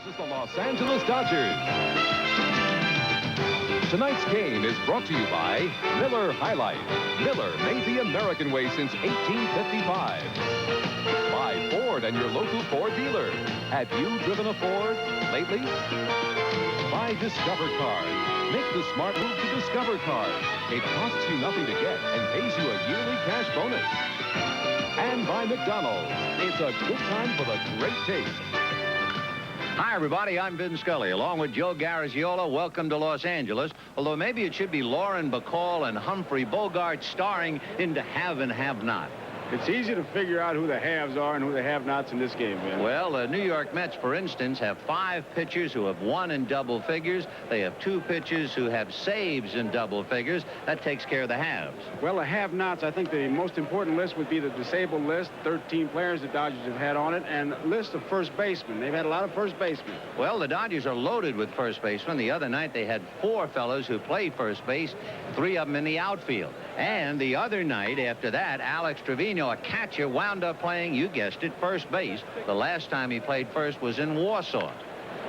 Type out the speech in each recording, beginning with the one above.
versus the Los Angeles Dodgers. Tonight's game is brought to you by Miller High Life. Miller made the American way since 1855. By Ford and your local Ford dealer. Have you driven a Ford lately? By Discover Card. Make the smart move to Discover Card. It costs you nothing to get and pays you a yearly cash bonus. And by McDonald's. It's a good time for the great taste. Hi, everybody. I'm Vin Scully, along with Joe Garagiola. Welcome to Los Angeles. Although maybe it should be Lauren Bacall and Humphrey Bogart starring into Have and Have Not. It's easy to figure out who the haves are and who the have-nots in this game, man. Well, the New York Mets, for instance, have 5 pitchers who have won in double figures. They have 2 pitchers who have saves in double figures. That takes care of the haves. Well, the have-nots, I think the most important list would be the disabled list, 13 players the Dodgers have had on it, and list of first basemen. They've had a lot of first basemen. Well, the Dodgers are loaded with first basemen. The other night they had 4 fellows who played first base, 3 of them in the outfield. And the other night after that, Alex Trevino, a catcher, wound up playing, you guessed it, first base. The last time he played first was in Warsaw.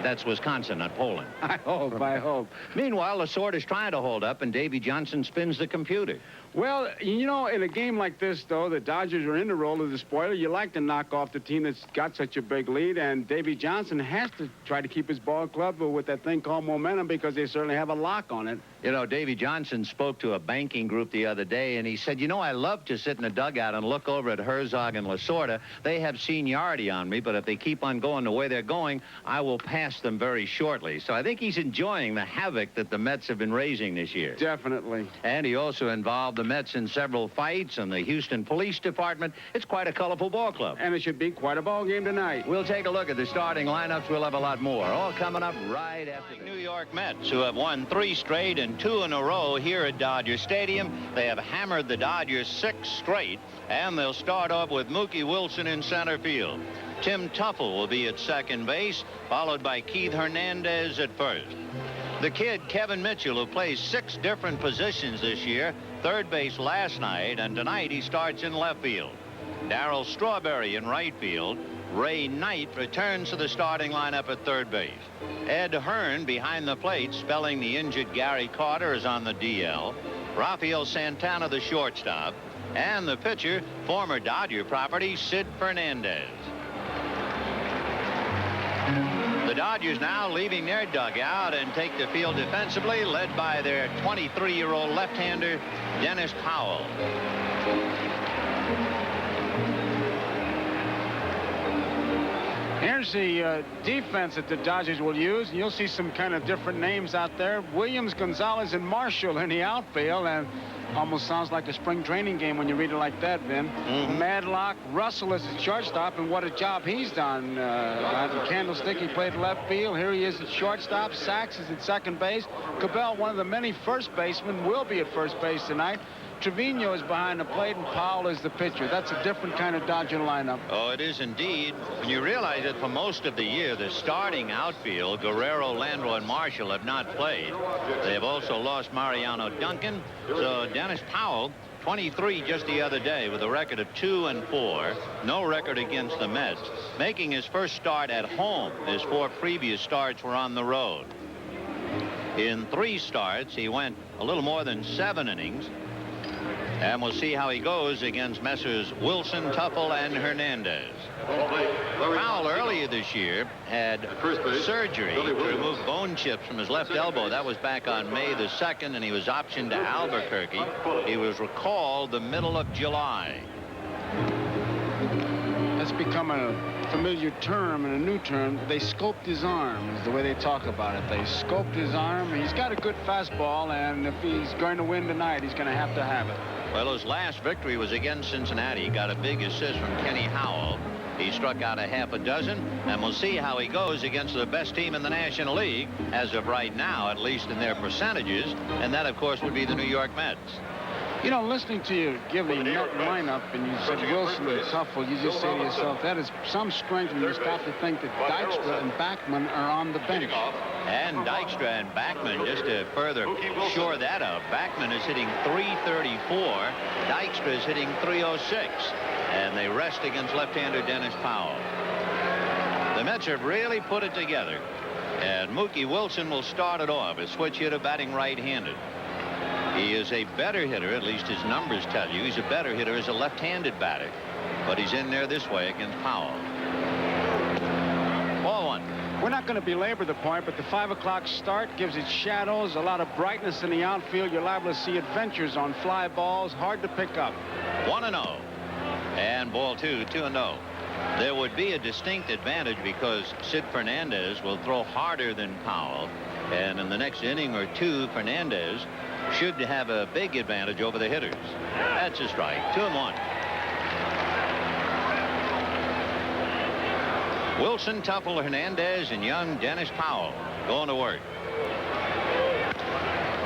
That's Wisconsin, not Poland. I hope. Meanwhile, Lasorda is trying to hold up, and Davy Johnson spins the computer. Well, you know, in a game like this, though, the Dodgers are in the role of the spoiler. You like to knock off the team that's got such a big lead, and Davy Johnson has to try to keep his ball club with that thing called momentum because they certainly have a lock on it. You know, Davy Johnson spoke to a banking group the other day, and he said, you know, I love to sit in the dugout and look over at Herzog and Lasorda. They have seniority on me, but if they keep on going the way they're going, I will pass them very shortly. So I think he's enjoying the havoc that the Mets have been raising this year. Definitely. And he also involved the Mets in several fights and the Houston Police Department. It's quite a colorful ball club. And it should be quite a ball game tonight. We'll take a look at the starting lineups. We'll have a lot more. All coming up right after the New York Mets, who have won 3 straight and 2 in a row here at Dodger Stadium. They have hammered the Dodgers 6 straight, and they'll start off with Mookie Wilson in center field. Tim Tuffle will be at second base, followed by Keith Hernandez at first. The kid, Kevin Mitchell, who plays 6 different positions this year, third base last night, and tonight he starts in left field. Darryl Strawberry in right field. Ray Knight returns to the starting lineup at third base. Ed Hearn behind the plate, spelling the injured Gary Carter, is on the DL. Rafael Santana, the shortstop. And the pitcher, former Dodger property, Sid Fernandez. The Dodgers now leaving their dugout and take the field defensively, led by their 23-year-old left-hander, Dennis Powell. Here's the defense that the Dodgers will use. And you'll see some kind of different names out there. Williams, Gonzalez, and Marshall in the outfield. And almost sounds like a spring training game when you read it like that, Vin. Madlock, Russell is at shortstop, and what a job he's done. Out in Candlestick, he played left field. Here he is at shortstop. Sachs is at second base. Cabell, one of the many first basemen, will be at first base tonight. Trevino is behind the plate, and Powell is the pitcher. That's a different kind of Dodger lineup. Oh, it is indeed. When you realize that for most of the year, the starting outfield, Guerrero, Landro, and Marshall have not played. They have also lost Mariano Duncan. So Dennis Powell, 23 just the other day, with a record of 2-4. No record against the Mets. Making his first start at home. His 4 previous starts were on the road. In 3 starts, he went a little more than 7 innings. And we'll see how he goes against Messrs. Wilson, Tuffle, and Hernandez. Powell earlier this year had surgery to remove bone chips from his left elbow. That was back on May the 2nd, and he was optioned to Albuquerque. He was recalled the middle of July. That's become a familiar term and a new term. They scoped his arm is the way they talk about it. They scoped his arm. He's got a good fastball, and if he's going to win tonight, he's going to have it. Well, his last victory was against Cincinnati. He got a big assist from Kenny Howell. He struck out a half a dozen, and we'll see how he goes against the best team in the National League, as of right now, at least in their percentages, and that, of course, would be the New York Mets. You know, listening to you give the Met lineup, and you said Wilson and Tuffle, you just say to yourself, that is some strength when you stop to think that Dykstra and Backman are on the bench. And Dykstra and Backman, just to further shore that up, Backman is hitting .334. Dykstra is hitting .306. And they rest against left-hander Dennis Powell. The Mets have really put it together. And Mookie Wilson will start it off. A switch hitter batting right-handed. He is a better hitter, at least his numbers tell you. He's a better hitter as a left-handed batter. But he's in there this way against Powell. Ball one. We're not going to belabor the point, but the 5 o'clock start gives it shadows, a lot of brightness in the outfield. You're liable to see adventures on fly balls, hard to pick up. 1-0. And ball two, 2-0. There would be a distinct advantage because Sid Fernandez will throw harder than Powell. And in the next inning or two, Fernandez should have a big advantage over the hitters. That's a strike. 2-1. Wilson, Tuffle, Hernandez, and young Dennis Powell going to work.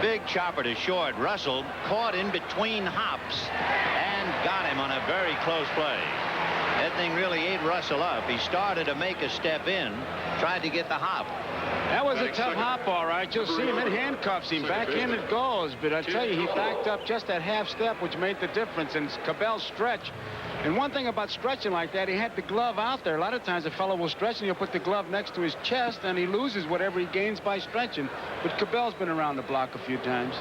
Big chopper to short. Russell caught in between hops and got him on a very close play. That thing really ate Russell up. He started to make a step in, tried to get the hop. That was a tough hop, all right. You'll see him in handcuffs. Him backhanded goes, but I tell you, he backed up just that half step, which made the difference. And Cabell stretched. And one thing about stretching like that, he had the glove out there. A lot of times a fellow will stretch and he'll put the glove next to his chest and he loses whatever he gains by stretching. But Cabell's been around the block a few times.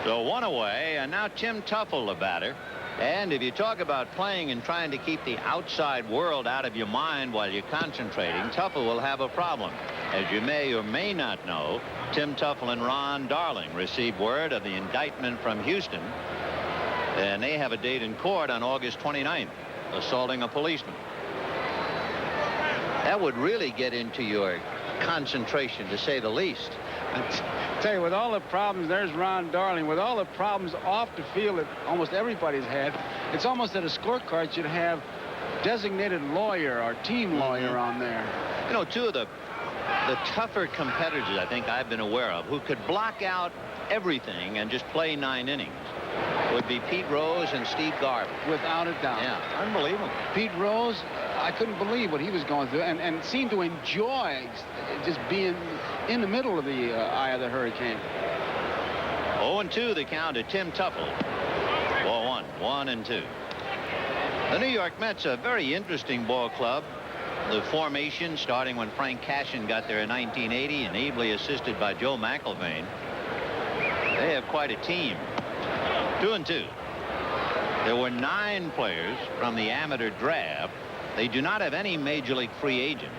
So one away, and now Tim Tuffle, the batter. And if you talk about playing and trying to keep the outside world out of your mind while you're concentrating, Tuffle will have a problem. As you may or may not know, Tim Tuffle and Ron Darling received word of the indictment from Houston. And they have a date in court on August 29th, assaulting a policeman. That would really get into your concentration, to say the least. I tell you, with all the problems, there's Ron Darling. With all the problems off the field that almost everybody's had, it's almost that a scorecard should have designated lawyer or team lawyer on there. You know, two of the tougher competitors I think I've been aware of who could block out everything and just play 9 innings would be Pete Rose and Steve Garvey. Without a doubt. Yeah, unbelievable. Pete Rose, I couldn't believe what he was going through and seemed to enjoy just being in the middle of the eye of the hurricane. 0-2 the count to Tim Tuffle. Ball one, 1-2. The New York Mets, a very interesting ball club. The formation starting when Frank Cashin got there in 1980 and ably assisted by Joe McIlvaine. They have quite a team. 2-2. There were 9 players from the amateur draft. They do not have any major league free agents.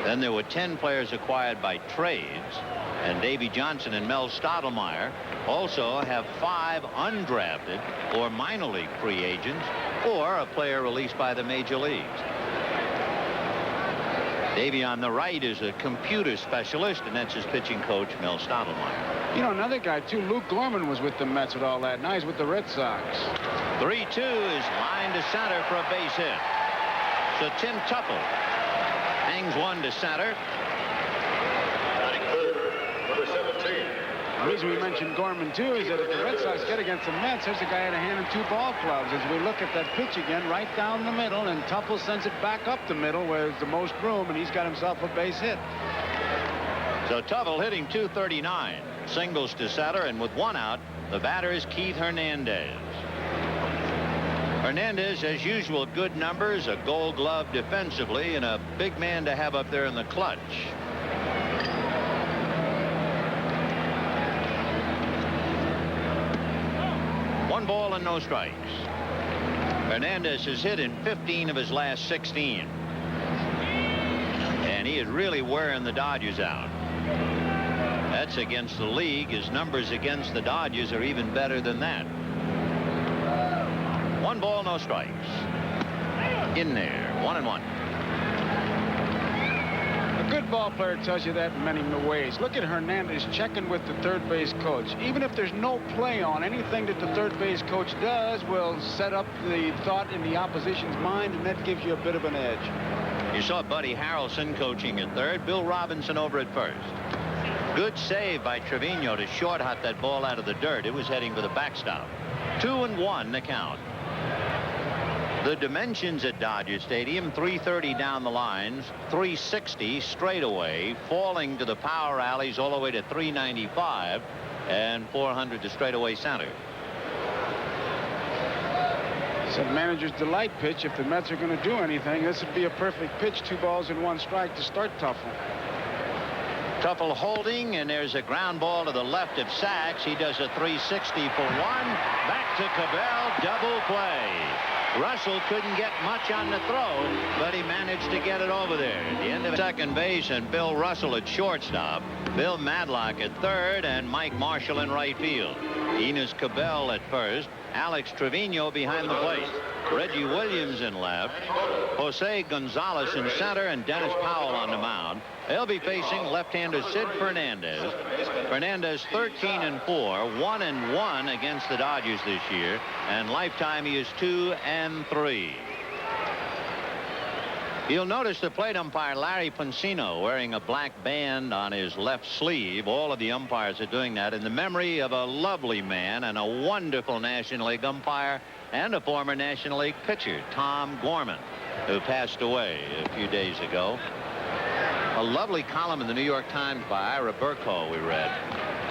Then there were 10 players acquired by trades. And Davy Johnson and Mel Stottlemyre also have 5 undrafted or minor league free agents or a player released by the major leagues. Davy on the right is a computer specialist, and that's his pitching coach, Mel Stottlemyre. You know, another guy, too, Luke Gorman was with the Mets with all that. Now he's with the Red Sox. 3-2 is line to center for a base hit. So Tim Tuffle hangs one to center. Number 17. The reason we mentioned Gorman, too, is that if the Red Sox get against the Mets, there's a guy at a hand and 2 ball clubs. As we look at that pitch again, right down the middle, and Tuffle sends it back up the middle where there's the most room, and he's got himself a base hit. So Tuffle hitting .239. Singles to center, and with 1 out, the batter is Keith Hernandez. Hernandez, as usual, good numbers, a Gold Glove defensively, and a big man to have up there in the clutch. One ball and no strikes. Hernandez has hit in 15 of his last 16. And he is really wearing the Dodgers out. That's against the league. His numbers against the Dodgers are even better than that. 1 ball, no strikes. In there, 1-1. A good ball player tells you that in many ways. Look at Hernandez checking with the third base coach. Even if there's no play on, anything that the third base coach does will set up the thought in the opposition's mind, and that gives you a bit of an edge. You saw Buddy Harrelson coaching at third, Bill Robinson over at first. Good save by Trevino to short hop that ball out of the dirt. It was heading for the backstop. 2-1 the count. The dimensions at Dodger Stadium: 330 down the lines, 360 straight away, falling to the power alleys all the way to 395, and 400 to straightaway center. It's a manager's delight pitch. If the Mets are going to do anything, this would be a perfect pitch. 2 balls and 1 strike to start Tuffle. Tuffle holding, and there's a ground ball to the left of Sachs. He does a 360 for 1. Back to Cabell, double play. Russell couldn't get much on the throw, but he managed to get it over there. At the end of second base, and Bill Russell at shortstop, Bill Madlock at third, and Mike Marshall in right field. Enos Cabell at first, Alex Trevino behind the plate, Reggie Williams in left, Jose Gonzalez in center, and Dennis Powell on the mound. They'll be facing left-hander Sid Fernandez. Fernandez 13-4, 1-1 against the Dodgers this year, and lifetime he is 2-3. You'll notice the plate umpire Larry Pansino wearing a black band on his left sleeve. All of the umpires are doing that in the memory of a lovely man and a wonderful National League umpire and a former National League pitcher, Tom Gorman, who passed away a few days ago. A lovely column in the New York Times by Ira Burko we read.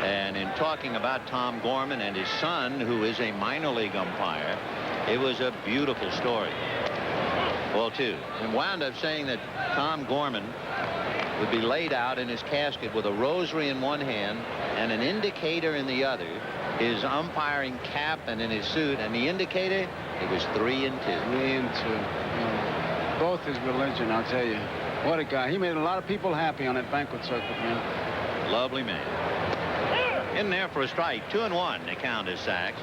And in talking about Tom Gorman and his son, who is a minor league umpire, it was a beautiful story. Ball 2. And wound up saying that Tom Gorman would be laid out in his casket with a rosary in one hand and an indicator in the other, his umpiring cap, and in his suit. And the indicator, it was 3 and 2. 3 and 2. Both his religion, I'll tell you. What a guy. He made a lot of people happy on that banquet circuit, man. Lovely man. In there for a strike. 2-1. The count is Sachs.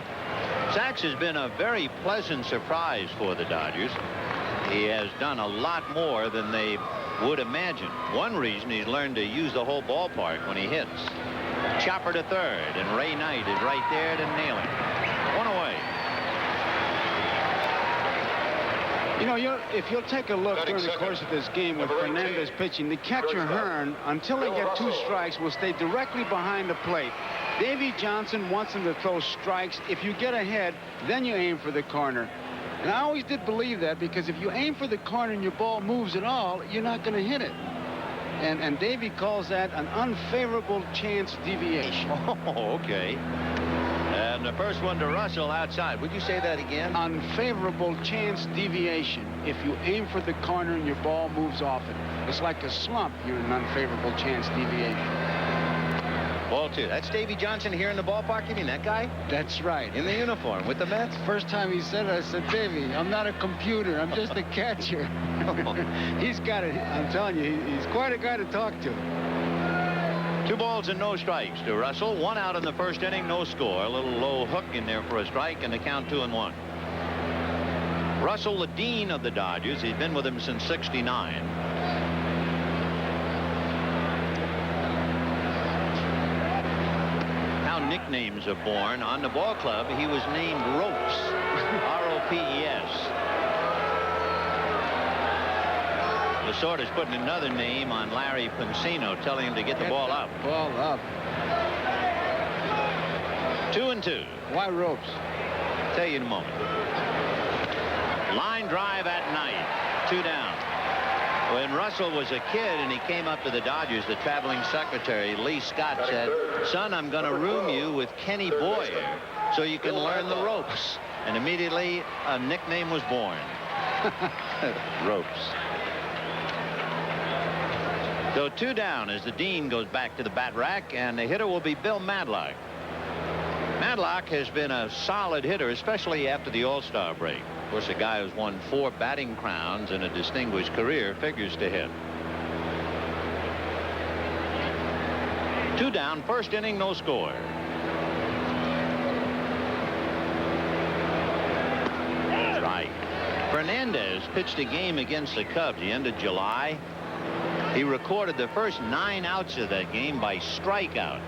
Sachs has been a very pleasant surprise for the Dodgers. He has done a lot more than they would imagine. One reason, he's learned to use the whole ballpark when he hits. Chopper to third, and Ray Knight is right there to nail him. 1 away. You know, if you'll take a look during the course of this game with Fernandez pitching, the catcher Hearn, until they get 2 strikes, will stay directly behind the plate. Davey Johnson wants him to throw strikes. If you get ahead, then you aim for the corner. And I always did believe that, because if you aim for the corner and your ball moves at all, you're not going to hit it. And Davey calls that an unfavorable chance deviation. Oh, okay. And the first one to Russell outside. Would you say that again? Unfavorable chance deviation. If you aim for the corner and your ball moves off it, it's like a slump. You're an unfavorable chance deviation. Ball 2. That's Davey Johnson here in the ballpark. You mean that guy? That's right. In the uniform with the Mets? First time he said it, I said, Davey, I'm not a computer. I'm just a catcher. He's got it. I'm telling you, he's quite a guy to talk to. 2 balls and no strikes to Russell. 1 out in the first inning, no score. A little low hook in there for a strike, and the count 2-1. Russell, the dean of the Dodgers. He's been with him since '69. Nicknames are born. On the ball club, he was named Ropes. R-O-P-E-S. Lasorda's putting another name on Larry Pansino, telling him to get the ball up. Ball up. 2-2. Why Ropes? Tell you in a moment. Line drive at night. 2 down. When Russell was a kid and he came up to the Dodgers, the traveling secretary, Lee Scott, said, son, I'm going to room you with Kenny Boyer so you can learn the ropes. And immediately a nickname was born. Ropes. So 2 down as the dean goes back to the bat rack, and the hitter will be Bill Madlock. Madlock has been a solid hitter, especially after the All-Star break. Of course, a guy who's won 4 batting crowns in a distinguished career figures to hit. 2 down, first inning, no score. Strike. Fernandez pitched a game against the Cubs the end of July. He recorded the first 9 outs of that game by strikeouts.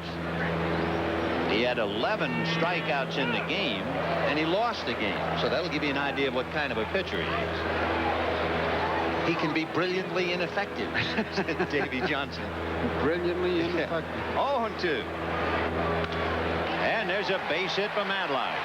He had 11 strikeouts in the game, and he lost the game. So that'll give you an idea of what kind of a pitcher he is. He can be brilliantly ineffective, said Davey Johnson. Brilliantly ineffective. 0-2. And there's a base hit for Madlock.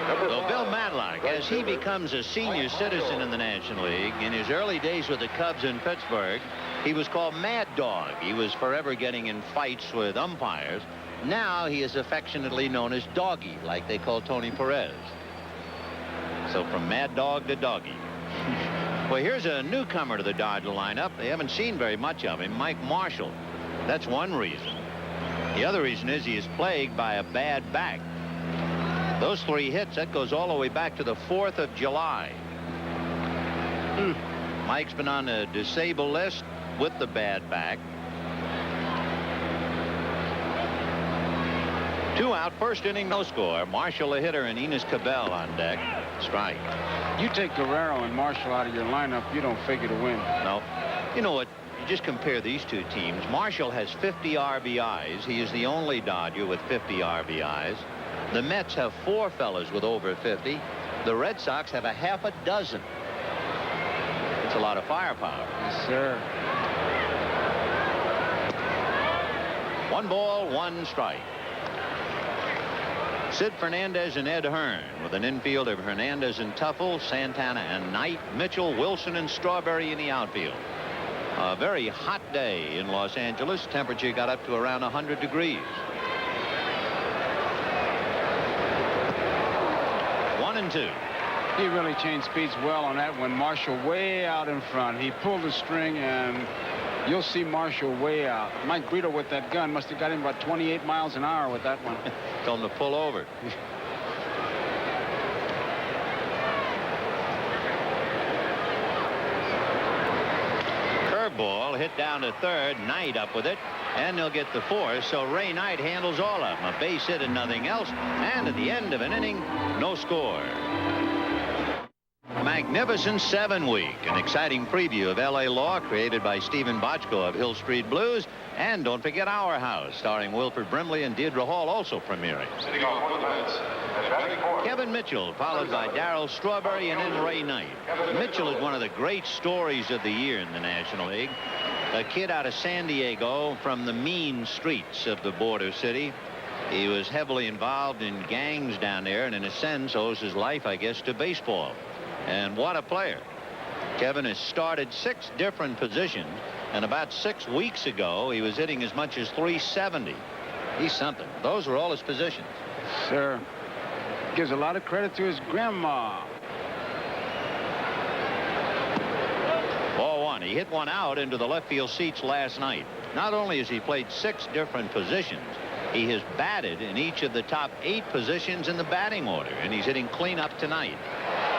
So Bill Madlock, as he becomes a senior citizen in the National League, in his early days with the Cubs in Pittsburgh, he was called Mad Dog. He was forever getting in fights with umpires. now he is affectionately known as Doggy, like they call Tony Perez. So from Mad Dog to Doggy. Well, here's a newcomer to the Dodger lineup. They haven't seen very much of him, Mike Marshall. That's one reason. The other reason is he is plagued by a bad back. Those 3 hits, that goes all the way back to the 4th of July. Mike's been on the disabled list with the bad back. 2 out, first inning, no score. Marshall the hitter and Enos Cabell on deck. Strike. You take Guerrero and Marshall out of your lineup, you don't figure to win. No. You know what? You just compare these 2 teams. Marshall has 50 RBIs. He is the only Dodger with 50 RBIs. The Mets have 4 fellas with over 50. The Red Sox have a half a dozen. It's a lot of firepower. Yes, sir. 1 ball, 1 strike. Sid Fernandez and Ed Hearn with an infield of Hernandez and Tuffle, Santana and Knight, Mitchell, Wilson and Strawberry in the outfield. A very hot day in Los Angeles. Temperature got up to around 100 degrees. 1-2. He really changed speeds well on that one. Marshall way out in front. He pulled the string, and you'll see Marshall way out. Mike Brito with that gun must have got him about 28 miles an hour with that one. Told him to pull over. Curveball hit down to third. Knight up with it, and they'll get the 4th. So Ray Knight handles all of them. A base hit and nothing else. And at the end of an inning, no score. Magnificent 7 week, an exciting preview of L.A. Law created by Stephen Bochco of Hill Street Blues. And don't forget Our House, starring Wilford Brimley and Deirdre Hall, also premiering. Kevin Mitchell, followed by Darryl Strawberry and then Ray Knight. Mitchell is one of the great stories of the year in the National League. A kid out of San Diego from the mean streets of the border city. He was heavily involved in gangs down there, and in a sense owes his life, I guess, to baseball. And what a player. Kevin has started 6 different positions, and about 6 weeks ago he was hitting as much as 370. He's something. Those were all his positions. Sir, gives a lot of credit to his grandma. Ball 1. He hit one out into the left field seats last night. Not only has he played 6 different positions, he has batted in each of the top 8 positions in the batting order, and he's hitting cleanup tonight.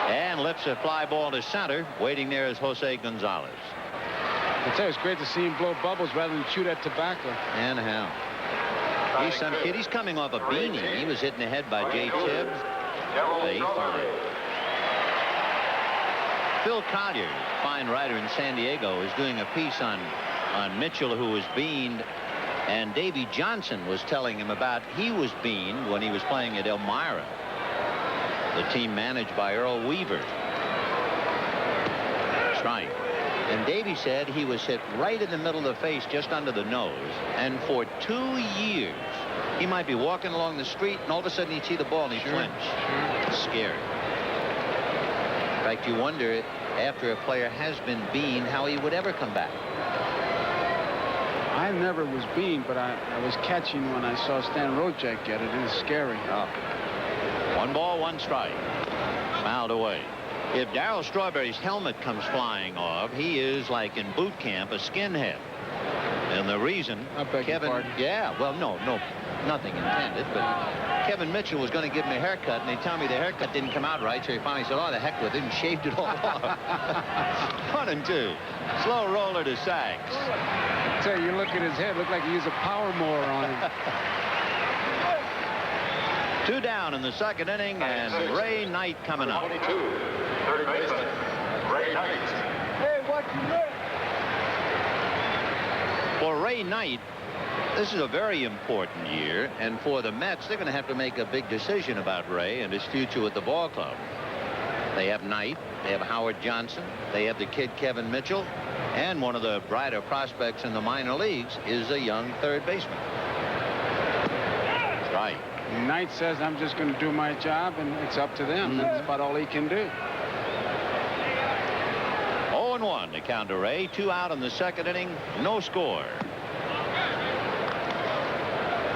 And lifts a fly ball to center. Waiting there is Jose Gonzalez. I tell you, it's great to see him blow bubbles rather than chew that tobacco. And how? He's some kid. He's coming off a beanie. He was hit in the head by Jay Tibbs. Phil Collier, fine writer in San Diego, is doing a piece on Mitchell, who was beaned. And Davy Johnson was telling him about he was beaned when he was playing at Elmira, the team managed by Earl Weaver. Strike. And Davy said he was hit right in the middle of the face, just under the nose. And for 2 years, he might be walking along the street, and all of a sudden he'd see the ball and he'd flinch. It's scary. In fact, you wonder, after a player has been beaned, how he would ever come back. I never was beaned, but I was catching when I saw Stan Rojek get it. It was scary. Oh. 1 ball, 1 strike. Fouled away. If Darryl Strawberry's helmet comes flying off, he is, like in boot camp, a skinhead. And the reason, Kevin, yeah, well, no, nothing intended, but Kevin Mitchell was going to give him a haircut, and they tell me the haircut didn't come out right, so he finally said, oh, the heck with it, and shaved it all off. 1-2. Slow roller to Sachs. I tell you, look at his head. Looked like he used a power mower on him. 2 down in the 2nd inning, and Ray Knight coming up. 22, third baseman, Ray Knight. Hey, what you meant? For Ray Knight, this is a very important year, and for the Mets, they're going to have to make a big decision about Ray and his future with the ball club. They have Knight, they have Howard Johnson, they have the kid Kevin Mitchell, and one of the brighter prospects in the minor leagues is a young third baseman. Right. Knight says, I'm just going to do my job, and it's up to them. That's about all he can do. 0-1 to count to Ray. 2 out in the 2nd inning. No score.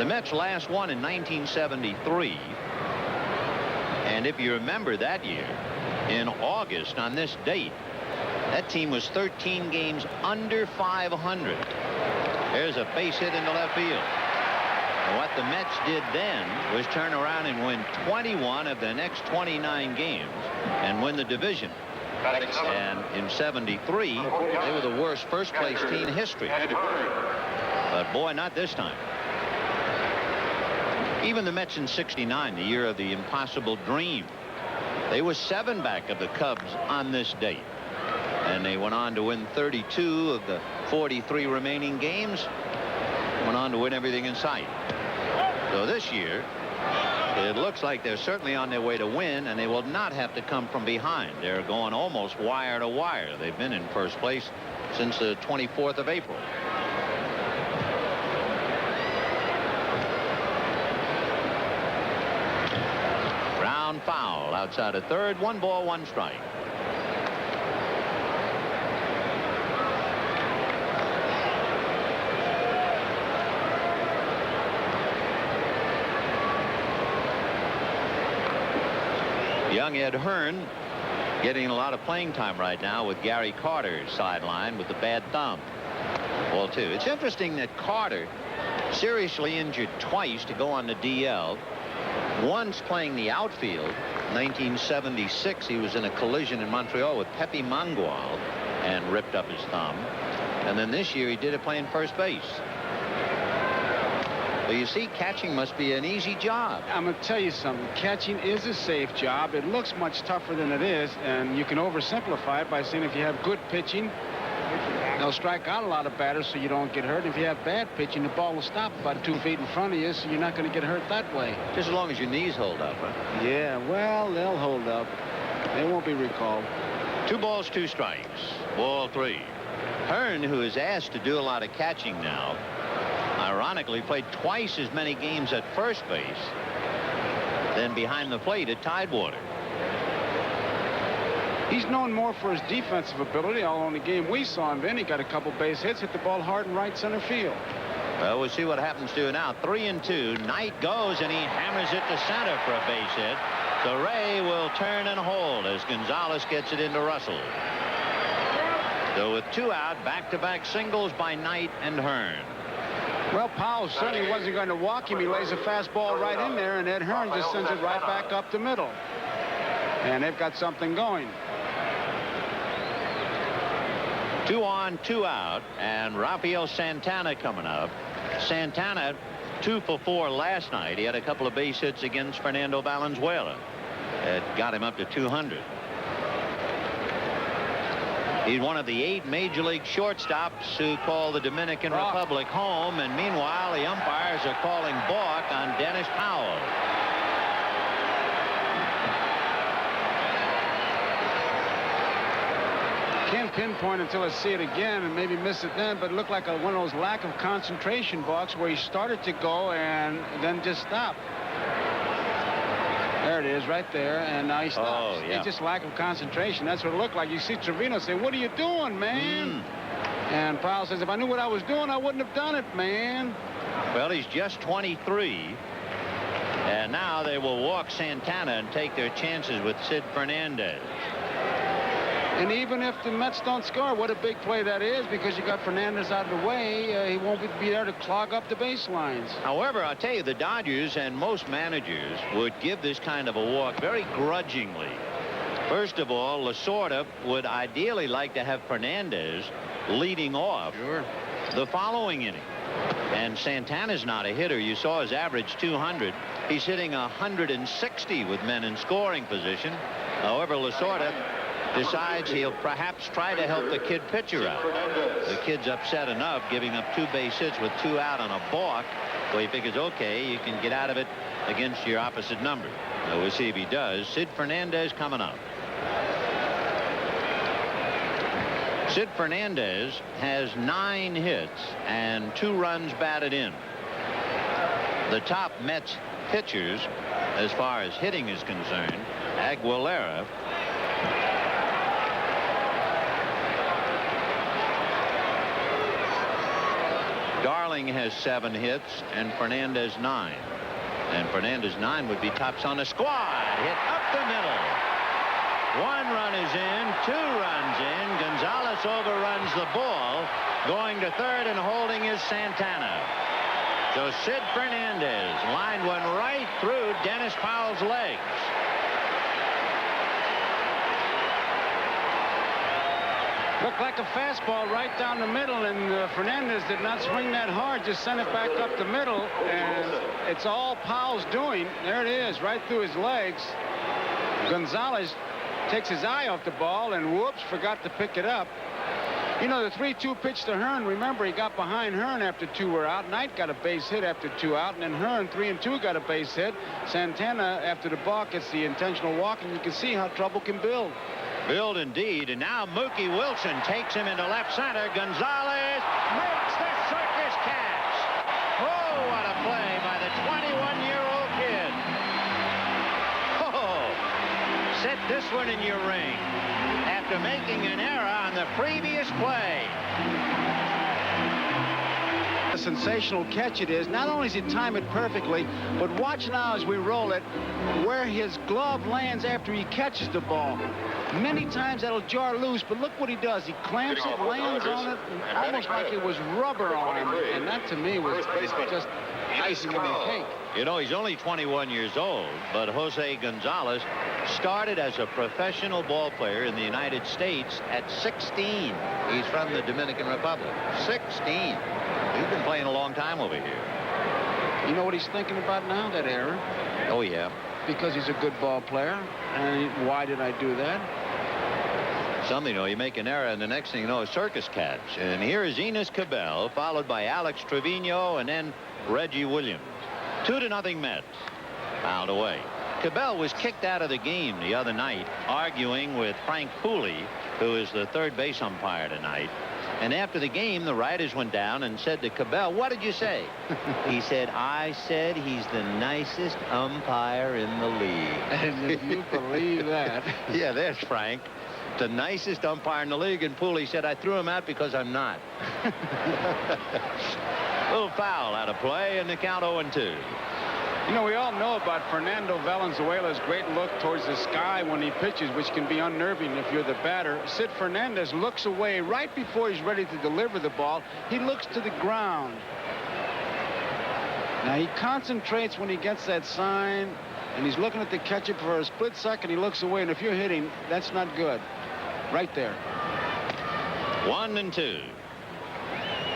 The Mets last won in 1973. And if you remember that year, in August on this date, that team was 13 games under 500. There's a base hit into left field. And what the Mets did then was turn around and win 21 of the next 29 games and win the division. And in 73, they were the worst first-place team in history. But boy, not this time. Even the Mets in 69, the year of the impossible dream, they were 7 back of the Cubs on this date. And they went on to win 32 of the 43 remaining games. Went on to win everything in sight. So this year, it looks like they're certainly on their way to win, and they will not have to come from behind. They're going almost wire to wire. They've been in first place since the 24th of April. Ground foul outside of third. 1 ball, 1 strike. Young Ed Hearn getting a lot of playing time right now with Gary Carter sidelined with the bad thumb. Ball 2. It's interesting that Carter seriously injured twice to go on the DL. Once playing the outfield. 1976, he was in a collision in Montreal with Pepe Mangual and ripped up his thumb. And then this year he did it playing first base. Well, you see, catching must be an easy job. I'm going to tell you something. Catching is a safe job. It looks much tougher than it is, and you can oversimplify it by saying if you have good pitching, they'll strike out a lot of batters so you don't get hurt. If you have bad pitching, the ball will stop about 2 feet in front of you, so you're not going to get hurt that way. Just as long as your knees hold up, huh? Yeah, well, they'll hold up. They won't be recalled. 2 balls, 2 strikes. Ball 3. Hearn, who is asked to do a lot of catching now, ironically played twice as many games at first base than behind the plate at Tidewater. He's known more for his defensive ability. Although in the game we saw him in, he got a couple base hits, hit the ball hard in right center field. Well, we'll see what happens to it now. 3-2. Knight goes, and he hammers it to center for a base hit. So Ray will turn and hold as Gonzalez gets it into Russell. So with 2 out, back-to-back singles by Knight and Hearn. Well, Powell certainly wasn't going to walk him. He lays a fastball right in there, and Ed Hearn just sends it right back up the middle. And they've got something going. 2 on, 2 out, and Rafael Santana coming up. Santana 2 for 4 last night. He had a couple of base hits against Fernando Valenzuela. It got him up to 200. He's one of the 8 major league shortstops who call the Dominican Republic home, and meanwhile the umpires are calling balk on Dennis Powell. Can't pinpoint until I see it again and maybe miss it then, but it looked like one of those lack of concentration balks where he started to go and then just stopped. There it is right there, and now he stops. Oh, yeah. It's just lack of concentration. That's what it looked like. You see Trevino say, "What are you doing, man?" And Powell says, "If I knew what I was doing, I wouldn't have done it, man." Well, he's just 23. And now they will walk Santana and take their chances with Sid Fernandez. And even if the Mets don't score, what a big play that is, because you got Fernandez out of the way. He won't be there to clog up the baselines. However, I'll tell you, the Dodgers and most managers would give this kind of a walk very grudgingly. First of all, Lasorda would ideally like to have Fernandez leading off the following inning. And Santana's not a hitter. You saw his average 200. He's hitting 160 with men in scoring position. However, Lasorda decides he'll perhaps try to help the kid pitcher out. The kid's upset enough, giving up 2 base hits with 2 out on a balk. So he figures, okay, you can get out of it against your opposite number. So we'll see if he does. Sid Fernandez coming up. Sid Fernandez has 9 hits and 2 runs batted in. The top Mets pitchers, as far as hitting is concerned, Aguilera, Darling has 7 hits and Fernandez 9. And Fernandez 9 would be tops on the squad. Hit up the middle. 1 run is in, 2 runs in. Gonzalez overruns the ball. Going to third and holding is Santana. So Sid Fernandez lined one right through Dennis Powell's legs. Looked like a fastball right down the middle, and Fernandez did not swing that hard, just sent it back up the middle, and it's all Powell's doing. There it is, right through his legs. Gonzalez takes his eye off the ball, and whoops, forgot to pick it up. You know, the 3-2 pitch to Hearn, remember, he got behind Hearn after 2 were out. Knight got a base hit after 2 out, and then Hearn, 3-2, got a base hit. Santana, after the balk, gets the intentional walk, and you can see how trouble can build. Build indeed, and now Mookie Wilson takes him into left center. Gonzalez makes the circus catch. Oh, what a play by the 21-year-old kid. Oh, set this one in your ring after making an error on the previous play. A sensational catch it is. Not only does he time it perfectly, but watch now as we roll it where his glove lands after he catches the ball. Many times that'll jar loose, but look what he does. He clamps it, lands on it, almost like it was rubber on him. And that, to me, was just icing on the cake. You know, he's only 21 years old, but Jose Gonzalez started as a professional ball player in the United States at 16. He's from the Dominican Republic. 16. He's been playing a long time over here. You know what he's thinking about now, that error? Oh, yeah. Because he's a good ball player. And why did I do that? Something, you know, you make an error, and the next thing you know, a circus catch. And here is Enos Cabell, followed by Alex Trevino, and then Reggie Williams. 2-0 Mets. Fouled away. Cabell was kicked out of the game the other night, arguing with Frank Pooley, who is the third base umpire tonight. And after the game, the writers went down and said to Cabell, "What did you say?" He said, "I said he's the nicest umpire in the league." And if you believe that. Yeah, there's Frank. The nicest umpire in the league. And Pooley said, "I threw him out because I'm not." Little foul out of play, and the count 0-2. You know, we all know about Fernando Valenzuela's great look towards the sky when he pitches, which can be unnerving if you're the batter. Sid Fernandez looks away right before he's ready to deliver the ball. He looks to the ground. Now, he concentrates when he gets that sign, and he's looking at the catcher for a split second. He looks away, and if you're hitting, that's not good. Right there. 1-2.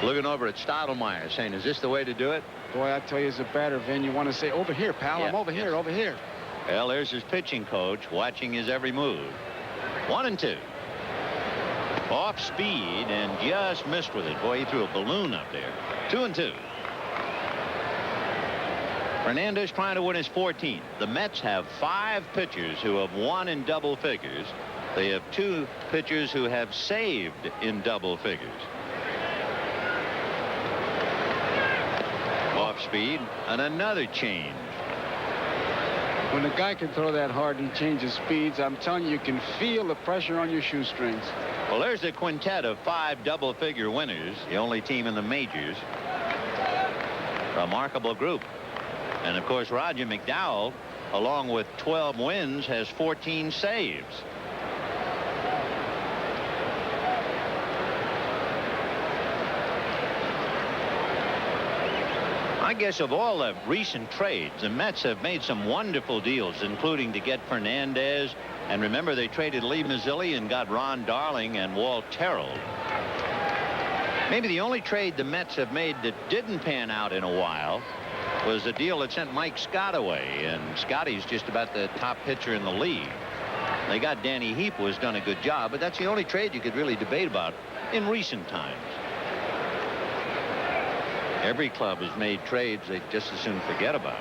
Looking over at Stottlemyre, saying, "Is this the way to do it?" Boy, I tell you, as a batter, Vin, you want to say, "Over here, pal. Yeah. I'm over here, over here." Well, there's his pitching coach watching his every move. 1-2. Off speed and just missed with it. Boy, he threw a balloon up there. 2-2. Fernandez trying to win his 14th. The Mets have 5 pitchers who have won in double figures. They have 2 pitchers who have saved in double figures. Off speed and another change. When a guy can throw that hard and he changes speeds, I'm telling you, you can feel the pressure on your shoestrings. Well, there's a quintet of 5 double-figure winners, the only team in the majors. Remarkable group. And, of course, Roger McDowell, along with 12 wins, has 14 saves. I guess of all the recent trades, the Mets have made some wonderful deals, including to get Fernandez. And remember, they traded Lee Mazzilli and got Ron Darling and Walt Terrell. Maybe the only trade the Mets have made that didn't pan out in a while was the deal that sent Mike Scott away. And Scotty's just about the top pitcher in the league. They got Danny Heap, who has done a good job, but that's the only trade you could really debate about in recent times. Every club has made trades they just as soon forget about.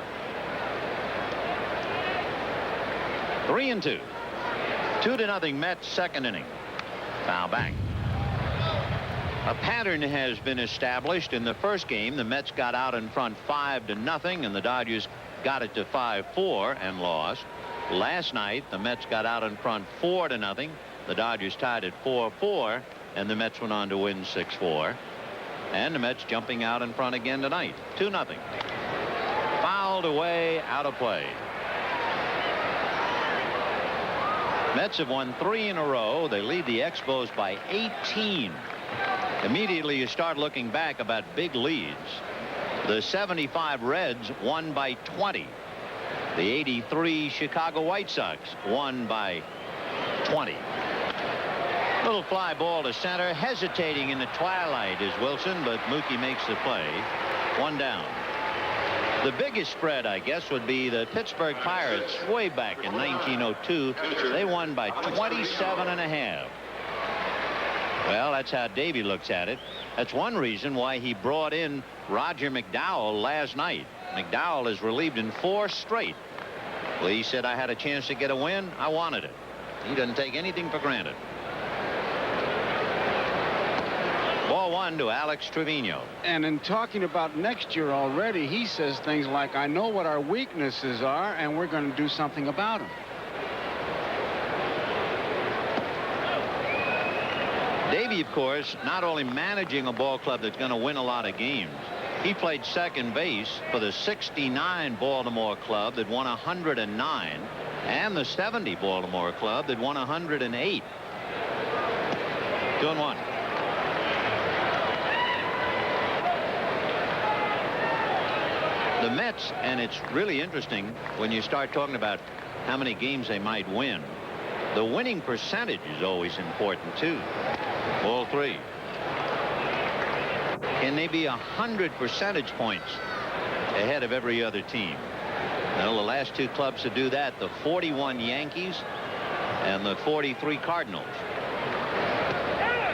3-2. 2-0 Mets, second inning. Foul back. A pattern has been established. In the first game, the Mets got out in front 5-0, and the Dodgers got it to 5-4 and lost. Last night, the Mets got out in front 4-0. The Dodgers tied at 4-4, and the Mets went on to win 6-4. And the Mets jumping out in front again tonight. 2-0. Fouled away, out of play. Mets have won 3 in a row. They lead the Expos by 18. Immediately you start looking back about big leads. The 75 Reds won by 20. The 83 Chicago White Sox won by 20. Little fly ball to center. Hesitating in the twilight is Wilson, but Mookie makes the play. 1 down. The biggest spread, I guess, would be the Pittsburgh Pirates way back in 1902. They won by 27.5. Well, that's how Davey looks at it. That's one reason why he brought in Roger McDowell last night. McDowell is relieved in 4 straight. Well, he said, I had a chance to get a win. I wanted it. He doesn't take anything for granted. Ball 1 to Alex Trevino. And in talking about next year already, he says things like, I know what our weaknesses are, and we're going to do something about them. Davey, of course, not only managing a ball club that's going to win a lot of games. He played second base for the 69 Baltimore club that won 109 and the 70 Baltimore club that won 108. 2-1. The Mets, and it's really interesting when you start talking about how many games they might win. The winning percentage is always important, too. Ball 3. Can they be 100 percentage points ahead of every other team? Well, the last 2 clubs to do that, the 41 Yankees and the 43 Cardinals.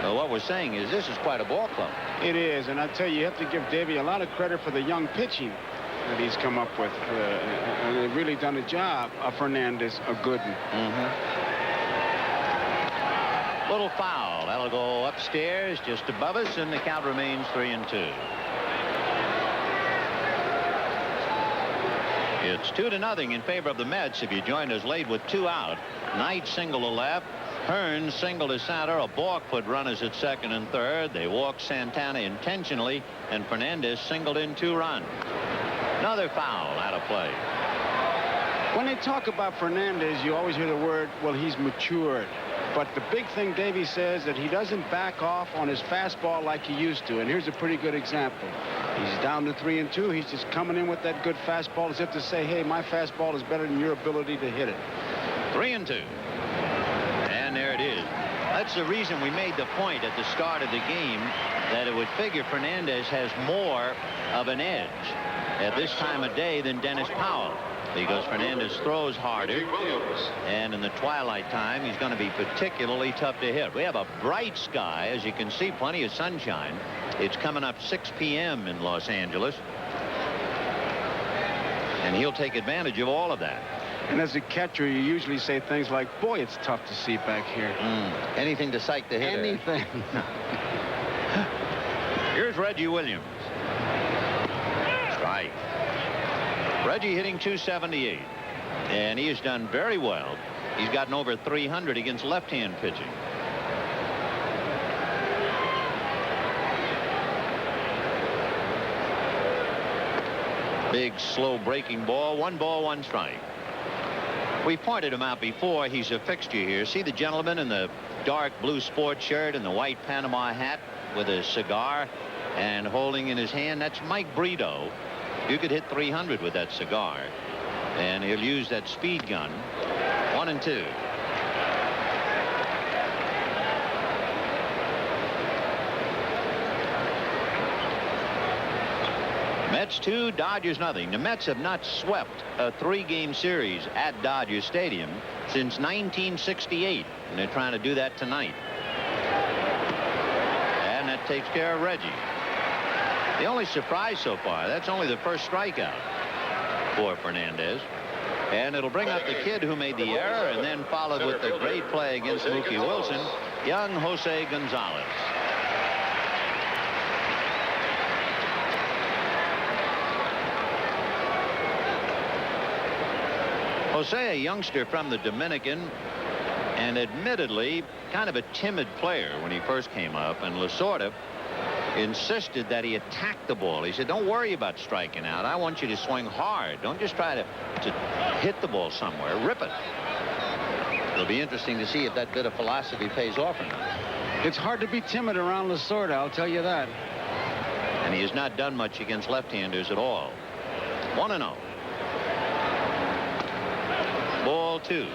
Well, what we're saying is this is quite a ball club. It is, and I tell you, you have to give Davey a lot of credit for the young pitching that he's come up with. And they've really done a job. Fernandez, a good one. Little foul. That'll go upstairs just above us, and the count remains 3-2. It's 2-0 in favor of the Mets. If you joined us late with 2 out, Knight single to left, Hearns single to center, a balk put runners at second and third. They walked Santana intentionally, and Fernandez singled in 2 runs. Another foul out of play. When they talk about Fernandez, you always hear the word, well, he's matured. But the big thing Davey says that he doesn't back off on his fastball like he used to. And here's a pretty good example. He's down to 3-2. He's just coming in with that good fastball as if to say, hey, my fastball is better than your ability to hit it. 3-2. And there it is. That's the reason we made the point at the start of the game that it would figure Fernandez has more of an edge at this time of day than Dennis Powell, because Fernandez throws harder, and in the twilight time he's going to be particularly tough to hit. We have a bright sky, as you can see, plenty of sunshine. It's coming up 6 p.m. in Los Angeles, and he'll take advantage of all of that. And as a catcher, you usually say things like, boy, it's tough to see back here. Anything to psych the hitter. Anything. Here's Reggie Williams. Strike. Reggie hitting .278, and he has done very well. He's gotten over 300 against left-hand pitching. Big, slow breaking ball. 1 ball, 1 strike. We pointed him out before. He's a fixture here. See the gentleman in the dark blue sports shirt and the white Panama hat with a cigar and holding in his hand? That's Mike Brito. You could hit 300 with that cigar, and he'll use that speed gun. 1-2. Mets 2, Dodgers nothing. The Mets have not swept a 3-game series at Dodger Stadium since 1968, and they're trying to do that tonight. And that takes care of Reggie. The only surprise so far, that's only the first strikeout for Fernandez. And it'll bring up the kid who made the error and then followed with the great play against Mookie Wilson, young Jose Gonzalez. Jose, a youngster from the Dominican, and admittedly kind of a timid player when he first came up, and Lasorda insisted that he attack the ball. He said, don't worry about striking out. I want you to swing hard. Don't just try to hit the ball somewhere. Rip it. It'll be interesting to see if that bit of philosophy pays off or not. It's hard to be timid around Lasorda, I'll tell you that. And he has not done much against left-handers at all. 1-0. Ball 2.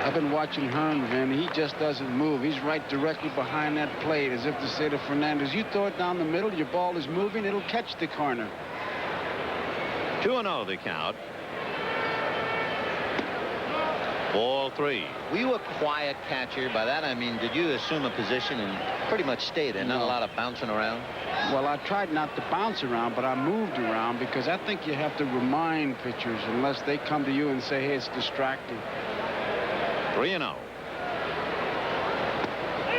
I've been watching Hearn, Vin. He just doesn't move. He's right directly behind that plate, as if to say to Fernandez, you throw it down the middle, your ball is moving, it'll catch the corner. 2-0 the count. Ball 3. Were you a quiet catcher? By that I mean, did you assume a position and pretty much stay there? Not a lot of bouncing around? Well, I tried not to bounce around, but I moved around because I think you have to remind pitchers unless they come to you and say, hey, it's distracting. 3-0.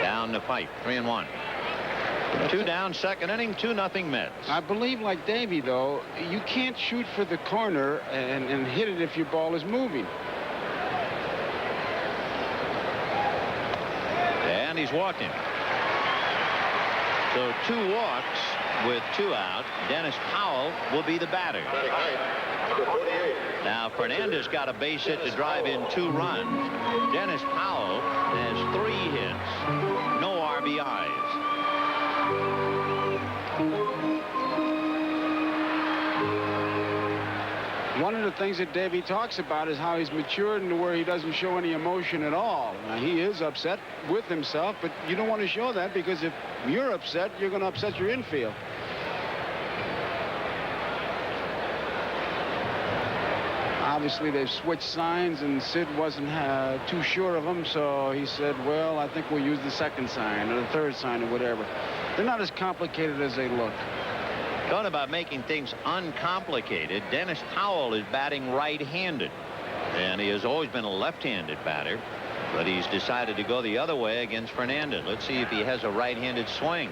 Down the pipe. 3-1. 2 down, second inning, 2-0 Mets. I believe, like Davey, though, you can't shoot for the corner and hit it if your ball is moving. And he's walking. So 2 walks with 2 out. Dennis Powell will be the batter. Now Fernandez got a base hit to drive in 2 runs. Dennis Powell has 3 hits, no RBIs. One of the things that Davey talks about is how he's matured into where he doesn't show any emotion at all. Now, he is upset with himself, but you don't want to show that because if you're upset, you're going to upset your infield. Obviously, they've switched signs, and Sid wasn't too sure of them, so he said, well, I think we'll use the second sign or the third sign or whatever. They're not as complicated as they look. Talking about making things uncomplicated, Dennis Powell is batting right-handed, and he has always been a left-handed batter, but he's decided to go the other way against Fernandez. Let's see if he has a right-handed swing.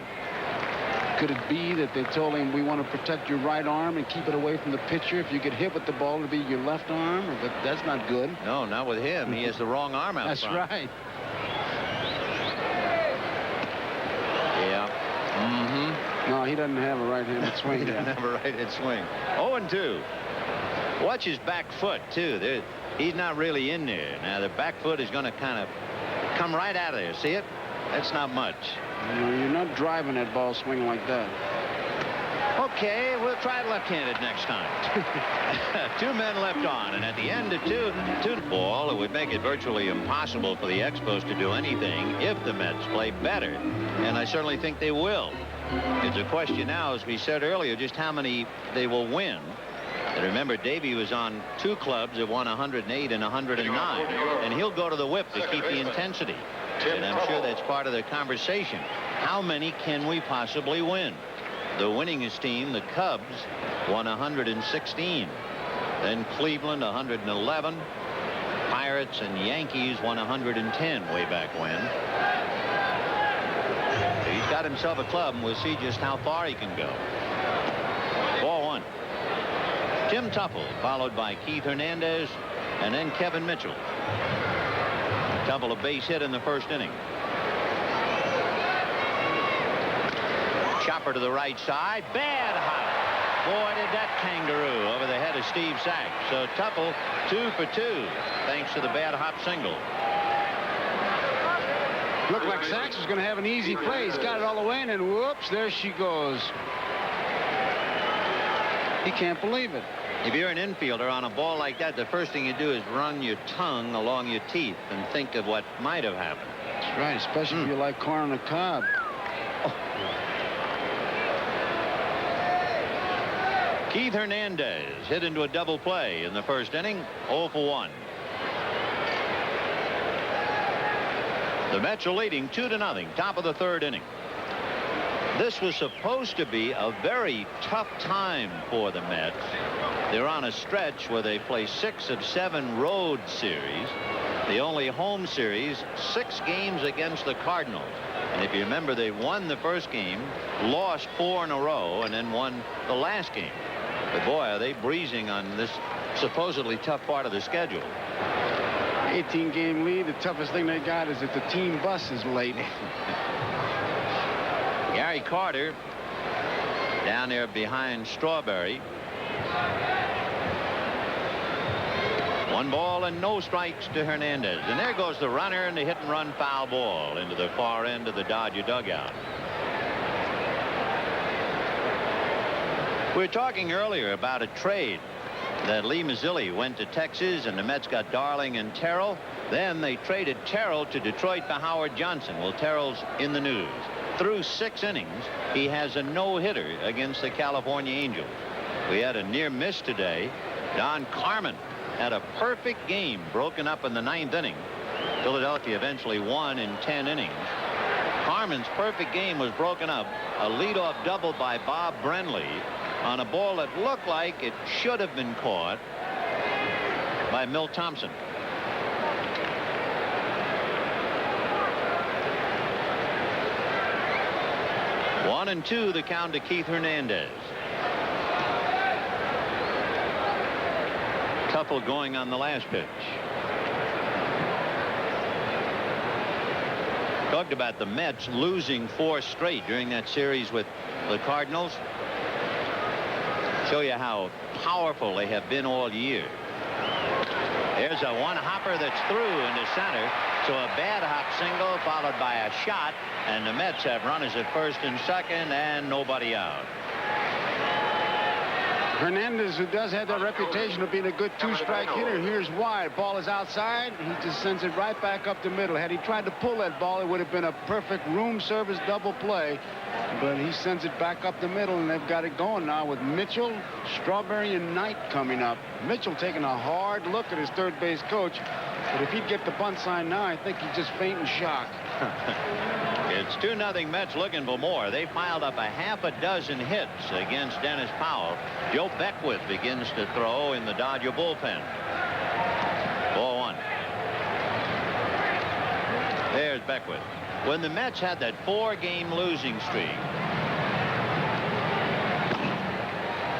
Could it be that they told him, we want to protect your right arm and keep it away from the pitcher? If you get hit with the ball, it'll be your left arm? But that's not good. No, not with him. He has the wrong arm out front. That's right. Yeah. Mm-hmm. No, he doesn't have a right-handed swing. He doesn't have a right-handed swing. 0-2. Watch his back foot, too. He's not really in there. Now, the back foot is going to kind of come right out of there. See it? That's not much. No, you're not driving that ball swing like that. Okay, we'll try left-handed next time. 2 men left on, and at the end of 2 ball, it would make it virtually impossible for the Expos to do anything if the Mets play better, and I certainly think they will. It's a question now, as we said earlier, just how many they will win. And remember, Davey was on 2 clubs that won 108 and 109, and he'll go to the whip to keep the intensity. And I'm sure that's part of the conversation. How many can we possibly win? The winningest team, the Cubs, won 116. Then Cleveland, 111. Pirates and Yankees won 110 way back when. He's got himself a club, and we'll see just how far he can go. Ball 1. Tim Tuffle, followed by Keith Hernandez, and then Kevin Mitchell. Tuffle a base hit in the first inning. Chopper to the right side. Bad hop. Boy, did that kangaroo over the head of Steve Sachs. So Tuffle 2 for 2 thanks to the bad hop single. Looked like Sachs was going to have an easy play. He's got it all the way, and then whoops, there she goes. He can't believe it. If you're an infielder on a ball like that, the first thing you do is run your tongue along your teeth and think of what might have happened. That's right, especially if you like corn on the cob. Keith Hernandez hit into a double play in the first inning, 0 for 1. The Mets are leading 2-0, top of the third inning. This was supposed to be a very tough time for the Mets. They're on a stretch where they play 6 of 7 road series. The only home series, 6 games against the Cardinals. And if you remember, they won the first game, lost 4 in a row, and then won the last game. But boy, are they breezing on this supposedly tough part of the schedule. 18-game lead. The toughest thing they got is that the team bus is late. Gary Carter down there behind Strawberry. 1 ball and no strikes to Hernandez. And there goes the runner and the hit and run foul ball into the far end of the Dodger dugout. We were talking earlier about a trade that Lee Mazzilli went to Texas and the Mets got Darling and Terrell. Then they traded Terrell to Detroit for Howard Johnson. Well, Terrell's in the news. Through 6 innings, he has a no-hitter against the California Angels. We had a near miss today. Don Carmen had a perfect game broken up in the 9th inning. Philadelphia eventually won in 10 innings. Carmen's perfect game was broken up. A leadoff double by Bob Brenly on a ball that looked like it should have been caught by Milt Thompson. One and 2 the count to Keith Hernandez. Couple going on the last pitch. Talked about the Mets losing 4 straight during that series with the Cardinals. Show you how powerful they have been all year. There's a one-hopper that's through into center. So a bad hop single followed by a shot, and the Mets have runners at first and second and nobody out. Hernandez, who does have that reputation of being a good 2-strike hitter, here's why. Ball is outside. He just sends it right back up the middle. Had he tried to pull that ball, it would have been a perfect room service double play. But he sends it back up the middle, and they've got it going now with Mitchell, Strawberry, and Knight coming up. Mitchell taking a hard look at his third base coach. But if he'd get the bunt sign now, I think he'd just faint in shock. It's 2-0 Mets looking for more. They piled up a half a dozen hits against Dennis Powell. Joe Beckwith begins to throw in the Dodger bullpen. Ball 1. There's Beckwith. When the Mets had that 4-game losing streak,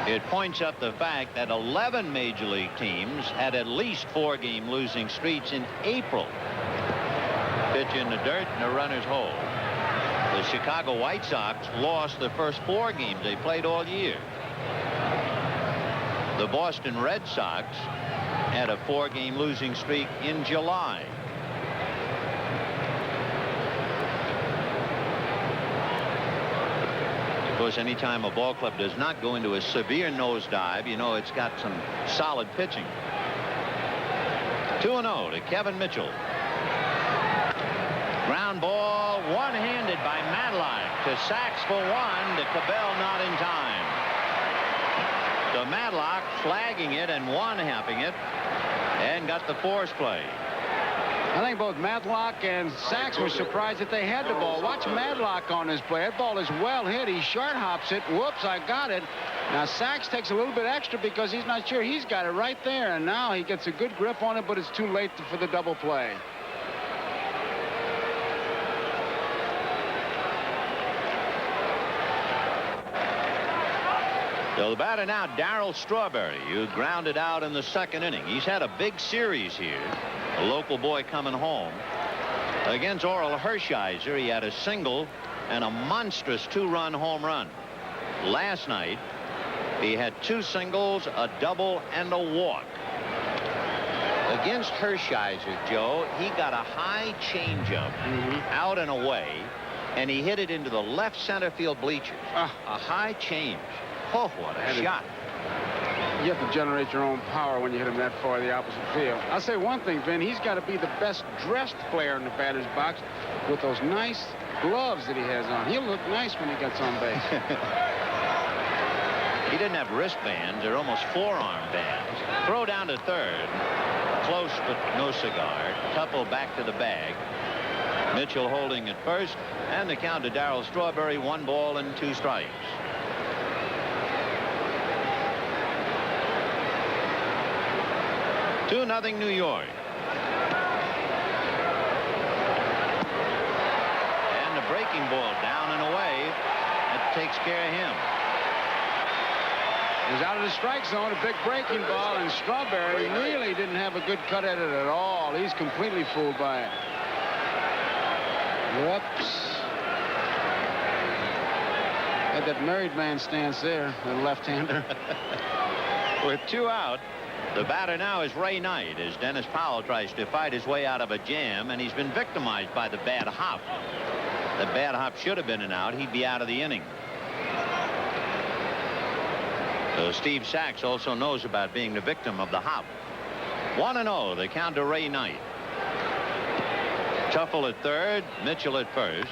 it points up the fact that 11 major league teams had at least 4-game losing streaks in April. Pitch in the dirt and the runner's hole. The Chicago White Sox lost the first 4 games they played all year. The Boston Red Sox had a 4-game losing streak in July. Of course, anytime a ball club does not go into a severe nosedive, you know it's got some solid pitching. 2-0 to Kevin Mitchell. Ground ball, one-handed by Matlock to Sachs for 1, to Cabell not in time. So Matlock flagging it and one-happing it and got the force play. I think both Matlock and Sachs were surprised that they had the ball. Watch Matlock on this play. That ball is well hit. He short hops it. Whoops, I got it. Now Sachs takes a little bit extra because he's not sure. He's got it right there, and now he gets a good grip on it, but it's too late for the double play. So the batter now, Darryl Strawberry, who grounded out in the 2nd inning. He's had a big series here. A local boy coming home. Against Oral Hershiser, he had a single and a monstrous 2-run home run. Last night, he had 2 singles, a double, and a walk. Against Hershiser, Joe, he got a high changeup out and away, and he hit it into the left center field bleachers. A high change. Oh, what a shot. You have to generate your own power when you hit him that far the opposite field. I'll say one thing, Vin. He's got to be the best dressed player in the batter's box with those nice gloves that he has on. He'll look nice when he gets on base. He didn't have wristbands. They're almost forearm bands. Throw down to third. Close, but no cigar. Tupple back to the bag. Mitchell holding at first. And the count to Darryl Strawberry, 1 ball and 2 strikes. 2-0 New York. And the breaking ball down and away. That takes care of him. He's out of the strike zone, a big breaking ball, and Strawberry really didn't have a good cut at it at all. He's completely fooled by it. Whoops. Had that married man stance there, the left-hander. With 2 out, the batter now is Ray Knight as Dennis Powell tries to fight his way out of a jam, and he's been victimized by the bad hop. The bad hop should have been an out. He'd be out of the inning. So Steve Sachs also knows about being the victim of the hop. 1-0, the count to Ray Knight. Tuffle at third, Mitchell at first,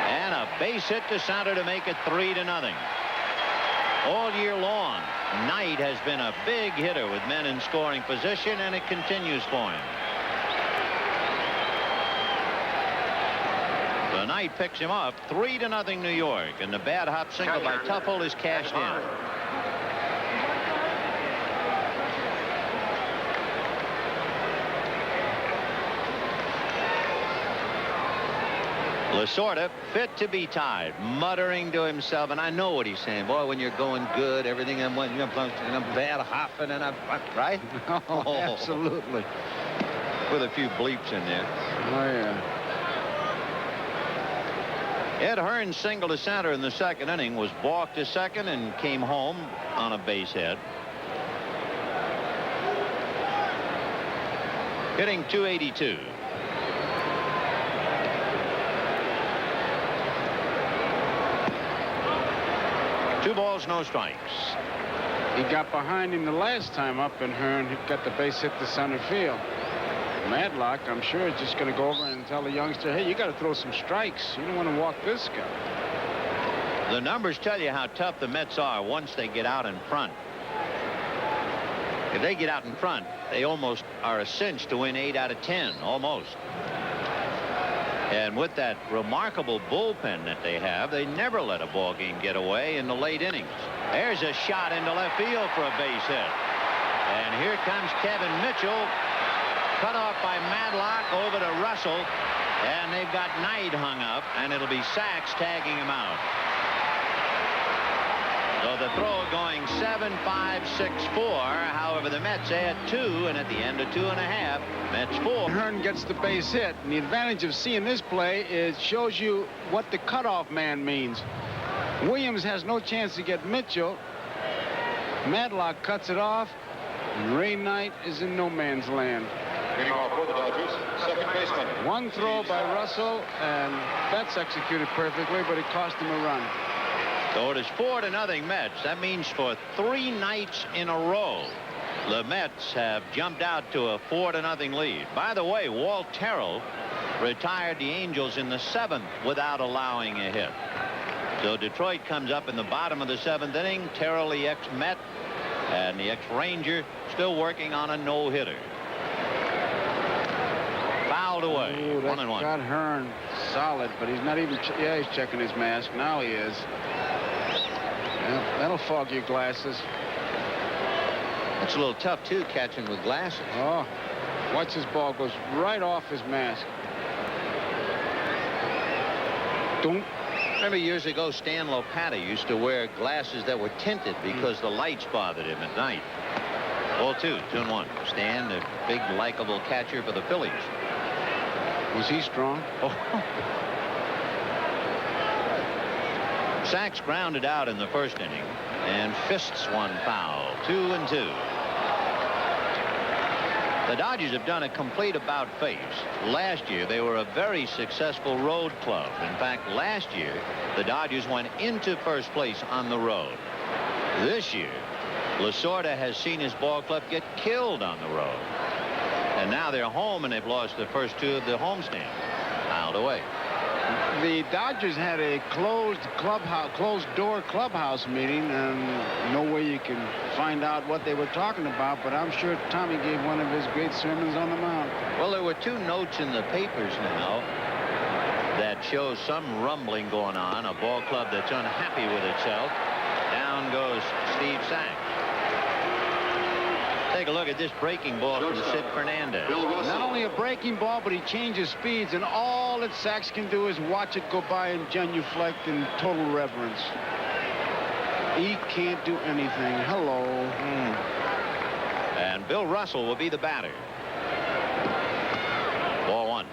and a base hit to center to make it 3-0. All year long, Knight has been a big hitter with men in scoring position, and it continues for him. The Knight picks him up, 3-0 New York, and the bad hop single by Tuffle is cashed in. Lasorda fit to be tied, muttering to himself, and I know what he's saying. Boy, when you're going good, everything I'm bad hopping and I'm right. Oh, absolutely. With a few bleeps in there. Oh yeah. Ed Hearn's single to center in the second inning was balked to second and came home on a base hit. Hitting .282. Two balls, no strikes. He got behind him the last time up, and Hearn got the base hit to center field. Madlock, I'm sure, is just going to go over and tell the youngster, hey, you got to throw some strikes. You don't want to walk this guy. The numbers tell you how tough the Mets are once they get out in front. If they get out in front, they almost are a cinch to win 8 out of 10, almost. And with that remarkable bullpen that they have, they never let a ball game get away in the late innings. There's a shot into left field for a base hit. And here comes Kevin Mitchell, cut off by Madlock over to Russell, and they've got Knight hung up, and it'll be Sachs tagging him out. So the throw going 7-5-6-4. However, the Mets add 2, and at the end of 2.5, Mets 4. Hearn gets the base hit, and the advantage of seeing this play is shows you what the cutoff man means. Williams has no chance to get Mitchell. Madlock cuts it off, and Ray Knight is in no man's land. Leading off for the Dodgers, second baseman. One throw by Russell, and that's executed perfectly, but it cost him a run. So it is 4-0 Mets. That means for 3 nights in a row, the Mets have jumped out to a 4-0 lead. By the way, Walt Terrell retired the Angels in the 7th without allowing a hit. So Detroit comes up in the bottom of the 7th inning. Terrell, the ex-Met, and the ex-Ranger, still working on a no-hitter. Fouled away. 1-1. Got Hearn solid, but he's not even. Yeah, he's checking his mask. Now he is. Yeah, that'll fog your glasses. It's a little tough, too, catching with glasses. Oh, watch his ball goes right off his mask. Don't. Remember years ago, Stan Lopata used to wear glasses that were tinted because the lights bothered him at night. Ball 2, 2-1. Stan, the big, likable catcher for the Phillies. Was he strong? Oh. Sachs grounded out in the first inning and fists one foul. 2-2. The Dodgers have done a complete about-face. Last year, they were a very successful road club. In fact, last year, the Dodgers went into first place on the road. This year, Lasorda has seen his ball club get killed on the road. And now they're home, and they've lost the first 2 of the homestand. Fouled away. The Dodgers had a closed-door clubhouse meeting, and no way you can find out what they were talking about, but I'm sure Tommy gave one of his great sermons on the mound. Well, there were 2 notes in the papers now that shows some rumbling going on, a ball club that's unhappy with itself. Down goes Steve Sachs. Take a look at this breaking ball from Sid Fernandez. Not only a breaking ball, but he changes speeds, and all that Sachs can do is watch it go by and genuflect in total reverence. He can't do anything. Hello. And Bill Russell will be the batter. Ball 1.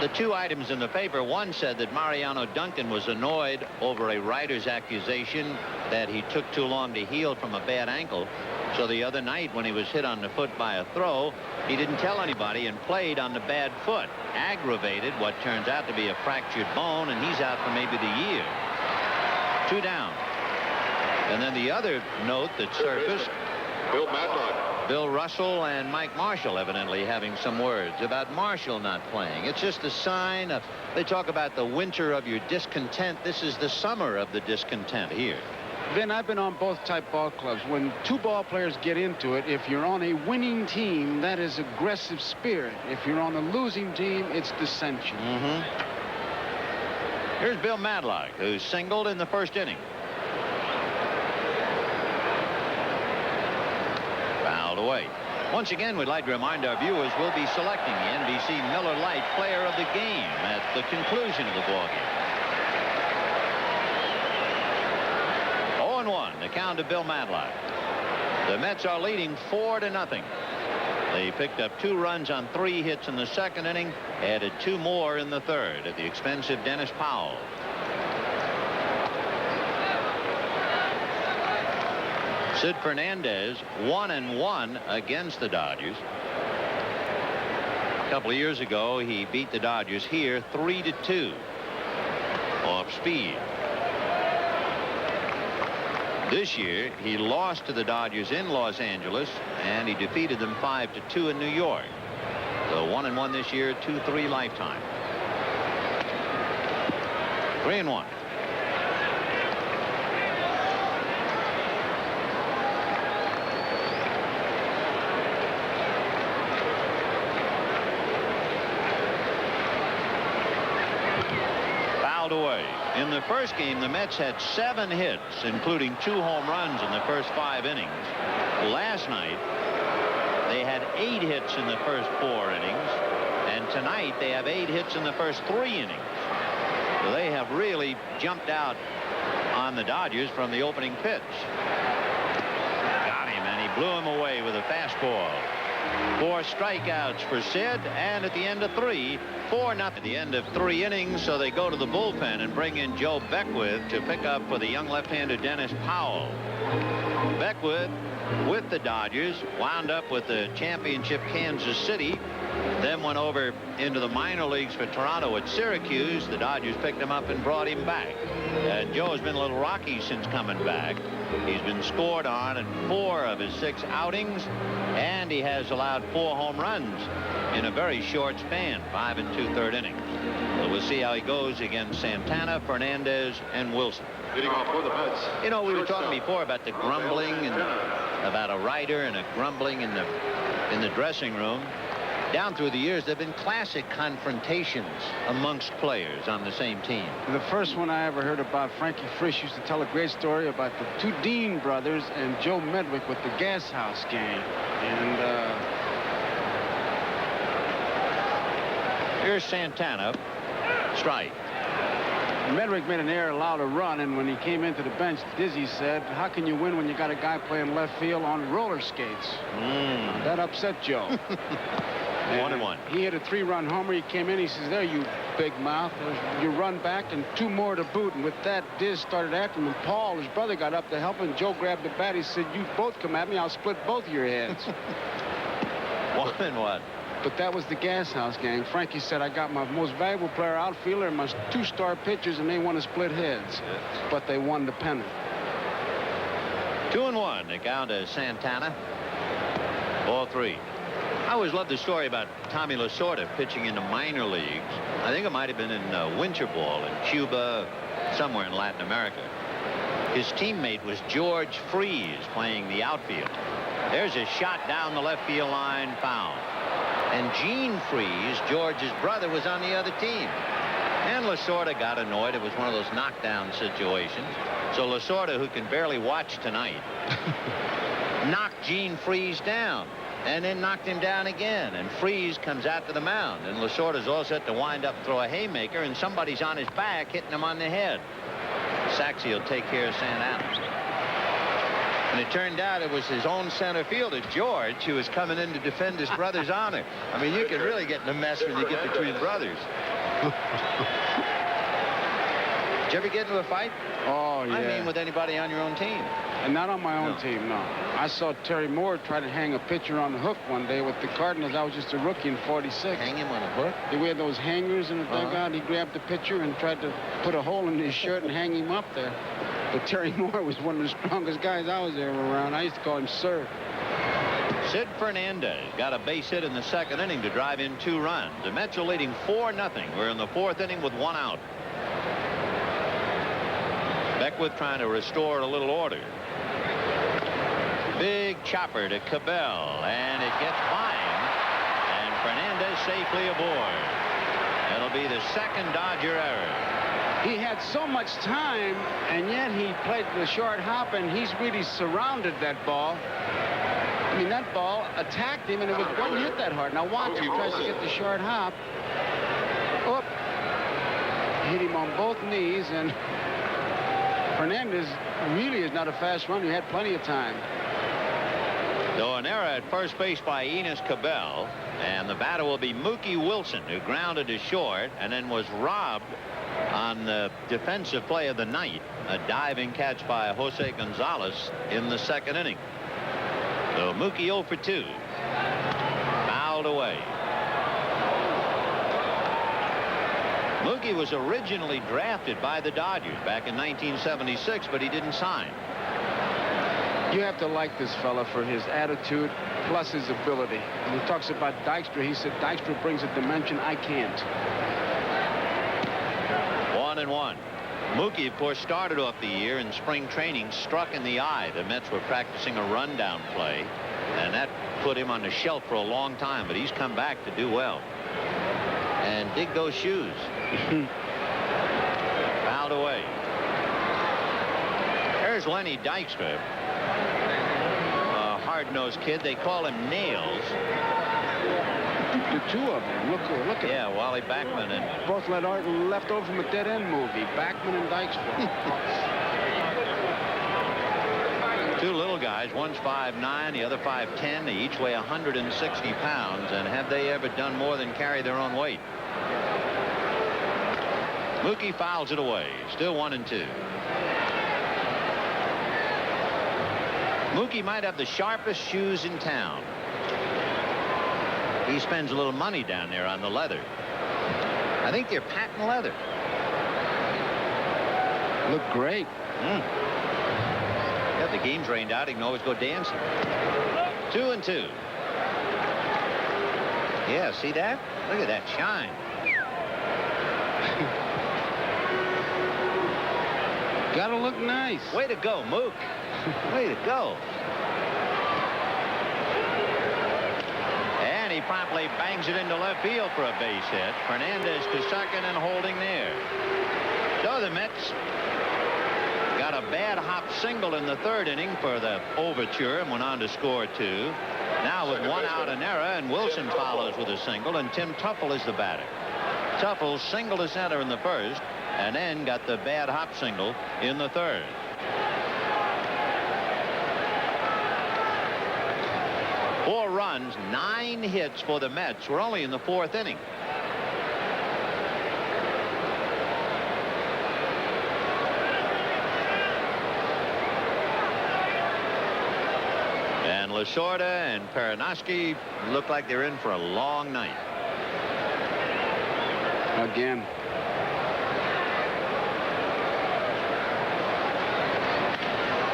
The two items in the paper, one said that Mariano Duncan was annoyed over a writer's accusation that he took too long to heal from a bad ankle. So the other night when he was hit on the foot by a throw, he didn't tell anybody and played on the bad foot, aggravated what turns out to be a fractured bone, and he's out for maybe the year. 2 down. And then the other note that surfaced, Bill Matlock. Bill Russell and Mike Marshall evidently having some words about Marshall not playing. It's just a sign of, they talk about the winter of your discontent. This is the summer of the discontent here. Ben, I've been on both type ball clubs. When two ball players get into it, if you're on a winning team, that is aggressive spirit. If you're on a losing team, it's dissension. Here's Bill Matlock, who singled in the first inning. Fouled away. Once again, we'd like to remind our viewers we'll be selecting the NBC Miller Lite Player of the Game at the conclusion of the ball game. 0-1, the count to Bill Matlock. The Mets are leading 4-0. They picked up 2 runs on 3 hits in the second inning, added 2 more in the third at the expense of Dennis Powell. Sid Fernandez 1-1 against the Dodgers. A couple of years ago, he beat the Dodgers here 3-2 off speed. This year, he lost to the Dodgers in Los Angeles, and he defeated them 5-2 in New York. So 1-1 this year, 2-3 lifetime. 3-1. Fouled away. In the first game, the Mets had 7 hits, including 2 home runs in the first 5 innings. Last night, they had 8 hits in the first 4 innings, and tonight they have 8 hits in the first 3 innings. So they have really jumped out on the Dodgers from the opening pitch. Got him, and he blew him away with a fastball. 4 strikeouts for Sid, and at the end of 3, 4-0 at the end of 3 innings, so they go to the bullpen and bring in Joe Beckwith to pick up for the young left-hander Dennis Powell. Beckwith with the Dodgers wound up with the championship Kansas City, then went over into the minor leagues for Toronto at Syracuse. The Dodgers picked him up and brought him back. And Joe's been a little rocky since coming back. He's been scored on in 4 of his 6 outings, and he has allowed 4 home runs in a very short span, 5 2/3 innings. So we'll see how he goes against Santana, Fernandez, and Wilson. Leading off for the Mets. You know, we were talking before about the grumbling and about a writer and a grumbling in the dressing room. Down through the years, there have been classic confrontations amongst players on the same team. The first one I ever heard about, Frankie Frisch used to tell a great story about the 2 Dean brothers and Joe Medwick with the Gas House gang. And here's Santana. Strike. Medwick made an error, allowed a run, and when he came into the bench, Dizzy said, how can you win when you got a guy playing left field on roller skates? That upset Joe. 1-1. He hit a 3-run homer. He came in. He says, there, you big mouth. You run back and 2 more to boot. And with that, Diz started after him. And Paul, his brother, got up to help him. Joe grabbed the bat. He said, you both come at me. I'll split both of your heads. 1-1. But that was the Gas House gang. Frankie said, I got my most valuable player outfielder and my 2-star pitchers, and they want to split heads. But they won the pennant. 2-1. The count to Santana. Ball 3. I always loved the story about Tommy Lasorda pitching in the minor leagues. I think it might have been in winter ball in Cuba, somewhere in Latin America. His teammate was George Freese playing the outfield. There's a shot down the left field line, foul. And Gene Freese, George's brother, was on the other team. And Lasorda got annoyed. It was one of those knockdown situations. So Lasorda, who can barely watch tonight, knocked Gene Freese down. And then knocked him down again. And Freese comes out to the mound. And Lasorda's all set to wind up, throw a haymaker, and somebody's on his back hitting him on the head. Saxey will take care of Santana. And it turned out it was his own center fielder, George, who was coming in to defend his brother's honor. I mean, you can really get in a mess when you get between brothers. Did you ever get into a fight? Oh, yeah. I mean, with anybody on your own team? And not on my own team, no. I saw Terry Moore try to hang a pitcher on the hook one day with the Cardinals. I was just a rookie in '46. Hang him on a hook? We had those hangers in the dugout. He grabbed the pitcher and tried to put a hole in his shirt and hang him up there. But Terry Moore was one of the strongest guys I was ever around. I used to call him Sir. Sid Fernandez got a base hit in the second inning to drive in 2 runs. The Mets are leading 4-0. We're in the 4th inning with 1 out. Beckwith trying to restore a little order. Big chopper to Cabell, and it gets by him, and Fernandez safely aboard. It'll be the 2nd Dodger error. He had so much time, and yet he played the short hop, and he's really surrounded that ball. I mean, that ball attacked him, and it wasn't hit that hard. Now watch, he tries to get the short hop. Oop. Hit him on both knees, and Fernandez really is not a fast runner. He had plenty of time. So an error at first base by Enos Cabell, and the batter will be Mookie Wilson, who grounded to short and then was robbed on the defensive play of the night, a diving catch by Jose Gonzalez in the 2nd inning. So Mookie 0 for 2. Fouled away. Mookie was originally drafted by the Dodgers back in 1976, but he didn't sign. You have to like this fella for his attitude plus his ability. When he talks about Dykstra, he said Dykstra brings a dimension I can't. 1-1. Mookie, of course, started off the year in spring training struck in the eye. The Mets were practicing a rundown play, and that put him on the shelf for a long time, but he's come back to do well. And dig those shoes. Fouled away. There's Lenny Dykstra, a hard-nosed kid. They call him Nails. The 2 of them. Look at Yeah, Wally Backman and both left over from a dead-end movie. Backman and Dykstra. 2 little guys. One's 5'9", the other 5'10". They each weigh 160 pounds, and have they ever done more than carry their own weight? Mookie fouls it away. Still 1-2. Mookie might have the sharpest shoes in town. He spends a little money down there on the leather. I think they're patent leather. Look great. Got the game's rained out. He can always go dancing. 2-2. Yeah, see that? Look at that shine. Gotta look nice. Way to go, Mook. Way to go. And he promptly bangs it into left field for a base hit. Fernandez to second and holding there. So the Mets got a bad hop single in the 3rd inning for the overture and went on to score 2. Now with 1 out and error, and Wilson follows with a single, and Tim Tuffle is the batter. Tuffle singled to center in the 1st, and then got the bad hop single in the 3rd. Four runs, 9 hits for the Mets. We're only in the 4th inning. And Lasorda and Perinoski look like they're in for a long night. Again.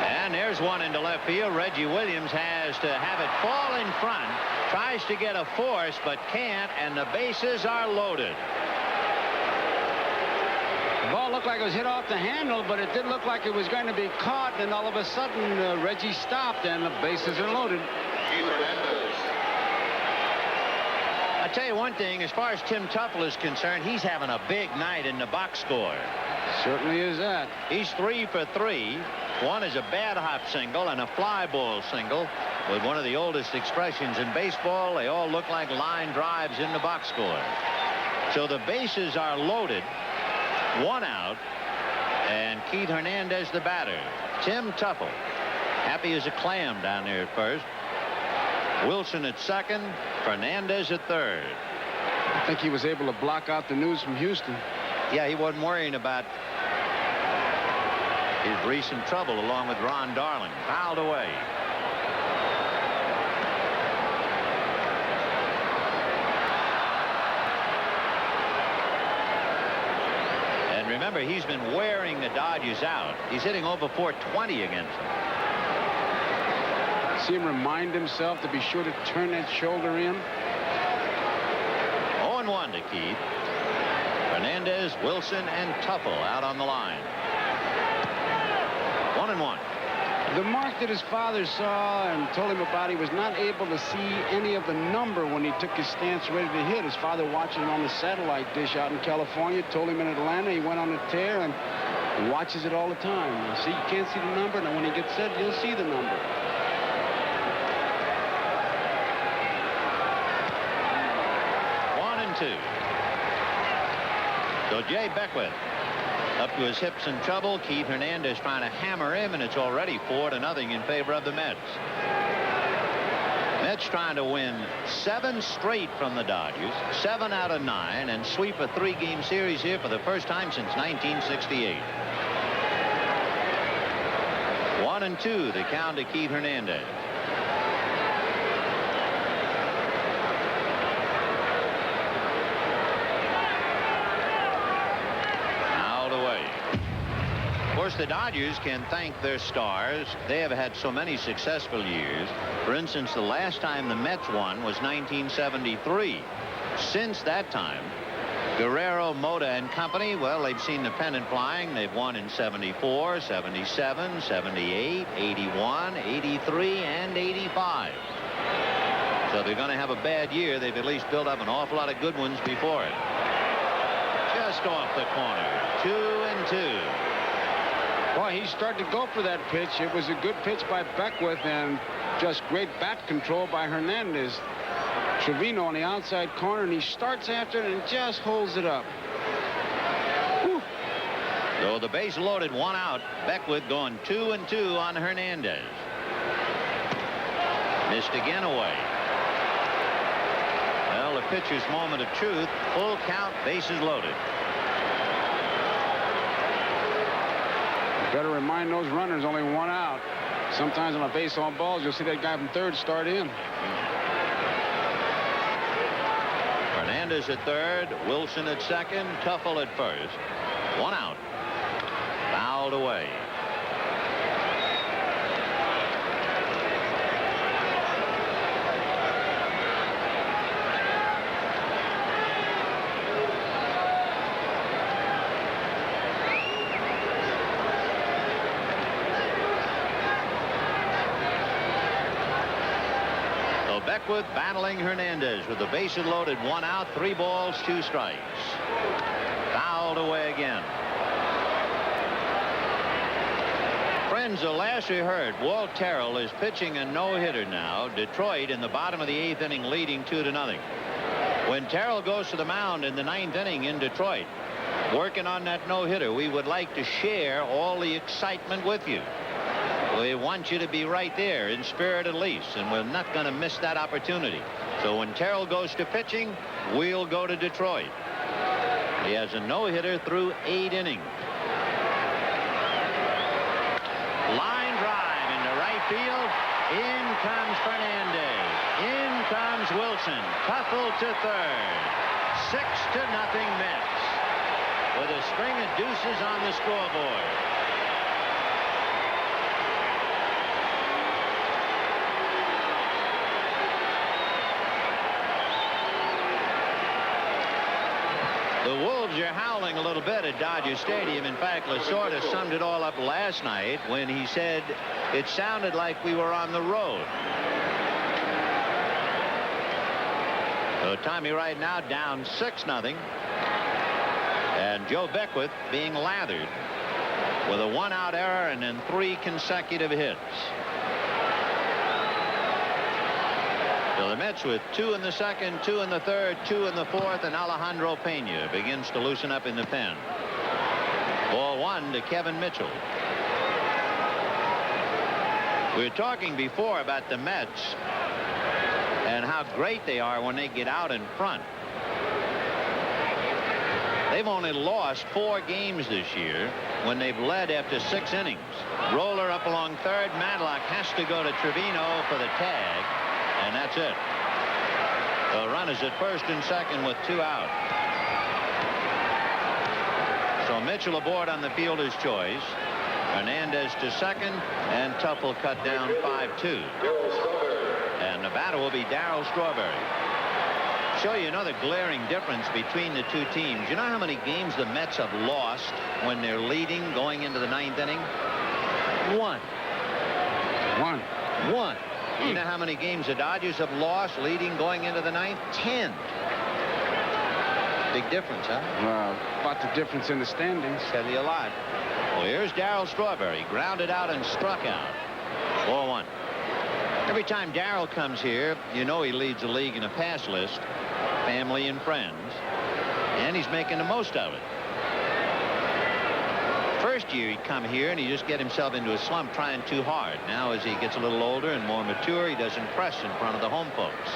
And there's one into left field. Reggie Williams has to have it fall in front. Tries to get a force, but can't, and the bases are loaded. The ball looked like it was hit off the handle, but it didn't look like it was going to be caught, and all of a sudden Reggie stopped, and the bases are loaded. I'll tell you one thing, as far as Tim Tuffle is concerned, he's having a big night in the box score. Certainly is that. He's 3 for 3. One is a bad hop single and a fly ball single. With one of the oldest expressions in baseball, they all look like line drives in the box score. So the bases are loaded. 1 out, and Keith Hernandez the batter. Tim Tuffle Happy as a clam down there at first. Wilson at second. Fernandez at third. I think he was able to block out the news from Houston. Yeah, he wasn't worrying about his recent trouble along with Ron Darling. Fouled away. And remember, he's been wearing the Dodgers out. He's hitting over .420 against them. See him remind himself to be sure to turn that shoulder in. 0-1 to Keith. Fernandez, Wilson, and Tuffle out on the line. 1-1. The mark that his father saw and told him about, he was not able to see any of the number when he took his stance ready to hit. His father watching it on the satellite dish out in California, told him in Atlanta he went on a tear and watches it all the time. See, you can't see the number. Now when he gets set, you'll see the number. So Jay Beckwith up to his hips in trouble. Keith Hernandez trying to hammer him, and it's already 4-0 in favor of the Mets. Mets trying to win 7 straight from the Dodgers, 7 out of 9, and sweep a 3-game series here for the first time since 1968. 1-2 the count to Keith Hernandez. Of course, the Dodgers can thank their stars. They have had so many successful years. For instance, the last time the Mets won was 1973. Since that time, Guerrero, Mota, and company, well, they've seen the pennant flying. They've won in 74, 77, 78, 81, 83, and 85. So they're going to have a bad year. They've at least built up an awful lot of good ones before it. Just off the corner. 2-2. Boy, he started to go for that pitch. It was a good pitch by Beckwith and just great bat control by Hernandez. Trevino on the outside corner, and he starts after it and just holds it up. Whew. So the base loaded, 1 out. Beckwith going 2-2 on Hernandez. Missed again away. Well, the pitcher's moment of truth. Full count, bases loaded. Better remind those runners only 1 out. Sometimes on a base on balls, you'll see that guy from third start in. Fernandez at third, Wilson at second, Tuffle at first. 1 out. Fouled away. Beckwith battling Hernandez with the bases loaded, 1 out, 3 balls, 2 strikes. Fouled away again. Friends, the last we heard, Walt Terrell is pitching a no-hitter now. Detroit in the bottom of the 8th inning leading 2-0. When Terrell goes to the mound in the 9th inning in Detroit, working on that no-hitter, we would like to share all the excitement with you. We want you to be right there in spirit at least, and we're not going to miss that opportunity. So when Terrell goes to pitching, we'll go to Detroit. He has a no-hitter through 8 innings. Line drive into right field. In comes Fernandez. In comes Wilson. Tuffle to third. 6-0 Mets with a string of deuces on the scoreboard. The Wolves are howling a little bit at Dodger Stadium. In fact, Lasorda summed it all up last night when he said it sounded like we were on the road. So Tommy right now down 6-0. And Joe Beckwith being lathered with a 1-out error and then 3 consecutive hits. So the Mets with 2 in the second, 2 in the third, 2 in the fourth, and Alejandro Pena begins to loosen up in the pen. Ball 1 to Kevin Mitchell. We were talking before about the Mets and how great they are when they get out in front. They've only lost 4 games this year when they've led after 6 innings. Roller up along third. Matlock has to go to Trevino for the tag, and that's it. The runners at first and second with 2 out. So Mitchell aboard on the fielder's choice. Hernandez to second, and Tuff will cut down 5-2. And the batter will be Darryl Strawberry. Show you another glaring difference between the two teams. You know how many games the Mets have lost when they're leading going into the 9th inning? 1. You know how many games the Dodgers have lost leading going into the 9th? 10. Big difference, huh? Well, about the difference in the standings. Tell you a lot. Well, here's Darryl Strawberry, grounded out and struck out. 4-1. Every time Darryl comes here, you know he leads the league in a pass list, family and friends, and he's making the most of it. First year he'd come here and he just get himself into a slump trying too hard. Now as he gets a little older and more mature, he doesn't press in front of the home folks.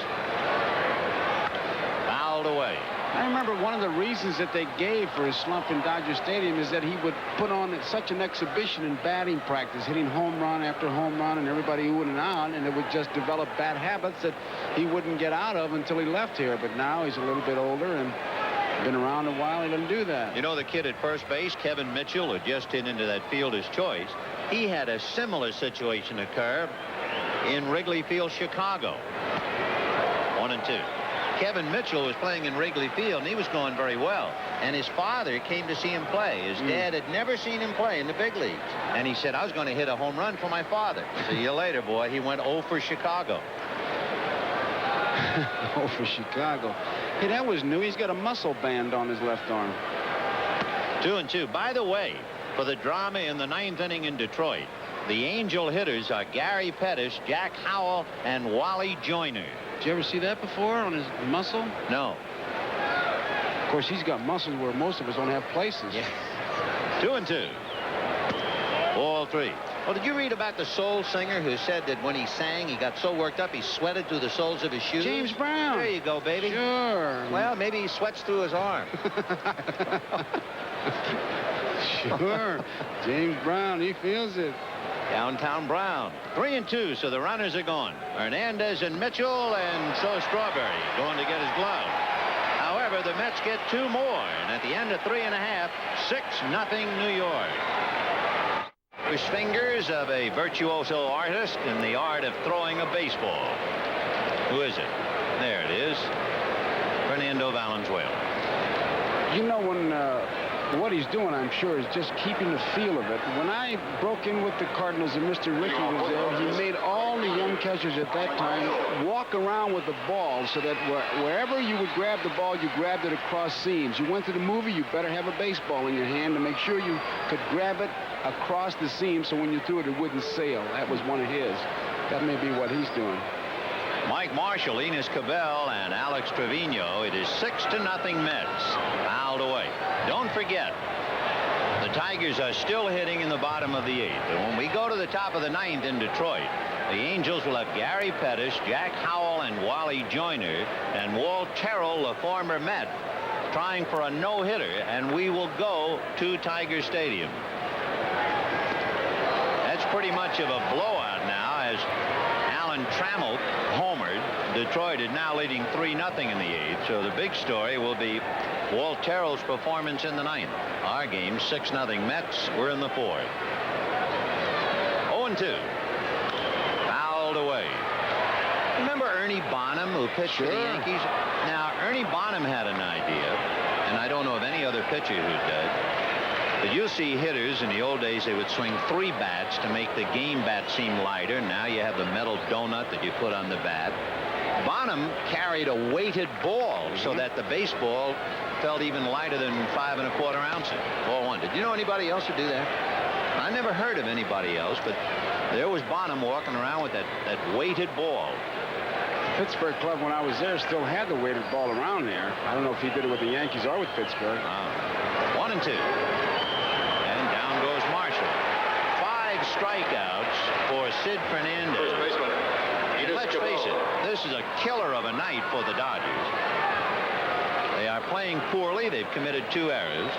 Fouled away. I remember one of the reasons that they gave for his slump in Dodger Stadium is that he would put on such an exhibition in batting practice, hitting home run after home run, and everybody oohing and ahhing, and it would just develop bad habits that he wouldn't get out of until he left here. But now he's a little bit older and been around a while. He doesn't do that. You know, the kid at first base, Kevin Mitchell, who just hit into that fielder's choice, he had a similar situation occur in Wrigley Field, Chicago. 1-2. Kevin Mitchell was playing in Wrigley Field, and he was going very well. And his father came to see him play. His dad had never seen him play in the big leagues. And he said, I was going to hit a home run for my father. See you later, boy. He went 0 for Chicago. 0 for Chicago. Hey, that was new. He's got a muscle band on his left arm. 2-2. By the way, for the drama in the 9th inning in Detroit, the Angel hitters are Gary Pettis, Jack Howell, and Wally Joyner. Did you ever see that before on his muscle? No. Of course, he's got muscles where most of us don't have places. Yeah. 2-2. Ball 3. Well, did you read about the soul singer who said that when he sang, he got so worked up, he sweated through the soles of his shoes? James Brown. There you go, baby. Sure. Well, maybe he sweats through his arm. Sure. James Brown, he feels it. Downtown Brown. 3-2, so the runners are gone. Hernandez and Mitchell, and so Strawberry going to get his glove. However, the Mets get 2 more, and at the end of 3.5, 6-0 New York. Fingers of a virtuoso artist in the art of throwing a baseball. Who is it? There it is. Fernando Valenzuela. You know, when what he's doing, I'm sure, is just keeping the feel of it. When I broke in with the Cardinals and Mr. Rickey was there, he made all the young catchers at that time walk around with the ball so that wherever you would grab the ball, you grabbed it across seams. You went to the movie, you better have a baseball in your hand to make sure you could grab it across the seam so when you threw it, it wouldn't sail. That was one of his. That may be what he's doing. Mike Marshall, Enos Cabell, and Alex Trevino. It is 6-0 Mets. Fouled away. Don't forget, the Tigers are still hitting in the bottom of the 8th. And when we go to the top of the 9th in Detroit, the Angels will have Gary Pettis, Jack Howell, and Wally Joyner, and Walt Terrell, a former Met, trying for a no-hitter, and we will go to Tiger Stadium. That's pretty much of a blowout now as Alan Trammell homered. Detroit is now leading 3-0 in the 8th, so the big story will be Walt Terrell's performance in the 9th. Our game, 6-0 Mets. We're in the 4th. 0-2. Fouled away. Remember Ernie Bonham, who pitched for the Yankees? Now, Ernie Bonham had an idea, and I don't know of any other pitcher who did. But you'll see hitters in the old days, they would swing 3 bats to make the game bat seem lighter. Now you have the metal donut that you put on the bat. Bonham carried a weighted ball so that the baseball felt even lighter than 5 1/4 ounces. Ball 1. Did you know anybody else who do that? I never heard of anybody else, but there was Bonham walking around with that weighted ball. Pittsburgh club, when I was there, still had the weighted ball around there. I don't know if he did it with the Yankees or with Pittsburgh. 1-2. And down goes Marshall. 5 strikeouts for Sid Fernandez. First baseman. And let's face it, this is a killer of a night for the Dodgers. They are playing poorly. They've committed 2 errors.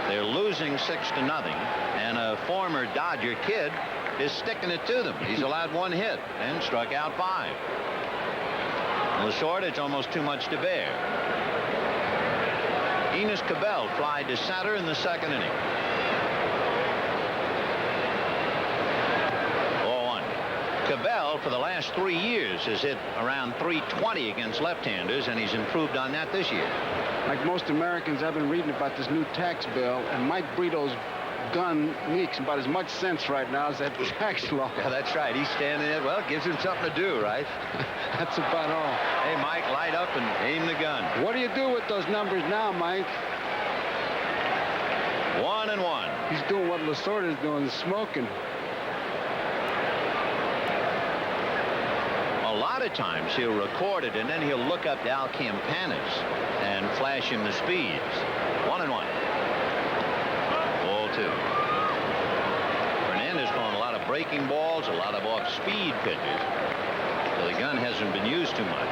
They're losing 6-0, and a former Dodger kid is sticking it to them. He's allowed 1 hit and struck out 5. In the short, it's almost too much to bear. Enos Cabell flied to center in the 2nd inning. 0-1. Cabell, for the last 3 years, has hit around .320 against left-handers, and he's improved on that this year. Like most Americans, I've been reading about this new tax bill, and Mike Brito's gun makes about as much sense right now as that tax law. Yeah, that's right. He's standing there. Well, it gives him something to do, right? That's about all. Hey, Mike, light up and aim the gun. What do you do with those numbers now, Mike? 1-1. He's doing what Lasorda's doing, smoking. A lot of times he'll record it, and then he'll look up Al Campanis and flash him the speeds. 1-1. Ball 2. Fernandez throwing a lot of breaking balls, a lot of off-speed pitches. So the gun hasn't been used too much.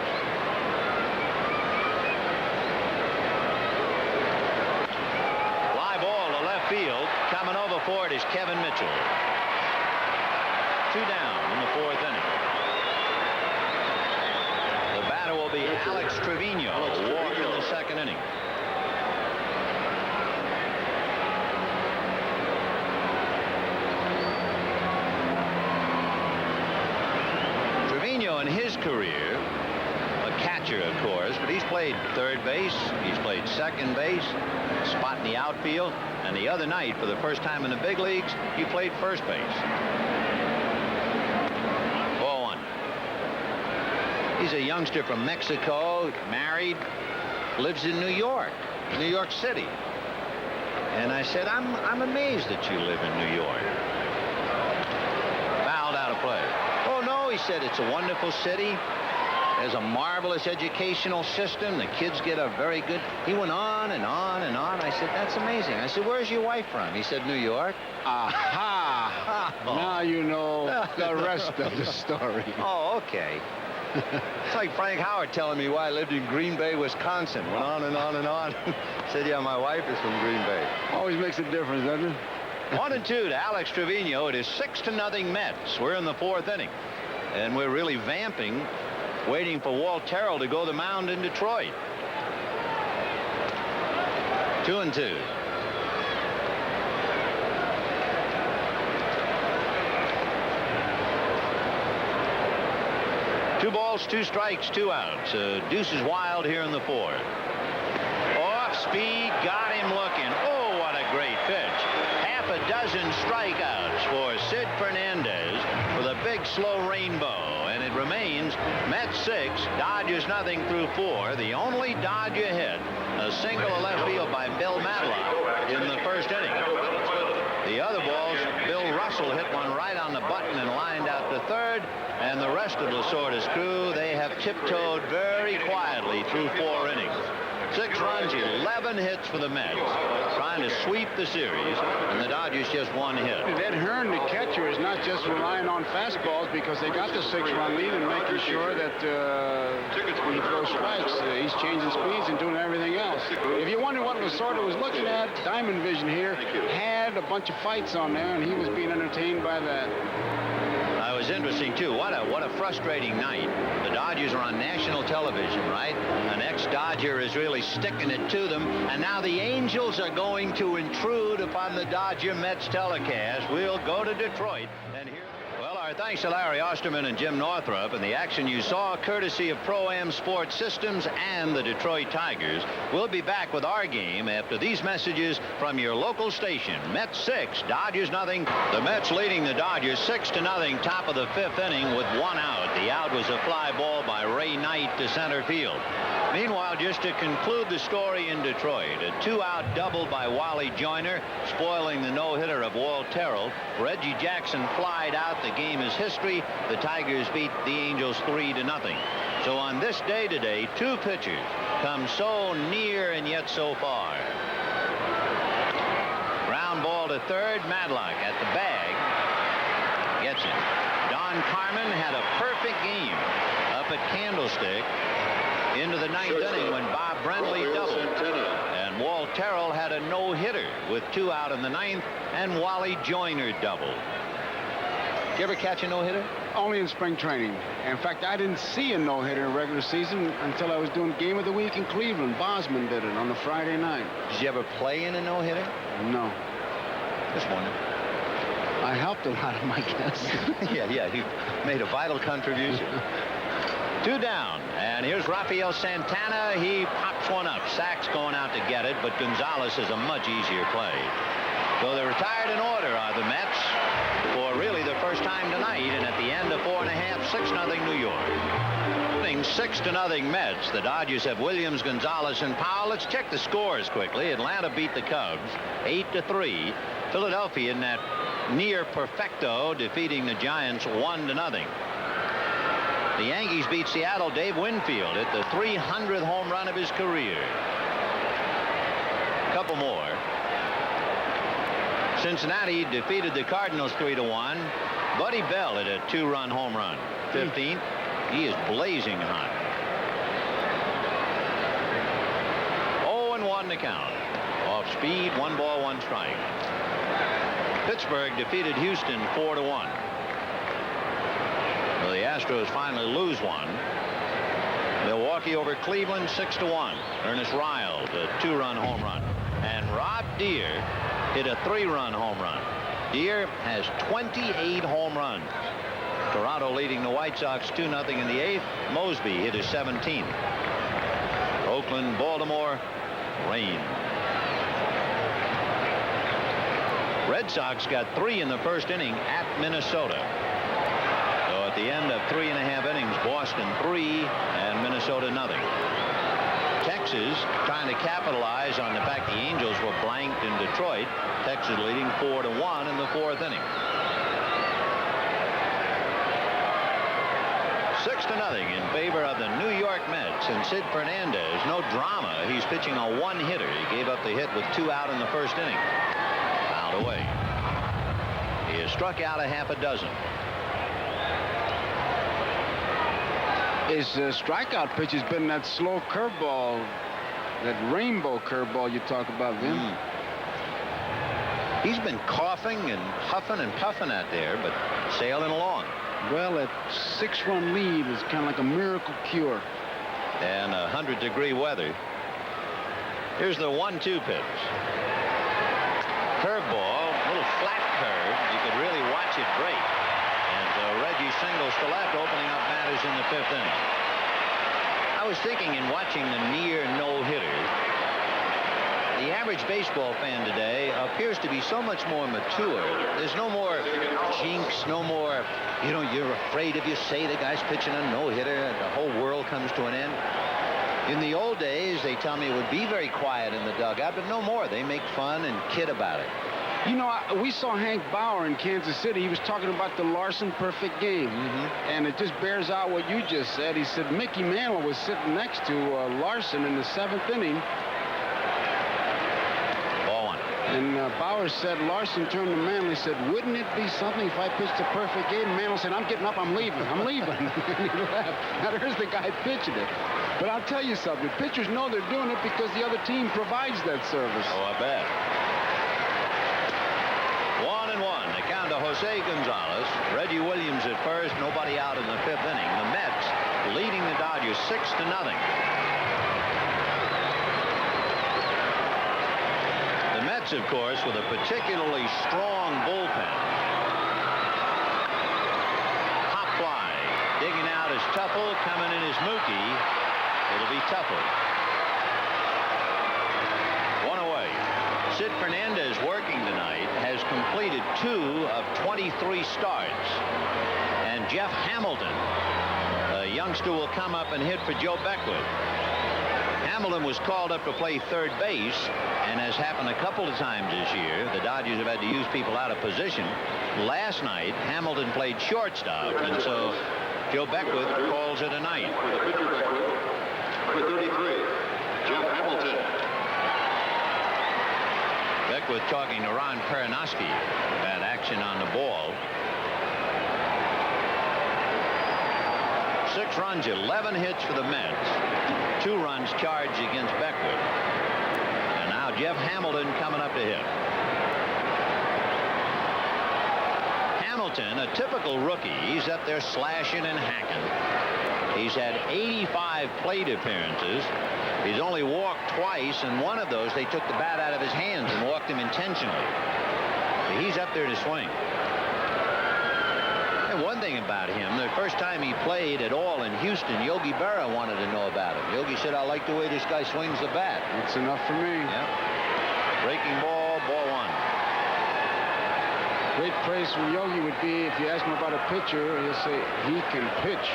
Fly ball to left field. Coming over for it is Kevin Mitchell. 2 down in the 4th inning. The batter will be Alex Trevino, walk in the 2nd inning. Trevino in his career, a catcher of course, but he's played 3rd base, he's played 2nd base, spot in the outfield, and the other night, for the first time in the big leagues, he played 1st base. He's a youngster from Mexico, married, lives in New York City. And I said, I'm amazed that you live in New York. Fouled out of play. Oh, no, he said, it's a wonderful city. There's a marvelous educational system. The kids get a very good... He went on and on and on. I said, that's amazing. I said, where's your wife from? He said, New York. Aha! Now you know the rest of the story. Oh, okay. It's like Frank Howard telling me why I lived in Green Bay, Wisconsin. Went on and on and on. Said, yeah, my wife is from Green Bay. Always makes a difference, doesn't it? 1-2 to Alex Trevino. It is 6-0 Mets. We're in the 4th inning. And we're really vamping, waiting for Walt Terrell to go the mound in Detroit. 2-2. 2 balls, 2 strikes, 2 outs. Deuce is wild here in the 4th. Off speed, got him looking. Oh, what a great pitch. Half a dozen strikeouts for Sid Fernandez for the big slow rainbow. And it remains Mets 6, Dodgers nothing through 4. The only Dodger hit, a single to left field by Bill Matlock in the 1st inning. The other balls, Bill Russell hit one right on the button and lined out to 3rd. And the rest of Lasorda's crew, they have tiptoed very quietly through 4 innings. 6 runs, 11 hits for the Mets, trying to sweep the series, and the Dodgers just 1 hit. And Ed Hearn, the catcher, is not just relying on fastballs because they got the 6-run lead and making sure that when he throws strikes, he's changing speeds and doing everything else. If you wonder what Lasorda was looking at, Diamond Vision here had a bunch of fights on there, and he was being entertained by that. It was interesting, too. What a frustrating night. The Dodgers are on national television, right? An ex-Dodger is really sticking it to them. And now the Angels are going to intrude upon the Dodger-Mets telecast. We'll go to Detroit and hear... Well, our thanks to Larry Osterman and Jim Northrup. And the action you saw, courtesy of Pro-Am Sports Systems and the Detroit Tigers. We'll be back with our game after these messages from your local station. Mets 6, Dodgers nothing. The Mets leading the Dodgers 6-0, top of the 5th inning with 1 out. The out was a fly ball by Ray Knight to center field. Meanwhile, just to conclude the story in Detroit, a 2-out double by Wally Joyner, spoiling the no-hitter of Walt Terrell. Reggie Jackson flied out. The game is history. The Tigers beat the Angels 3-0. So on this day today, 2 pitchers come so near and yet so far. Ground ball to 3rd. Matlock at the bag. gets it. Don Carmen had a perfect game up at Candlestick into the ninth inning when Bob Brentley doubled. And Walt Terrell had a no-hitter with 2 out in the ninth, and Wally Joyner doubled. Did you ever catch a no-hitter? Only in spring training. In fact, I didn't see a no-hitter in regular season until I was doing Game of the Week in Cleveland. Bosman did it on the Friday night. Did you ever play in a no-hitter? No. Just wondering. I helped a lot of my guests. yeah, he made a vital contribution. 2 down, and here's Rafael Santana. He pops one up. Sachs going out to get it, but Gonzalez is a much easier play. So they're retired in order are the Mets for really the first time tonight, and at the end of 4 1/2, 6-0 New York. 6-0 Mets. The Dodgers have Williams, Gonzalez, and Powell. Let's check the scores quickly. Atlanta beat the Cubs 8-3. Philadelphia in that near perfecto, defeating the Giants 1-0. The Yankees beat Seattle. Dave Winfield at the 300th home run of his career. A couple more. Cincinnati defeated the Cardinals 3-1. Buddy Bell at a 2-run home run. 15th. He is blazing hot. 0-1 to count. Off speed, 1 ball, 1 strike. Pittsburgh defeated Houston 4-1. Well, the Astros finally lose one. Milwaukee over Cleveland 6-1. Ernest Riles a 2-run home run. And Rob Deere hit a 3-run home run. Deere has 28 home runs. Toronto leading the White Sox 2-0 in the 8th. Mosby hit his 17th. Oakland, Baltimore, rain. Red Sox got 3 in the first inning at Minnesota. So at the end of 3 1/2 innings, Boston 3 and Minnesota 0. Texas trying to capitalize on the fact the Angels were blanked in Detroit. Texas leading 4-1 in the 4th inning. 6-0 in favor of the New York Mets. And Sid Fernandez, no drama. He's pitching a 1-hitter. He gave up the hit with 2 out in the first inning. Fouled away. He has struck out a half a dozen. His strikeout pitch has been that slow curveball, that rainbow curveball you talk about, Vin. He's been coughing and huffing and puffing out there, but sailing along. Well, that 6-run lead is kind of like a miracle cure. And 100-degree weather. Here's the 1-2 pitch. Curveball, a little flat curve. You could really watch it break. And Reggie singles to left, opening up matters in the 5th inning. I was thinking in watching the near no-hitter, the average baseball fan today appears to be so much more mature. There's no more jinx, no more, you're afraid if you say the guy's pitching a no-hitter, the whole world comes to an end. In the old days, they tell me it would be very quiet in the dugout, but no more. They make fun and kid about it. You know, we saw Hank Bauer in Kansas City. He was talking about the Larson perfect game. And it just bears out what you just said. He said Mickey Mantle was sitting next to Larson in the 7th inning. Ball 1. And Bauer said, Larson turned to Mantle. He said, wouldn't it be something if I pitched a perfect game? Mantle said, I'm getting up. I'm leaving. I'm leaving. And he left. Now, there's the guy pitching it. But I'll tell you something. Pitchers know they're doing it because the other team provides that service. Oh, I bet. 1-1. The count to Jose Gonzalez. Reggie Williams at first. Nobody out in the 5th inning. The Mets leading the Dodgers 6-0. The Mets, of course, with a particularly strong bullpen. Hop fly. Digging out is Tuffle. Coming in is Mookie. It'll be Tuffle. 1 away. Sid Fernandez working tonight has completed 2 of 23 starts. And Jeff Hamilton, a youngster, will come up and hit for Joe Beckwith. Hamilton was called up to play third base, and has happened a couple of times this year. The Dodgers have had to use people out of position. Last night, Hamilton played shortstop, and so Joe Beckwith calls it a night. For the pitcher Beckwith, number 33, Jeff Hamilton. Beckwith talking to Ron Perinoski about action on the ball. 6 runs, 11 hits for the Mets. 2 runs charged against Beckwith. And now Jeff Hamilton coming up to hit. Hamilton, a typical rookie. He's up there slashing and hacking. He's had 85 plate appearances. He's only walked twice, and one of those they took the bat out of his hands and walked him intentionally. But he's up there to swing. And one thing about him, the first time he played at all in Houston, Yogi Berra wanted to know about him. Yogi said, I like the way this guy swings the bat. That's enough for me. Yeah. Breaking ball, ball 1. Great praise from Yogi would be if you ask him about a pitcher, he'll say he can pitch.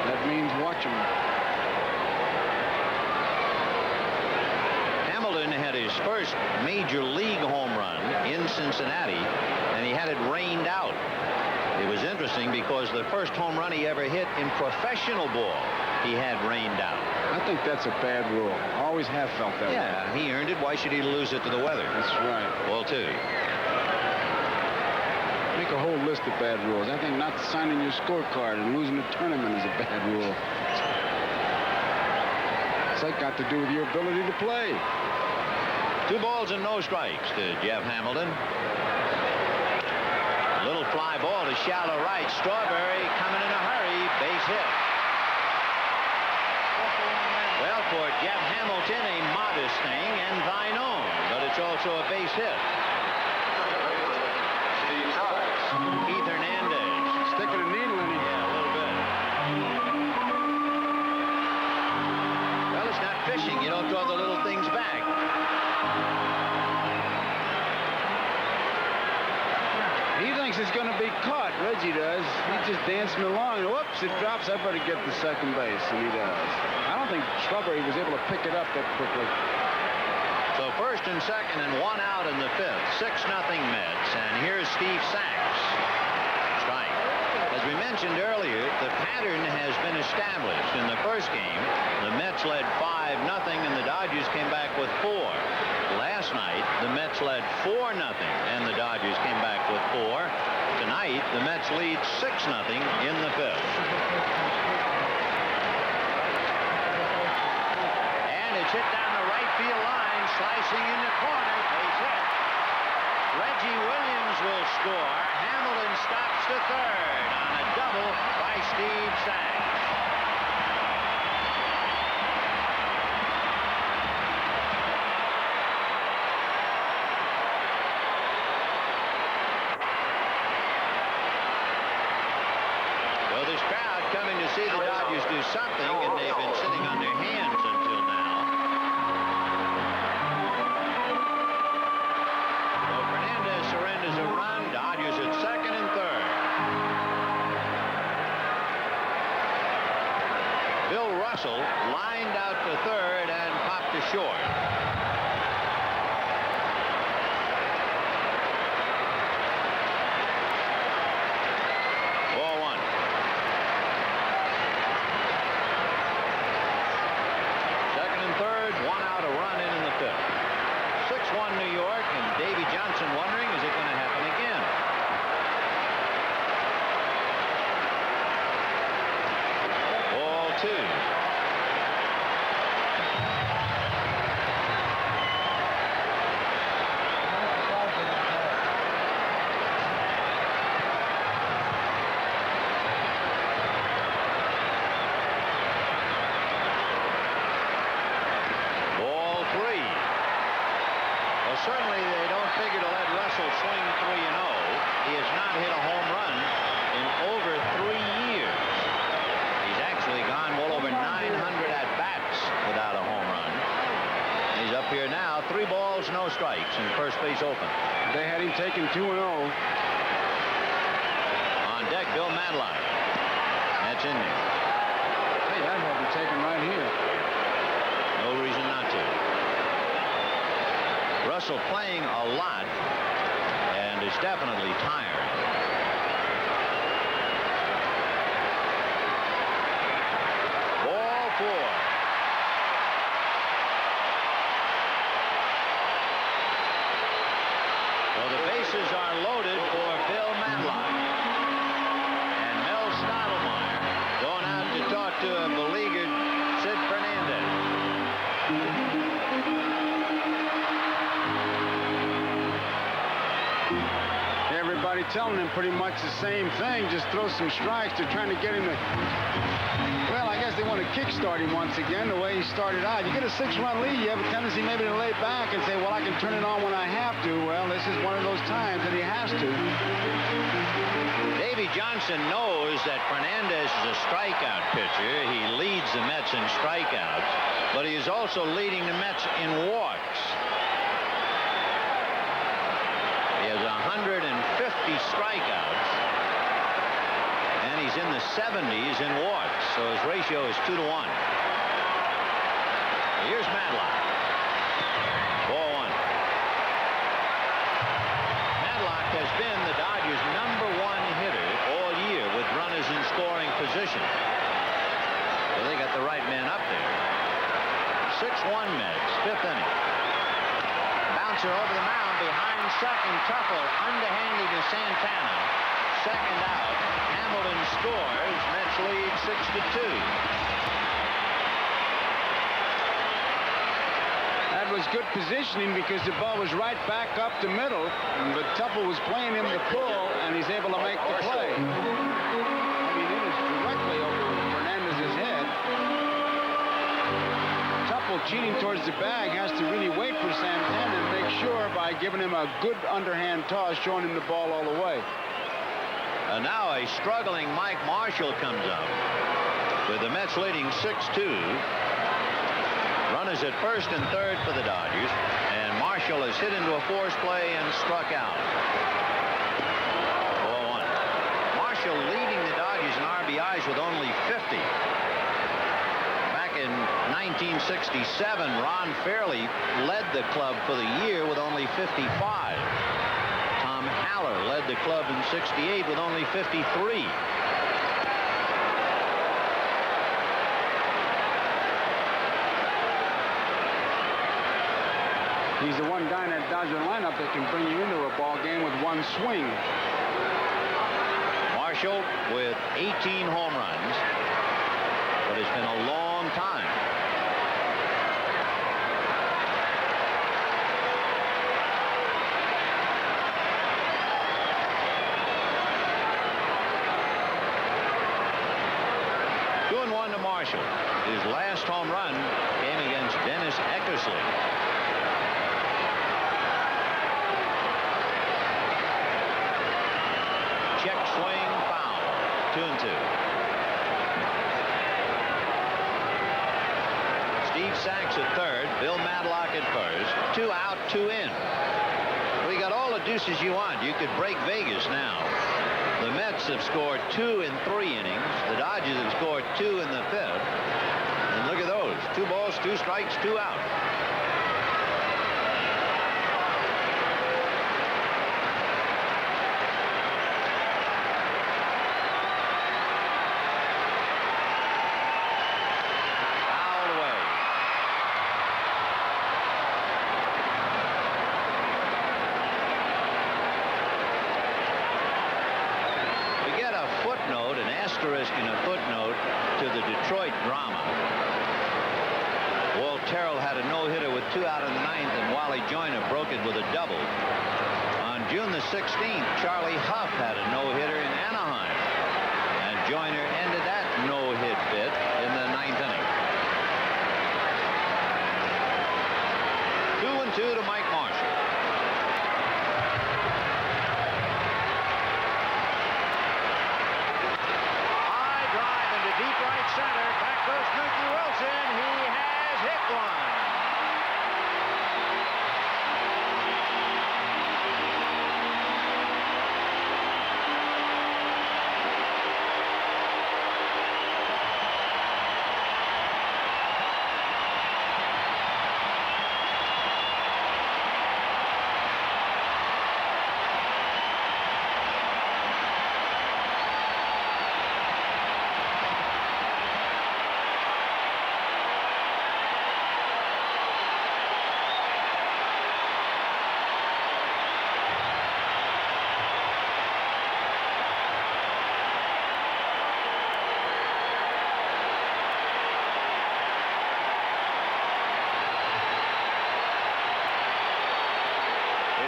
That means watch him. Hamilton had his first major league home run in Cincinnati, and he had it rained out. It was interesting because the first home run he ever hit in professional ball, he had rained out. I think that's a bad rule. Always have felt that way. Yeah, he earned it. Why should he lose it to the weather? That's right. Ball 2. Make a whole list of bad rules. I think not signing your scorecard and losing a tournament is a bad rule. It's like got to do with your ability to play. 2 balls and no strikes to Jeff Hamilton. Little fly ball to shallow right. Strawberry coming in a hurry. Base hit. Well, for Jeff Hamilton, a modest thing and thine own, but it's also a base hit. Keith Hernandez. Sticking a needle in him. Yeah, a little bit. Well, it's not fishing. You don't throw the little things back. He thinks it's going to be caught. Reggie does. He's just dancing along. Whoops, it drops. I better get to second base. And he does. I don't think Strawberry was able to pick it up that quickly. So first and second and 1 out in the 5th. 6-0 Mets. And here's Steve Sachs. Strike. As we mentioned earlier, the pattern has been established. In the first game, the Mets led 5-0 and the Dodgers came back with 4. Last night, the Mets led 4-0 and the Dodgers came back with 4. Tonight, the Mets lead 6-0 in the 5th. And it's hit down the right field line, slicing in the corner. Base hit. Reggie Williams will score. Hamilton stops to third on a double by Steve Sachs. Well, this crowd coming to see the Dodgers do something, and they've been sitting on their hands until now. So Fernandez surrenders a run. Dodgers at second and third. Bill Russell lined out to third and popped to short. Ball 1. Second and third, 1 out, a run in the 5th. 6-1 New York, and Davy Johnson wondering, is it going to happen again? Ball 2. Ball 3. Well, certainly they don't figure to let Russell swing 3-0. He has not hit a home run in over 3 years. He's actually gone well over 900 at-bats without a home run. He's up here now, 3 balls, no strikes, and first base open. They had him taken 2-0. On deck, Bill Madlock. That's in there. Hey, I'd have him taken right here. No reason not to. Russell playing a lot and is definitely tired. Ball 4. Well, the bases are loaded for Bill Madlock. And Mel Stottlemyre to have beleaguered Sid Fernandez. Everybody telling him pretty much the same thing. Just throw some strikes. They're trying to get him to... Well, I guess they want to kickstart him once again the way he started out. You get a 6-run lead, you have a tendency maybe to lay back and say, well, I can turn it on when I have to. Well, this is one of those times that he has to. Davey Johnson knows that Fernandez is a strikeout pitcher. He leads the Mets in strikeouts, but he is also leading the Mets in walks. He has 150 strikeouts, and he's in the 70s in walks, so his ratio is 2-1. Here's Madlock. Ball 1. Madlock has been the Dodgers' #1 hitter all year with runners in scoring position. So they got the right man up there. 6-1 Mets, 5th inning. Bouncer over the mound behind second. Tuffle underhanded to Santana. Second out. Hamilton scores. Mets lead 6-2. That was good positioning because the ball was right back up the middle, but Tuffle was playing him to pull, and he's able to make the play. I mean, it is directly over Fernandez's head. Tuffle, cheating towards the bag, has to really wait for Santana and make sure by giving him a good underhand toss, showing him the ball all the way. And now a struggling Mike Marshall comes up with the Mets leading 6-2. Runners at first and third for the Dodgers, and Marshall has hit into a force play and struck out. Ball 1. Marshall leading the Dodgers in RBIs with only 50. Back in 1967, Ron Fairley led the club for the year with only 55. Tom Haller led the club in 68 with only 53. He's the one guy in that Dodger lineup that can bring you into a ball game with one swing. Marshall with 18 home runs, but it's been a long time. Two and 1 to Marshall. His last home run came against Dennis Eckersley. Check swing, foul. 2-2. Steve Sachs at third. Bill Madlock at first. 2 out, 2 in. Well, you got all the deuces you want. You could break Vegas now. The Mets have scored 2 in 3 innings. The Dodgers have scored 2 in the 5th. And look at those. 2 balls, 2 strikes, 2 out. In a footnote to the Detroit drama. Walt Terrell had a no-hitter with 2 out in the 9th, and Wally Joyner broke it with a double. On June the 16th, Charlie Huff had a no-hitter in Anaheim, and Joyner ended that no-hit bit in the 9th inning. 2-2 to Mike Marshall. Center. Back goes Mookie Wilson. He has hit one.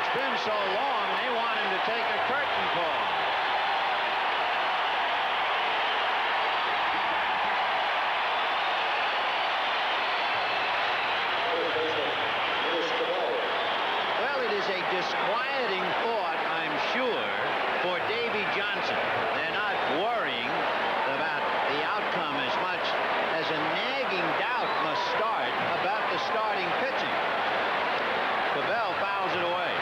It's been so long, they want him to take a curtain call. Well, it is a disquieting thought, I'm sure, for Davy Johnson. They're not worrying about the outcome as much as a nagging doubt must start about the starting pitching. Cabell fouls it away.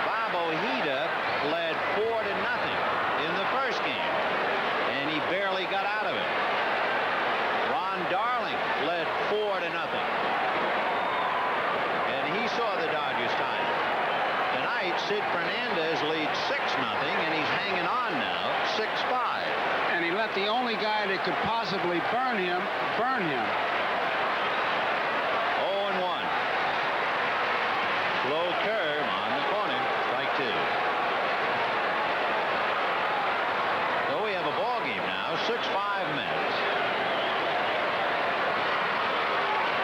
Bob Ojeda led 4-0 in the first game, and he barely got out of it. Ron Darling led 4-0, and he saw the Dodgers time. Tonight, Sid Fernandez leads 6-0, and he's hanging on now, 6-5. And he let the only guy that could possibly burn him. 0-1. Slow curve on the corner. Strike 2. So we have a ball game now. 6-5 Mets.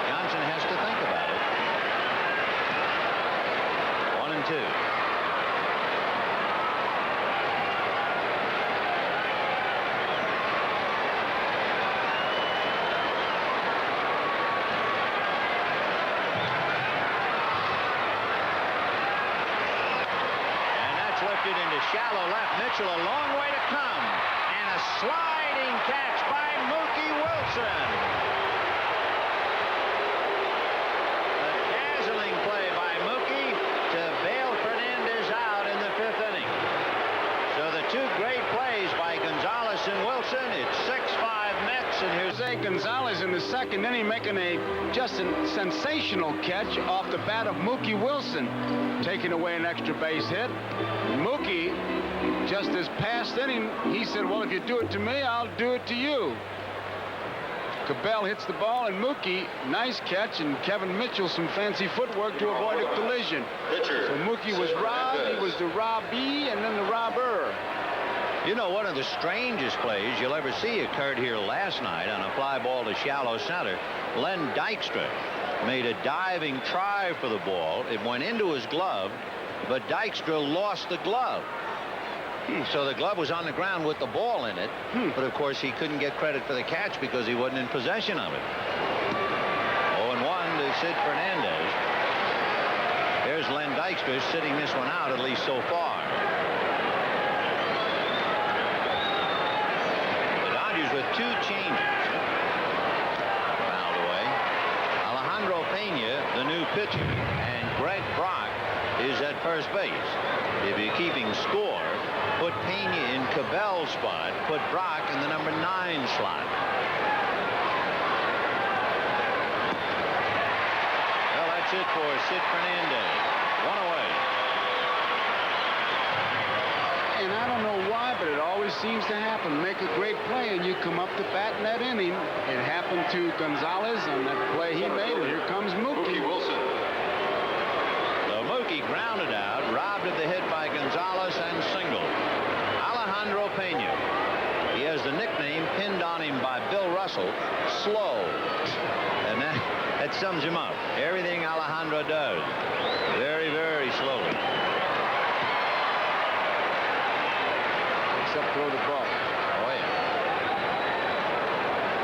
Johnson has to think about it. 1-2. Into shallow left. Mitchell a long way to come, and a sliding catch by Mookie Wilson. A dazzling play by Mookie to bail Fernandez out in the 5th inning. So the two great plays by Gonzalez and Wilson. It's 6-5 Mets, and here's Jose Gonzalez in the 2nd inning making just a sensational catch off the bat of Mookie Wilson, taking away an extra base hit. Mookie, just this past inning, he said, well, if you do it to me, I'll do it to you. Cabell hits the ball, and Mookie, nice catch, and Kevin Mitchell some fancy footwork to avoid a collision. So Mookie was robbed, he was the robbee, and then the robber. You know, one of the strangest plays you'll ever see occurred here last night on a fly ball to shallow center. Len Dykstra made a diving try for the ball. It went into his glove, but Dykstra lost the glove. So the glove was on the ground with the ball in it, but of course he couldn't get credit for the catch because he wasn't in possession of it. 0-1 to Sid Fernandez. There's Len Dykstra sitting this one out, at least so far. The Dodgers with 2 changes. Fouled away. Alejandro Pena, the new pitcher, and Greg Brock is at first base. If you're keeping score, put Pena in Cabell's spot, put Brock in the number 9 slot. Well, that's it for Sid Fernandez. 1 away. And I don't know why, but it always seems to happen. Make a great play, and you come up to bat in that inning. It happened to Gonzalez on that play he made, and here comes Mookie Wilson. So Mookie grounded out, robbed of the hit by Gonzalez, and singled. Alejandro Pena. He has the nickname pinned on him by Bill Russell, Slow. And that sums him up. Everything Alejandro does, very, very slowly. except throw the ball. Oh, yeah.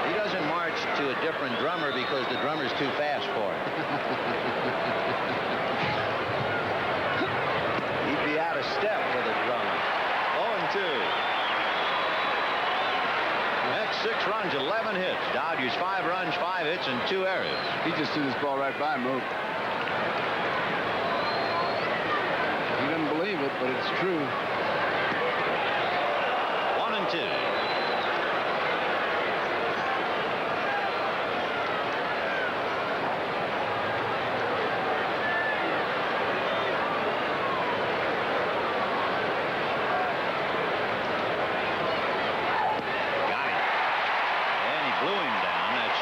He doesn't march to a different drummer because the drummer's too fast for him. He'd be out of step with a drummer. 0-2. Next 6 runs, 11 hits. Dodgers 5 runs, 5 hits, and 2 errors. He just threw this ball right by Mook. He doesn't believe it, but it's true. 1-2.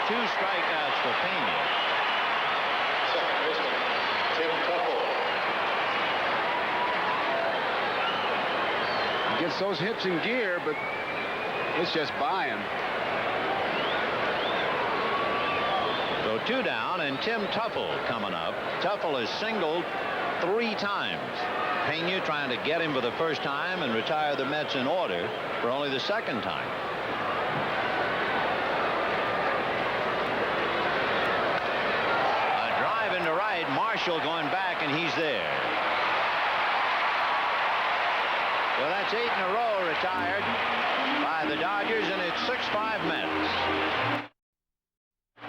Two strikeouts for Pena. Second baseman, Tim Tuffle. He gets those hips in gear, but it's just by him. So 2 down, and Tim Tuffle coming up. Tuffle has singled 3 times. Pena trying to get him for the first time and retire the Mets in order for only the second time. A drive into right. Marshall going back, and he's there. Well, that's 8 in a row retired by the Dodgers, and it's 6-5 Mets.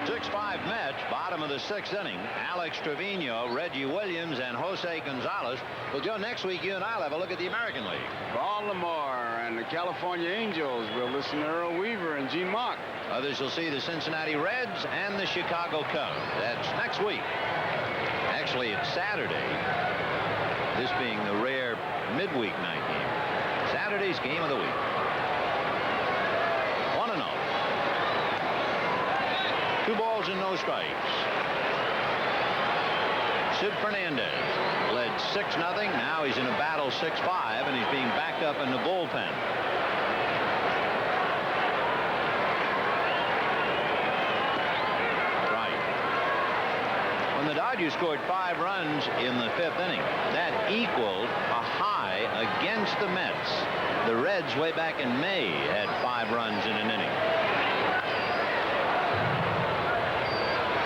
6-5 Mets, bottom of the 6th inning. Alex Trevino, Reggie Williams, and Jose Gonzalez. Well, Joe, next week you and I will have a look at the American League. Baltimore and the California Angels. We'll listen to Earl Weaver and Gene Mauch. Others will see the Cincinnati Reds and the Chicago Cubs. That's next week. Actually, it's Saturday. This being the rare midweek night game. Saturday's game of the week. 1-0. 2 balls and no strikes. Sid Fernandez led 6-0. Now he's in a battle 6-5, and he's being backed up in the bullpen. Right. When the Dodgers scored 5 runs in the 5th inning, that equaled a high against the Mets. The Reds way back in May had 5 runs in an inning.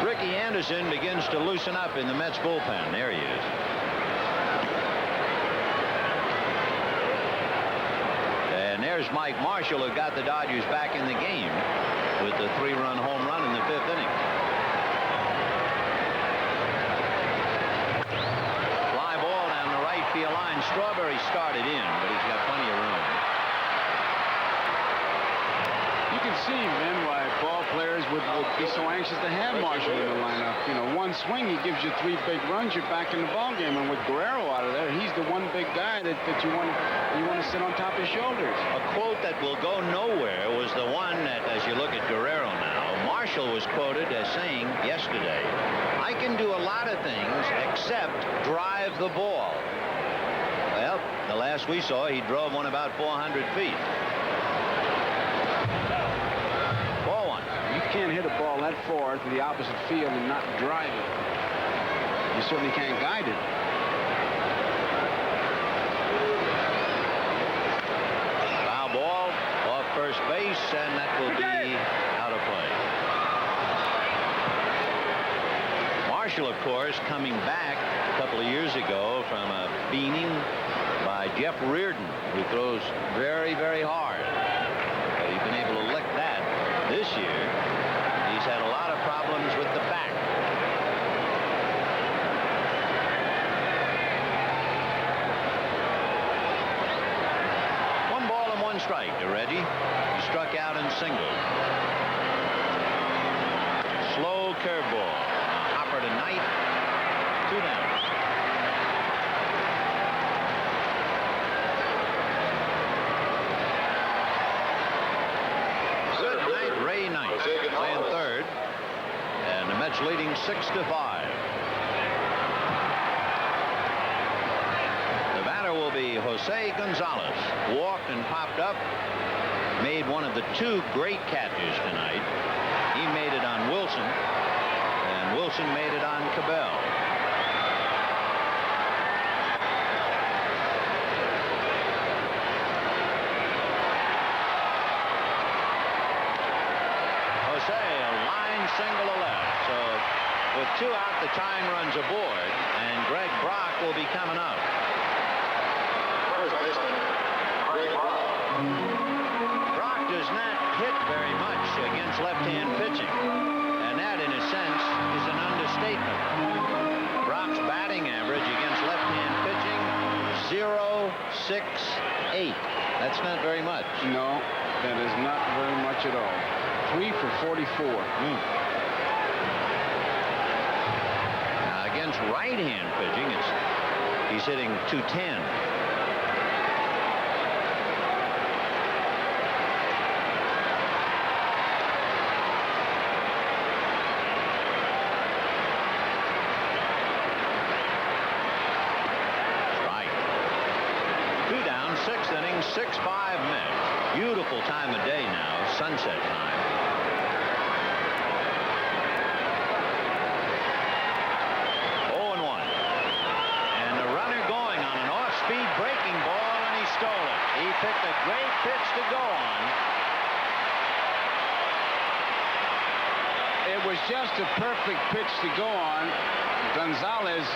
Ricky Anderson begins to loosen up in the Mets bullpen. There he is. And there's Mike Marshall, who got the Dodgers back in the game with the 3-run home run in the 5th inning. Fly ball down the right field line. Strawberry started in, but he's got plenty of room. You can see, Vin, why ball players would be so anxious to have Marshall in the lineup. You know, one swing, he gives you 3 big runs, you're back in the ball game. And with Guerrero out of there, he's the one big guy that you want to sit on top of his shoulders. A quote that will go nowhere was the one that, as you look at Guerrero now, Marshall was quoted as saying yesterday, "I can do a lot of things except drive the ball." Well, the last we saw, he drove one about 400 feet. You can't hit a ball that far to the opposite field and not drive it. You certainly can't guide it. Foul ball off first base, and that will be out of play. Marshall, of course, coming back a couple of years ago from a beating by Jeff Reardon, who throws very, very hard. He's been able to lick that. This year, he's had a lot of problems with the back. One ball and 1 strike to Reggie. He struck out and singled. Slow curveball. Hopper tonight. 2 down. Playing third, and the Mets leading 6-5. The batter will be Jose Gonzalez. Walked and popped up. Made one of the 2 great catches tonight. He made it on Wilson, and Wilson made it on Cabell. Single to left. So with 2 out, the tying runs aboard, and Greg Brock will be coming up. Brock does not hit very much against left-hand pitching, and that, in a sense, is an understatement. Brock's batting average against left-hand pitching, 0.68. That's not very much. No, that is not very much at all. 3 for 44. Against right-hand pitching, he's hitting .210. Strike. 2 down, 6th inning, 6-5 Mets. Beautiful time of day now, sunset time. just a perfect pitch to go on. Gonzalez,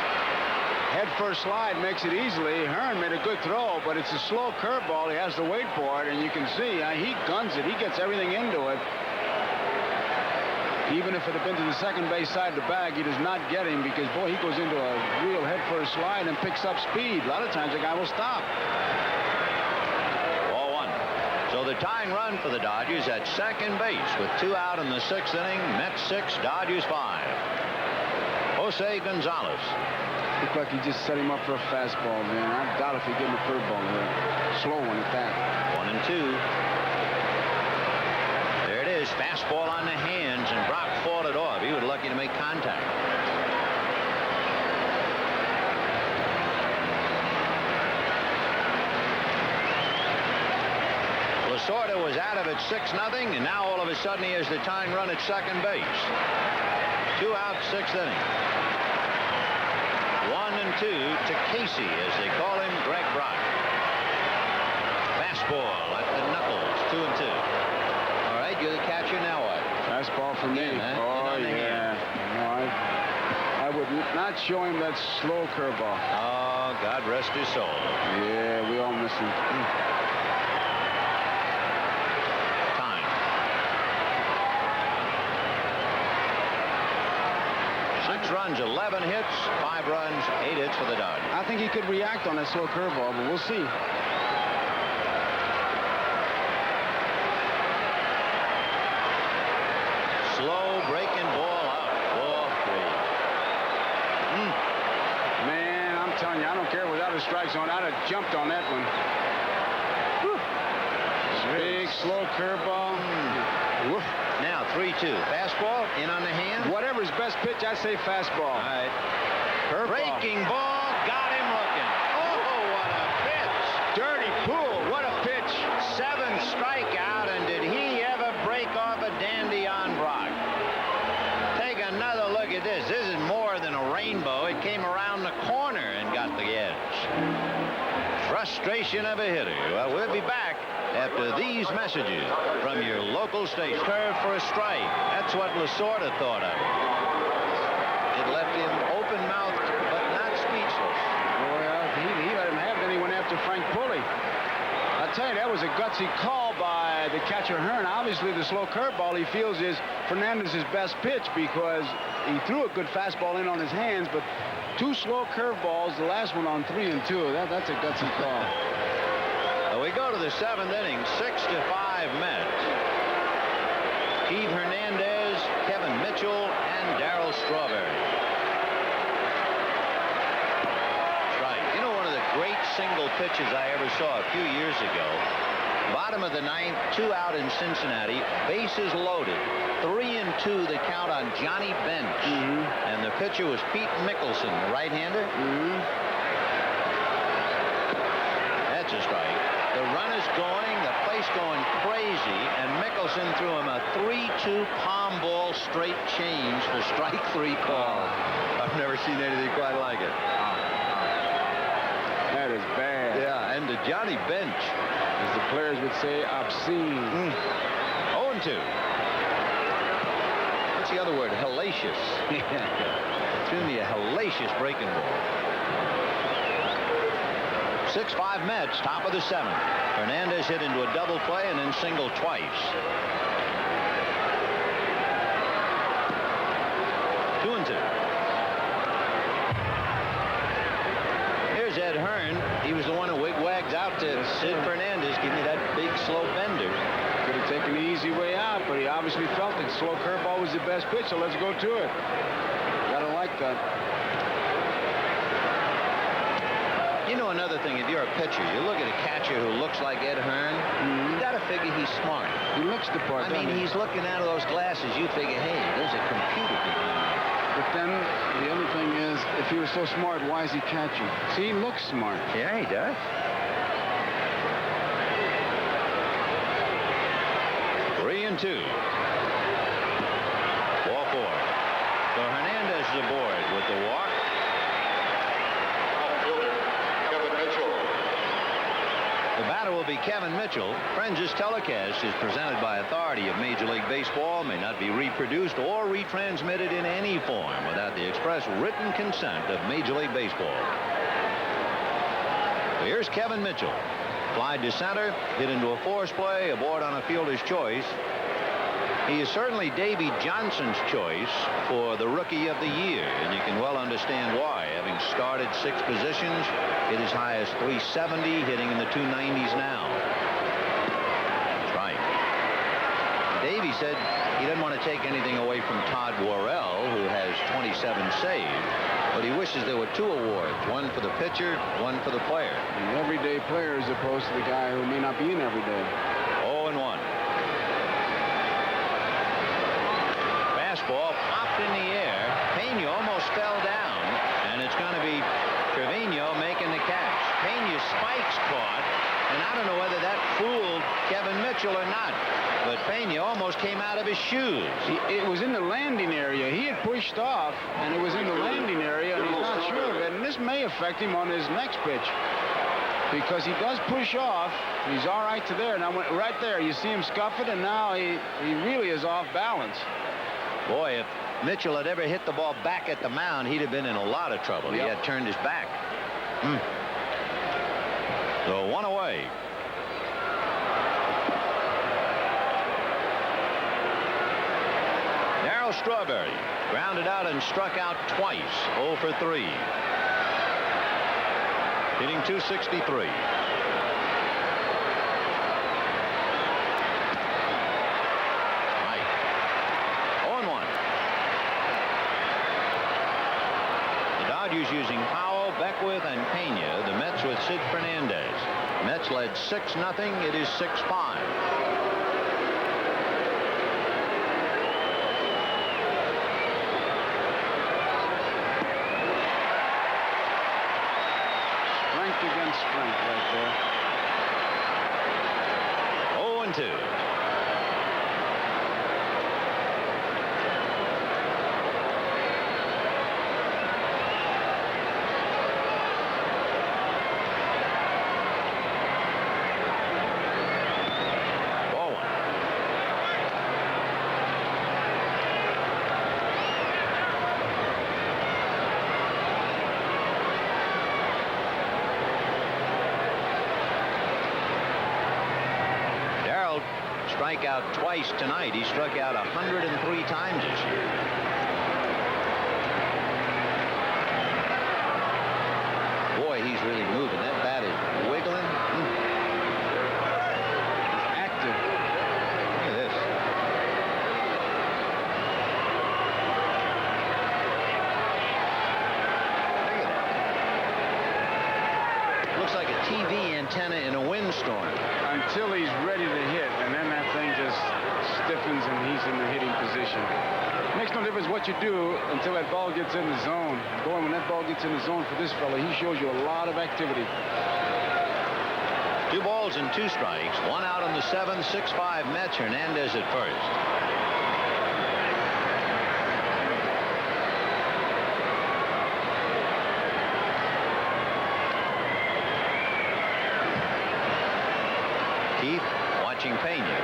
head first slide, makes it easily. Hearn made a good throw, but it's a slow curveball. He has to wait for it, and you can see he guns it. He gets everything into it. Even if it had been to the second base side of the bag, he does not get him because, boy, he goes into a real head first slide and picks up speed. A lot of times the guy will stop. Ball one. So the tying run for the Dodgers at second base with 2 out in the 6th inning. Mets 6, Dodgers 5. Jose Gonzalez. Looked like he just set him up for a fastball, man. I doubt if he gave him a curveball there. Slow one at that. 1-2. There it is. Fastball on the hands, and Brock fought it off. He was lucky to make contact. Lasorda was out of it 6-0, and now all of a sudden he has the tying run at second base. 2 out, 6th inning. 1-2 to Casey, as they call him, Greg Brock. Fastball at the knuckles, 2-2. All right, you're the catcher, now what? Fastball for me. Oh, yeah. No, I would not show him that slow curveball. Oh, God rest his soul. Yeah, we all miss him. Time. 6 runs, 11 hits, 5 runs, 8 hits for the Dodgers. I think he could react on that slow curveball, but we'll see. Slow breaking ball out. Ball 3. Man, I'm telling you, I don't care without a strike zone. I'd have jumped on that one. Whew. Big, slow curveball. Woof. Now 3-2. Fastball in on the hand. Whatever's best pitch, I say fastball. All right. Curveball. Breaking ball. Got him looking. Oh, what a pitch. Dirty pool. What a pitch. 7 strikeout, and did he ever break off a dandy on Brock? Take another look at this. This is more than a rainbow. It came around the corner and got the edge. Frustration of a hitter. Well, we'll be back after these messages from your local station. Curve for a strike. That's what Lasorda thought of. It left him open-mouthed but not speechless. Well, he let him have it. Then he went after Frank Pulley. I'll tell you, that was a gutsy call by the catcher Hearn. Obviously, the slow curveball he feels is Fernandez's best pitch because he threw a good fastball in on his hands, but 2 slow curveballs, the last one on 3-2. That's a gutsy call. We go to the 7th inning, 6-5 Mets. Pete Hernandez, Kevin Mitchell, and Darryl Strawberry. Strike. You know, one of the great single pitches I ever saw a few years ago. Bottom of the 9th, 2 out in Cincinnati, bases loaded. 3-2 the count on Johnny Bench. And the pitcher was Pete Mickelson, the right-hander. That's a strike. The run is going, the place going crazy, and Mickelson threw him a 3-2 palm ball straight change for strike 3 call. I've never seen anything quite like it. That is bad. Yeah, and to Johnny Bench, as the players would say, obscene. 0-2. What's the other word? Hellacious. Threw me a hellacious breaking ball. 6-5 Mets, top of the 7th. Hernandez hit into a double play and then singled twice. 2-2. Here's Ed Hearn. He was the one who wigwagged out to Sid Fernandez. Give me that big slow bender. Could have taken the easy way out, but he obviously felt it. Slow curveball was the best pitch, so let's go to it. Gotta like that. You know, another thing, if you're a pitcher, you look at a catcher who looks like Ed Hearn, you got to figure he's smart. He looks the part. I mean, he's looking out of those glasses. You figure, hey, there's a computer behind me. But then the other thing is, if he was so smart, why is he catching? See, he looks smart. Yeah, he does. Three and 2. Ball 4. So Hernandez is aboard with the walk. The batter will be Kevin Mitchell. Friends, this telecast is presented by authority of Major League Baseball, may not be reproduced or retransmitted in any form without the express written consent of Major League Baseball. So here's Kevin Mitchell. Fly to center, hit into a force play, aboard on a fielder's choice. He is certainly Davy Johnson's choice for the Rookie of the Year, and you can well understand why. Having started 6 positions, hit as high as 370, hitting in the 290s now. That's right. Davy said he didn't want to take anything away from Todd Worrell, who has 27 saves, but he wishes there were 2 awards, one for the pitcher, one for the player. An everyday player as opposed to the guy who may not be in every day. 0-1. Fastball popped in the air. Pena almost fell down, and it's going to be Trevino making the catch. Pena's spikes caught, and I don't know whether that fooled Kevin Mitchell or not, but Pena almost came out of his shoes. It was in the landing area. He had pushed off, and it was in the landing area, and he's not sure of it, and this may affect him on his next pitch, because he does push off. He's all right to there. Now, right there, you see him scuff it, and now he really is off balance. Boy, if Mitchell had ever hit the ball back at the mound, he'd have been in a lot of trouble. Yep. He had turned his back. So 1 away. Darryl Strawberry grounded out and struck out twice. 0 for 3. Hitting .263. Using Powell, Beckwith, and Pena. The Mets with Sid Fernandez. Mets led 6-0. It is 6-5. Strength against strength right there. 0-2. Strike out twice tonight. He struck out 103 times this year. Boy, he's really moving. That bat is wiggling. He's active. Look at this. Look at that. Looks like a TV antenna in a windstorm. Until he's ready to hit, and then that thing just stiffens and he's in the hitting position. It makes no difference what you do until that ball gets in the zone. Boy, when that ball gets in the zone for this fella, he shows you a lot of activity. 2 balls and 2 strikes. 1 out on the 7th. 6-5 Mets. Hernandez at first. Keith watching Pena.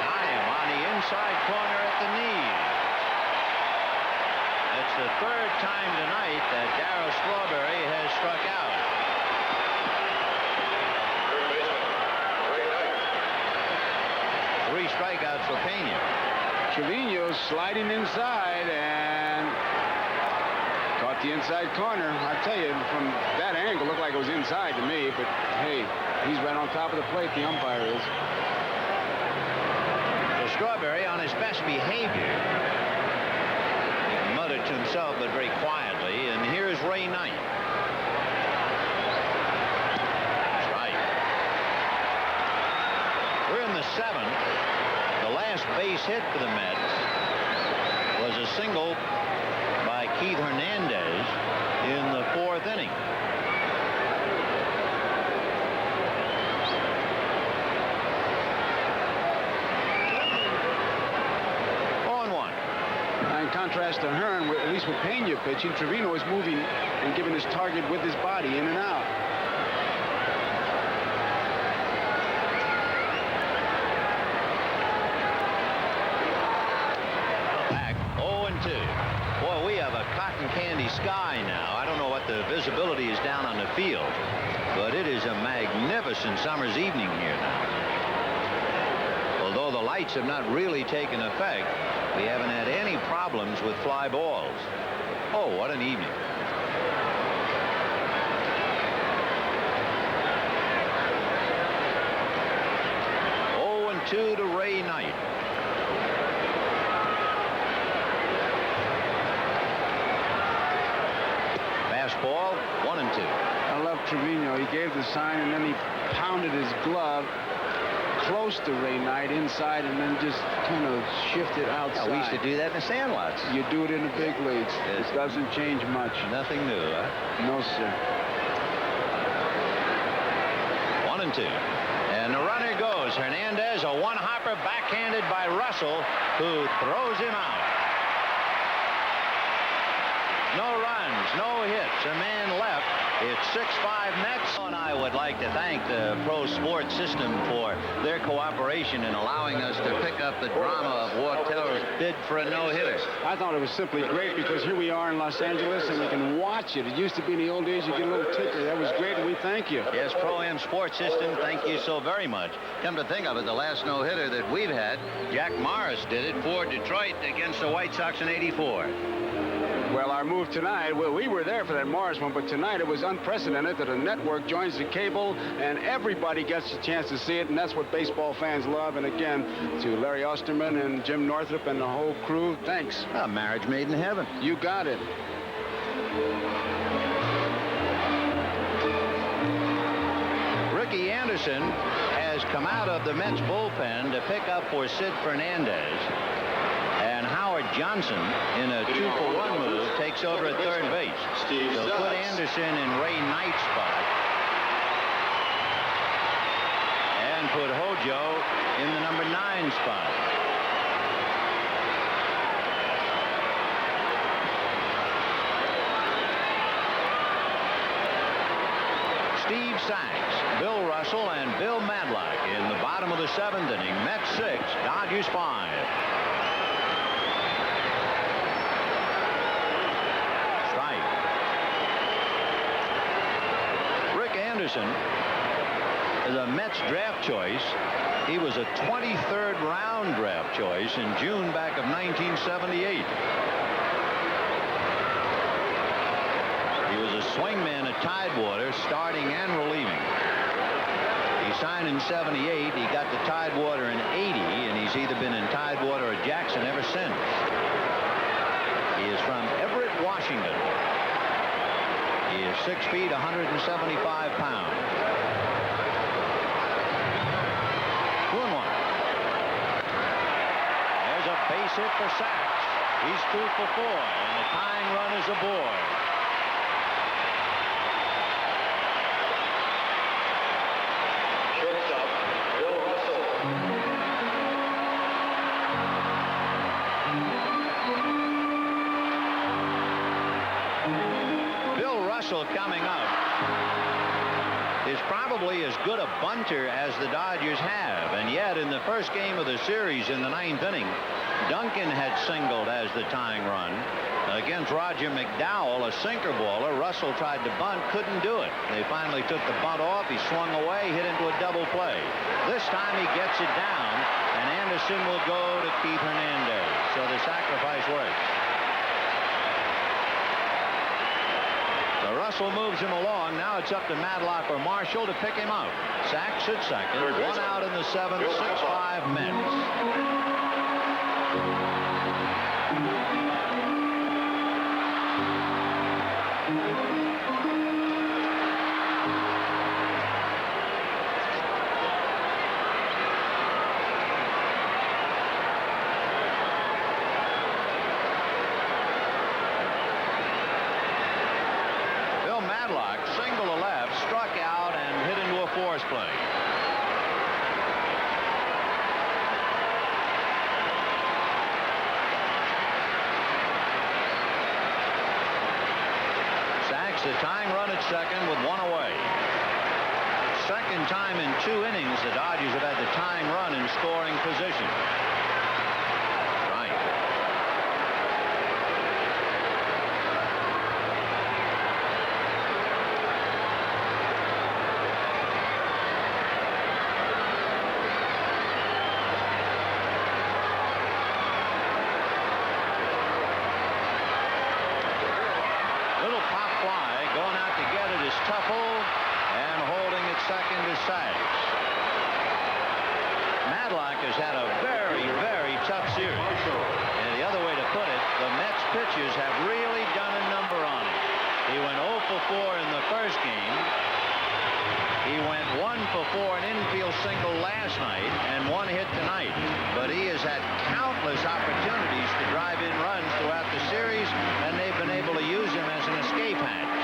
I am on the inside corner at the knee. That's the 3rd time tonight that Darryl Strawberry has struck out. Three strikeouts for Pena. Trevino sliding inside and caught the inside corner. I tell you, from that angle, looked like it was inside to me, but hey, he's right on top of the plate, the umpire is. So Strawberry on his best behavior. He muttered to himself, but very quietly, and here's Ray Knight. That's right. We're in the 7th. The last base hit for the Mets was a single by Keith Hernandez in the 4th inning. In contrast to Hearn, at least with Pena pitching, Trevino is moving and giving his target with his body in and out. cotton candy sky now. I don't know what the visibility is down on the field, but it is a magnificent summer's evening here now. Although the lights have not really taken effect, we haven't had any problems with fly balls. Oh, what an evening. Oh, and 2 to Ray Knight. Fastball, 1 and 2. I love Trevino. He gave the sign, and then he pounded his glove close to Ray Knight inside, and then just kind of shifted outside. Yeah, we used to do that in the sandlots. You do it in the big leagues. Yes. It doesn't change much. Nothing new, huh? No, sir. 1 and 2. And the runner goes. Hernandez, a one-hopper backhanded by Russell, who throws him out. No runs, no hits, a man left. It's 6-5 Mets. And I would like to thank the pro sports system for their cooperation in allowing us to pick up the drama of Walt Teller's bid for a no-hitter. I thought it was simply great because here we are in Los Angeles and we can watch it. It used to be in the old days you get a little ticker. That was great, and we thank you. Yes, Pro-Am Sports System, thank you so very much. Come to think of it, the last no-hitter that we've had, Jack Morris did it for Detroit against the White Sox in '84. Well, our move tonight, well, we were there for that Morris one, but tonight it was unprecedented that a network joins the cable and everybody gets a chance to see it, and that's what baseball fans love. And again, to Larry Osterman and Jim Northrup and the whole crew, thanks. A marriage made in heaven. You got it. Ricky Anderson has come out of the Mets bullpen to pick up for Sid Fernandez. And Howard Johnson, in a 2-for-1 move, takes over at third base. So put Anderson in Ray Knight's spot. And put Hojo in the number 9 spot. Steve Sachs, Bill Russell, and Bill Madlock in the bottom of the 7th inning. Mets 6, Dodgers 5. Anderson is a Mets draft choice. He was a 23rd round draft choice in June back of 1978. He was a swingman at Tidewater, starting and relieving. He signed in '78. He got to Tidewater in '80, and he's either been in Tidewater or Jackson ever since. He is from Everett, Washington. He is 6 feet, 175 pounds. 2-1. There's a base hit for Sachs. He's 2 for 4, and the tying run is aboard. Shortstop, Bill Russell. Russell coming up is probably as good a bunter as the Dodgers have, and yet in the first game of the series in the 9th inning, Duncan had singled as the tying run against Roger McDowell, a sinker baller. Russell tried to bunt, couldn't do it. They finally took the bunt off. He swung away, hit into a double play. This time he gets it down, and Anderson will go to Keith Hernandez. So the sacrifice works. So Russell moves him along. Now it's up to Madlock or Marshall to pick him up. Sachs at second. 1 out in the 7th. 6-5 Mets. Single to left, struck out, and hit into a force play. Sachs, the tying run at second with 1 away. Second time in 2 innings the Dodgers have had the tying run in scoring position. pop fly. Going out to get it is Tuffle, and holding at second is Sachs. Matlock has had a very, very tough series. And the other way to put it, the Mets pitchers have really done a number on him. He went 0 for 4 in the first game. He went 1 for 4 an infield single last night and 1 hit tonight. But he has had countless opportunities to drive in runs throughout the series, and they've been able to use him as an escape hatch.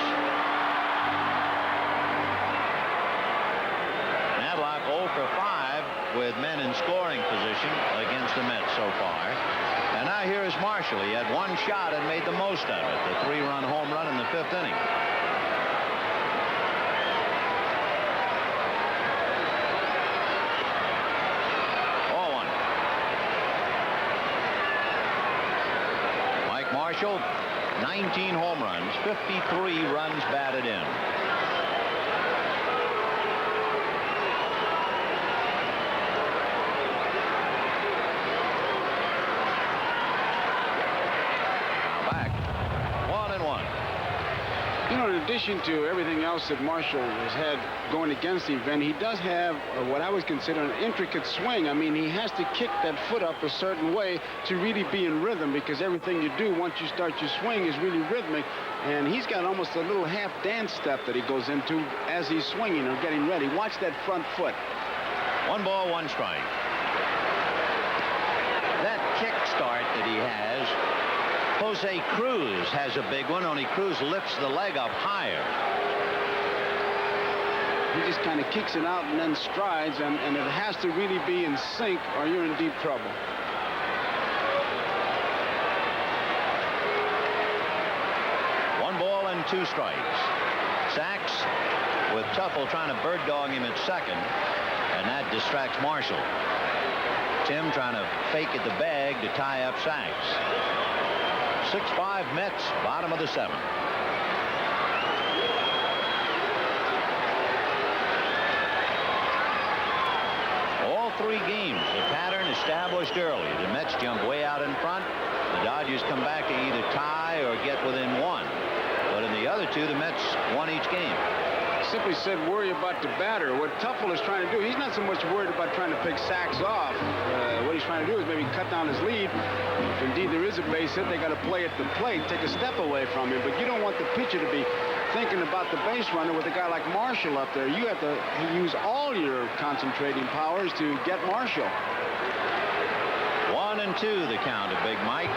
Matlock 0 for 5 with men in scoring position against the Mets so far. And now here is Marshall. He had 1 shot and made the most of it. The 3-run home run in the 5th inning. Marshall, 19 home runs, 53 runs batted in. Now back, 1-1. You know, in addition to everything else that Marshall has had going against him, Ben, he does have what I would consider an intricate swing. I mean, he has to kick that foot up a certain way to really be in rhythm, because everything you do once you start your swing is really rhythmic. And he's got almost a little half dance step that he goes into as he's swinging or getting ready. Watch that front foot. 1 ball, 1 strike. That kick start that he has, Jose Cruz has a big one, only Cruz lifts the leg up higher. He just kind of kicks it out and then strides, and it has to really be in sync or you're in deep trouble. One ball and 2 strikes. Sachs with Tuffle trying to bird dog him at second, and that distracts Marshall. Tim trying to fake at the bag to tie up Sachs. 6-5 Mets, bottom of the 7th. All 3 games, the pattern established early. The Mets jump way out in front. The Dodgers come back to either tie or get within 1. But in the other 2, the Mets won each game. Simply said, worry about the batter. What Tuffle is trying to do, he's not so much worried about trying to pick Sachs off. What he's trying to do is maybe cut down his lead. If indeed there is a base hit, they got to play at the plate, take a step away from him. But you don't want the pitcher to be thinking about the base runner with a guy like Marshall up there. You have to use all your concentrating powers to get Marshall. 1-2 the count of Big Mike.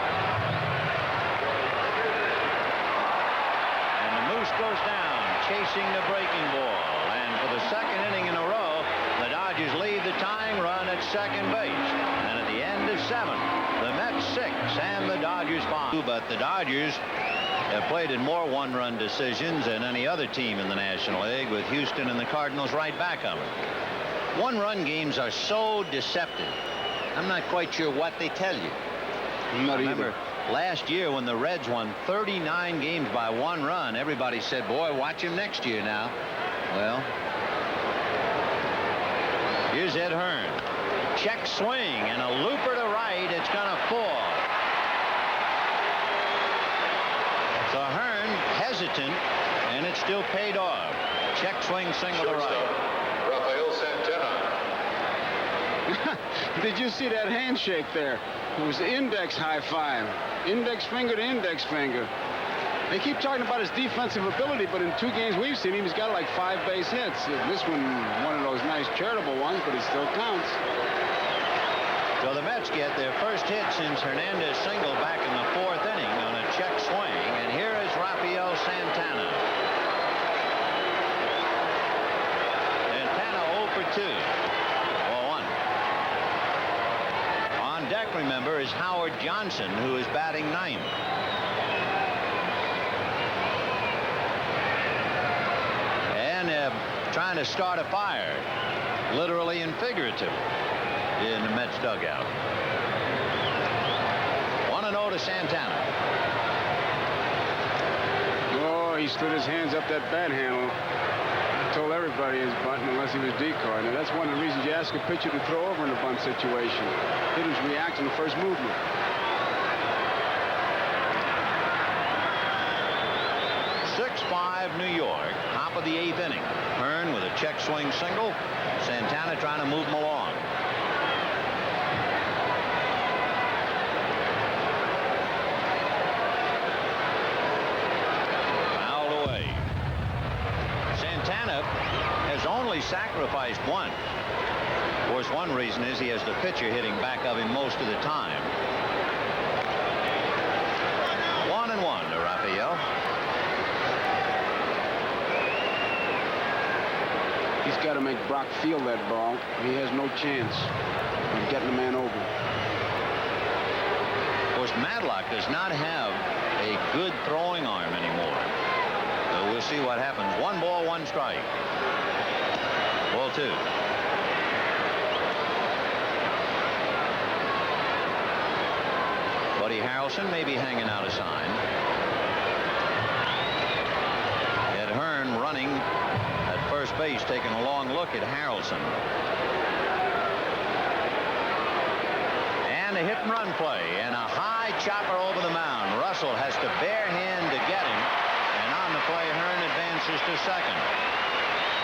And the Moose goes down, chasing the breaking ball. And for the 2nd inning in a row, the Dodgers lead the tying run at second base. And at the end of 7, the Mets 6 and the Dodgers 5. But the Dodgers have played in more 1-run decisions than any other team in the National League, with Houston and the Cardinals right back on them. 1-run games are so deceptive. I'm not quite sure what they tell you. Not Remember, either. last year when the Reds won 39 games by 1 run, everybody said, boy, watch him next year now. Well, here's Ed Hearn. Check swing and a looper to right. It's going to fall. So Hearn hesitant, and it still paid off. Check swing, single to right. Rafael Santana. Did you see that handshake there? It was the index high five. Index finger to index finger. They keep talking about his defensive ability, but in 2 games we've seen him, he's got like 5 base hits. This one of those nice charitable ones, but it still counts. So the Mets get their first hit since Hernandez single back in the 4th inning on a check swing, and here is Rafael Santana. Santana 0 for 2. On deck, remember, is Howard Johnson, who is batting 9th. And trying to start a fire, literally and figuratively, in the Mets dugout. 1-0 to Santana. Oh, he stood his hands up that bat handle. Told everybody his button unless he was decoy. Now that's one of the reasons you ask a pitcher to throw over in a bunt situation. Hitters react in the first movement. 6-5 New York. Top of the 8th inning. Hearn with a check swing single. Santana trying to move him along. Fouled away. Santana has only sacrificed one. Of course, one reason is he has the pitcher hitting back of him most of the time. 1-1 to Raphael. He's got to make Brock feel that ball. He has no chance of getting the man over. Of course, Matlock does not have a good throwing arm anymore. So we'll see what happens. 1 ball, 1 strike. Ball 2. Buddy Harrelson may be hanging out a sign. Ed Hearn running at first base, taking a long look at Harrelson. And a hit-and-run play, and a high chopper over the mound. Russell has to bare hand to get him, and on the play, Hearn advances to second.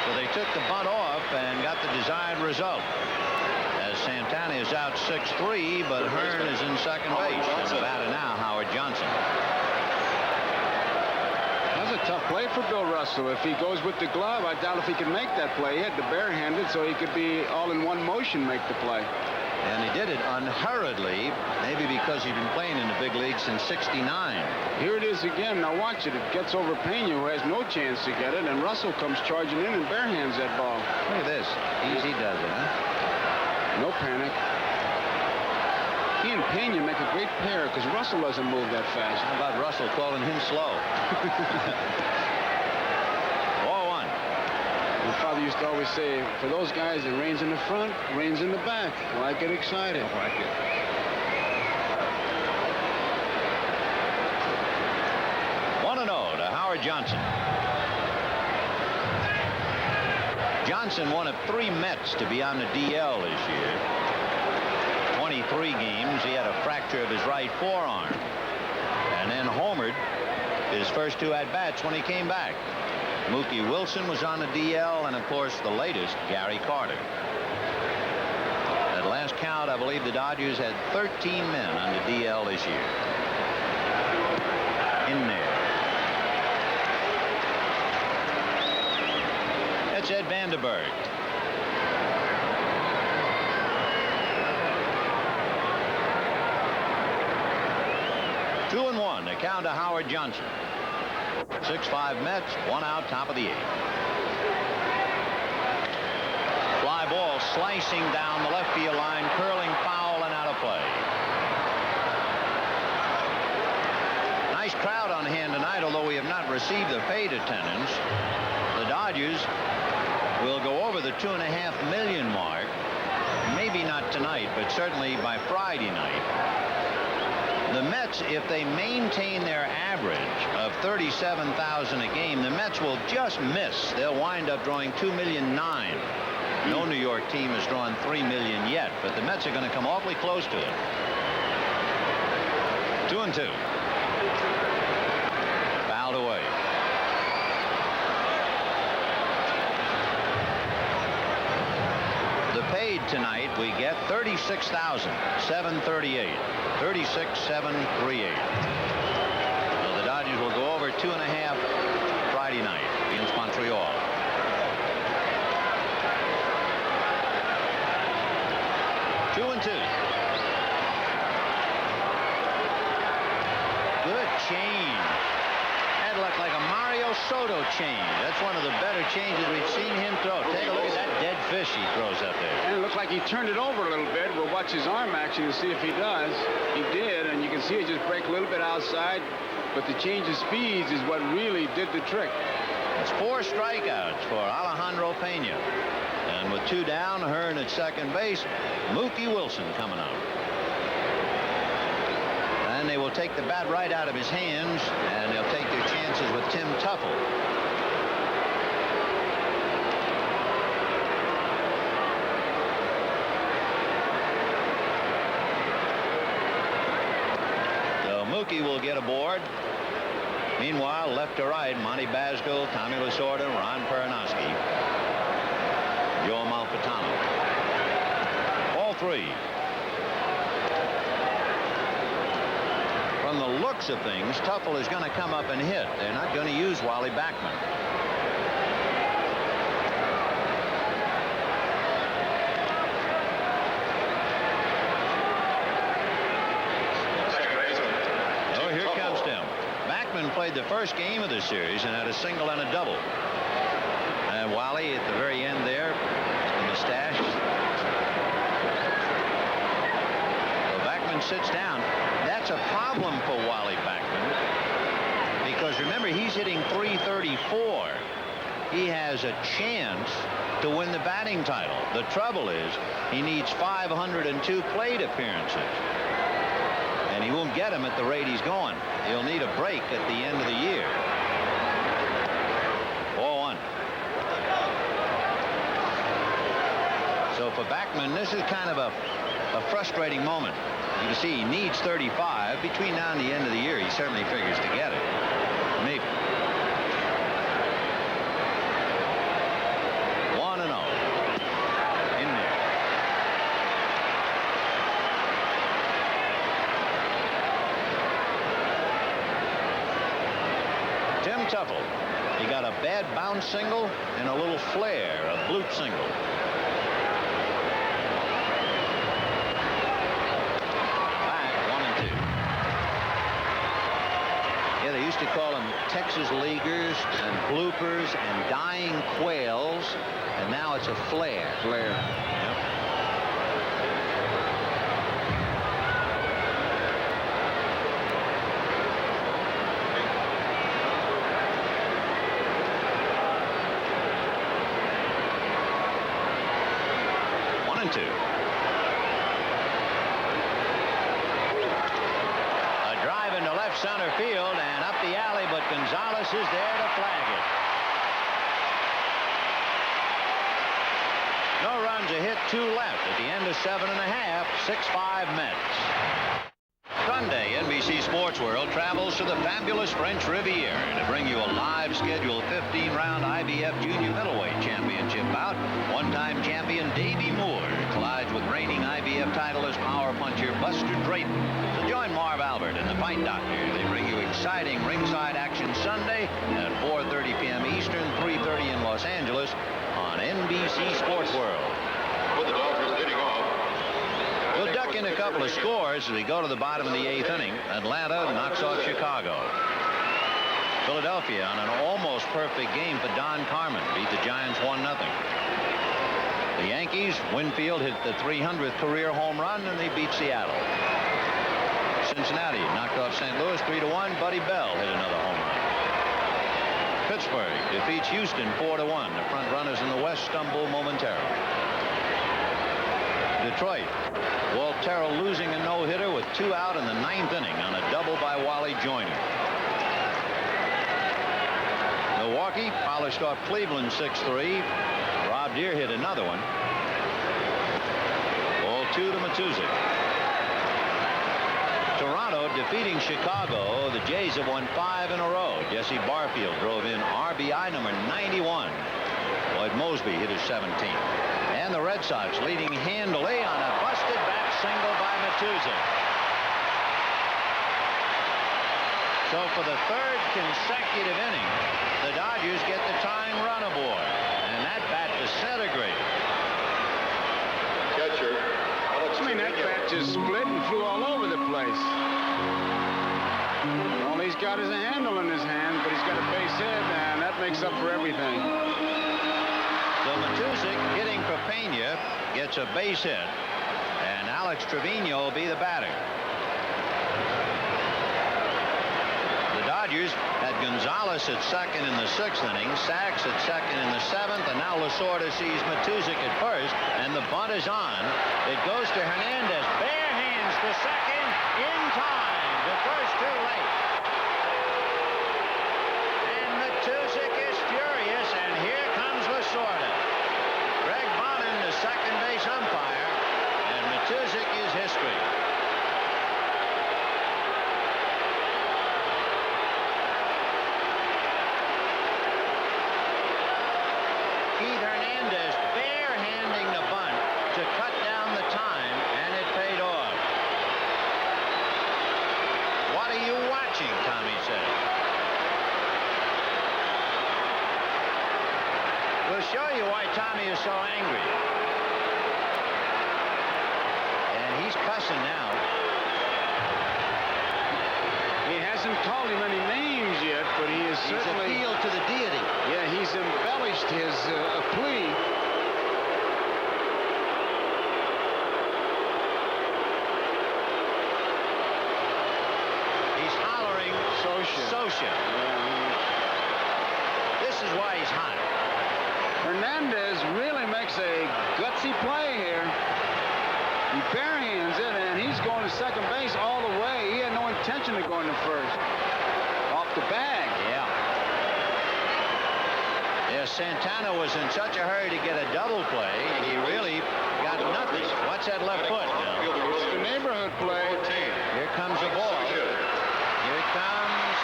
So they took the bunt off and got the desired result. As Santana is out 6-3, but Hearn is in second base. And the batter now, Howard Johnson. That's a tough play for Bill Russell. If he goes with the glove, I doubt if he can make that play. He had to barehand it so he could be all in one motion make the play. And he did it unhurriedly, maybe because he'd been playing in the big league since '69. Here it is again. Now watch it. It gets over Pena, who has no chance to get it, and Russell comes charging in and barehands that ball. Look at this. Easy does it, huh? No panic. He and Pena make a great pair because Russell doesn't move that fast. How about Russell calling him slow? Ball 1. My father used to always say, for those guys, it rains in the front, rains in the back. Well, I get excited. I like it. To Howard Johnson. Johnson, one of 3 Mets to be on the DL this year. 23 games. He had a fracture of his right forearm. And then homered his first 2 at-bats when he came back. Mookie Wilson was on the DL, and of course the latest, Gary Carter. At last count, I believe the Dodgers had 13 men on the DL this year. In there. That's Ed Vandenberg. Two and 1 to count to Howard Johnson. 6-5 Mets, 1 out, top of the 8th. Fly ball slicing down the left field line, curling foul and out of play. Nice crowd on hand tonight, although we have not received the paid attendance. The Dodgers will go over the 2.5 million mark. Maybe not tonight, but certainly by Friday night. The Mets, if they maintain their average of 37,000 a game, the Mets will just miss. They'll wind up drawing 2,000,009. No New York team has drawn 3 million yet, but the Mets are going to come awfully close to it. 2-2. Fouled away. The paid tonight, we get $36,738. 36,738. So the Dodgers will go over 2.5 Friday night against Montreal. Two and 2. Good change. That looked like a Mario Soto change. That's one of the better changes we've seen him throw. Take a look at that dead fish he throws up there. And it looked like he turned it over a little bit. We'll watch his arm action and see if he does. He did, and you can see it just break a little bit outside. But the change of speeds is what really did the trick. It's 4 strikeouts for Alejandro Pena. And with 2 down, Hearn at second base, Mookie Wilson coming out. And they will take the bat right out of his hands, and they'll take their chances with Tim Tuffle. So Mookie will get aboard. Meanwhile, left to right, Monty Basco, Tommy Lasorda, Ron Peronowski, Joe Malfitano. All three. From the looks of things, Tuffle is going to come up and hit. They're not going to use Wally Backman. Played the first game of the series and had a single and a double. And Wally at the very end there, the mustache. So Backman sits down. That's a problem for Wally Backman, because remember, he's hitting .334. He has a chance to win the batting title. The trouble is he needs 502 plate appearances. And he won't get him at the rate he's going. He'll need a break at the end of the year. 4-1. So for Backman, this is kind of a frustrating moment. You can see he needs 35. Between now and the end of the year, he certainly figures to get it. Maybe. 1-0. In there. Tim Tuffle. He got a bad bounce single and a little flare, a bloop single. Back 1-2. Yeah, they used to call them Texas Leaguers and bloopers and dying quails, and now it's a flare. Flare. Yep. A drive into left center field and up the alley, but Gonzalez is there to flag it. No runs, a hit, 2 left at the end of 7.5. 6-5 Mets. Sunday, NBC Sports World travels to the fabulous French Riviera to bring you a live scheduled 15-round IBF Junior Middleweight Championship bout. One-time champion Davey Moore collides with reigning IBF titleist power puncher Buster Drayton. So join Marv Albert and the Fight Doctor. They bring you exciting ringside action Sunday at 4:30 p.m. Eastern, 3:30 in Los Angeles on NBC Sports World. With the Dodgers leading off. We'll duck in a couple of scores as we go to the bottom of the 8th inning. Atlanta knocks off Chicago. Philadelphia, on an almost perfect game for Don Carmen, beat the Giants 1-0. The Yankees, Winfield hit the 300th career home run, and they beat Seattle. Cincinnati knocked off St. Louis 3-1. Buddy Bell hit another home run. Pittsburgh defeats Houston 4-1. The front runners in the West stumble momentarily. Detroit, Walt Terrell losing a no-hitter with 2 out in the 9th inning on a double by Wally Joyner. Milwaukee polished off Cleveland 6-3. Rob Deere hit another one. Ball 2 to Matuszek. Toronto defeating Chicago. The Jays have won 5 in a row. Jesse Barfield drove in RBI number 91. Lloyd Mosby hit his 17th. And the Red Sox leading handily on a busted back single by Matuszek. So for the 3rd consecutive inning, the Dodgers get the tying run aboard. And that bat disintegrated. Catcher. I mean, that bat just split and flew all over the place. All he's got is a handle in his hand, but he's got a base hit, and that makes up for everything. So Matuszek hitting for Pena gets a base hit, and Alex Trevino will be the batter. The Dodgers had Gonzalez at second in the 6th inning, Sachs at second in the 7th, and now Lasorda sees Matuszek at first, and the bunt is on. It goes to Hernandez. Bare hands to second in time. The first too late. And Matuszek is furious, and here comes Lasorda. Greg Bonin, the second base umpire, and Matuszek is history. We'll show you why Tommy is so angry. And he's cussing now. He hasn't called him any names yet, but he is certainly... He's appealed to the deity. Yeah, he's embellished his plea. He's hollering Sosha. Yeah. This is why he's hot. Hernandez really makes a gutsy play here. He barehands it, and he's going to second base all the way. He had no intention of going to first. Off the bag. Yeah. Yeah, Santana was in such a hurry to get a double play, he really got nothing. What's that left foot now? It's the neighborhood play. Here comes the ball. Here it comes.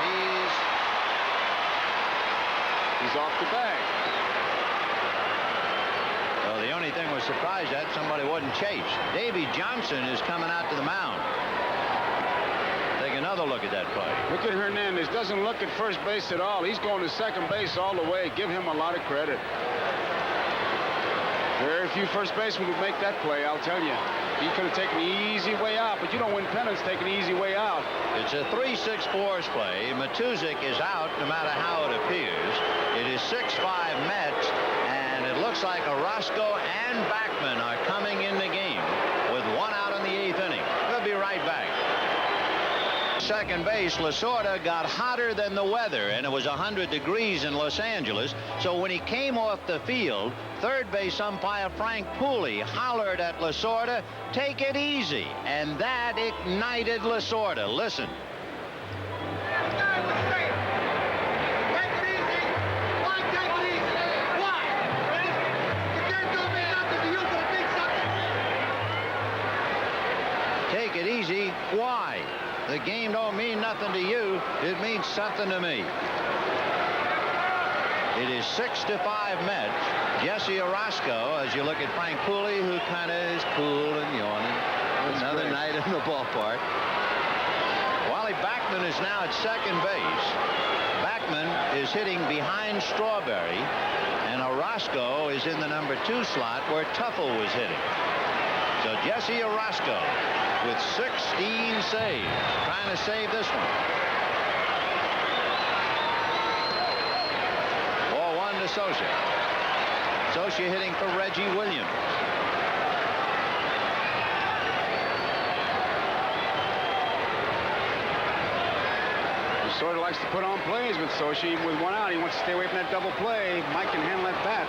He's off the bag. Well, the only thing we're surprised at, somebody wasn't chased. Davy Johnson is coming out to the mound. Take another look at that play. Look at Hernandez. Doesn't look at first base at all. He's going to second base all the way. Give him a lot of credit. Very few first basemen would make that play, I'll tell you. He could have taken the easy way out, but you don't win pennants taking the easy way out. It's a 3-6 force play. Matuzik is out no matter how it appears. It is 6-5 Mets, and it looks like Orozco and Backman are coming in the game with one out in the 8th inning. We'll be right back. Second base, Lasorda got hotter than the weather, and it was 100 degrees in Los Angeles. So when he came off the field, third base umpire Frank Pooley hollered at Lasorda, "Take it easy," and that ignited Lasorda. Listen. Take it easy. Why? The game don't mean nothing to you. It means something to me. It is 6-5 Mets. Jesse Orozco, as you look at Frank Pooley, who kind of is cool and yawning. Another night in the ballpark. Wally Backman is now at second base. Backman is hitting behind Strawberry, and Orozco is in the number 2 slot where Tuffle was hitting. So Jesse Orozco with 16 saves, trying to save this one. 4-1 to Sosha. Sosha hitting for Reggie Williams. He sort of likes to put on plays with Sosha. Even with one out, he wants to stay away from that double play. Mike can handle that bat.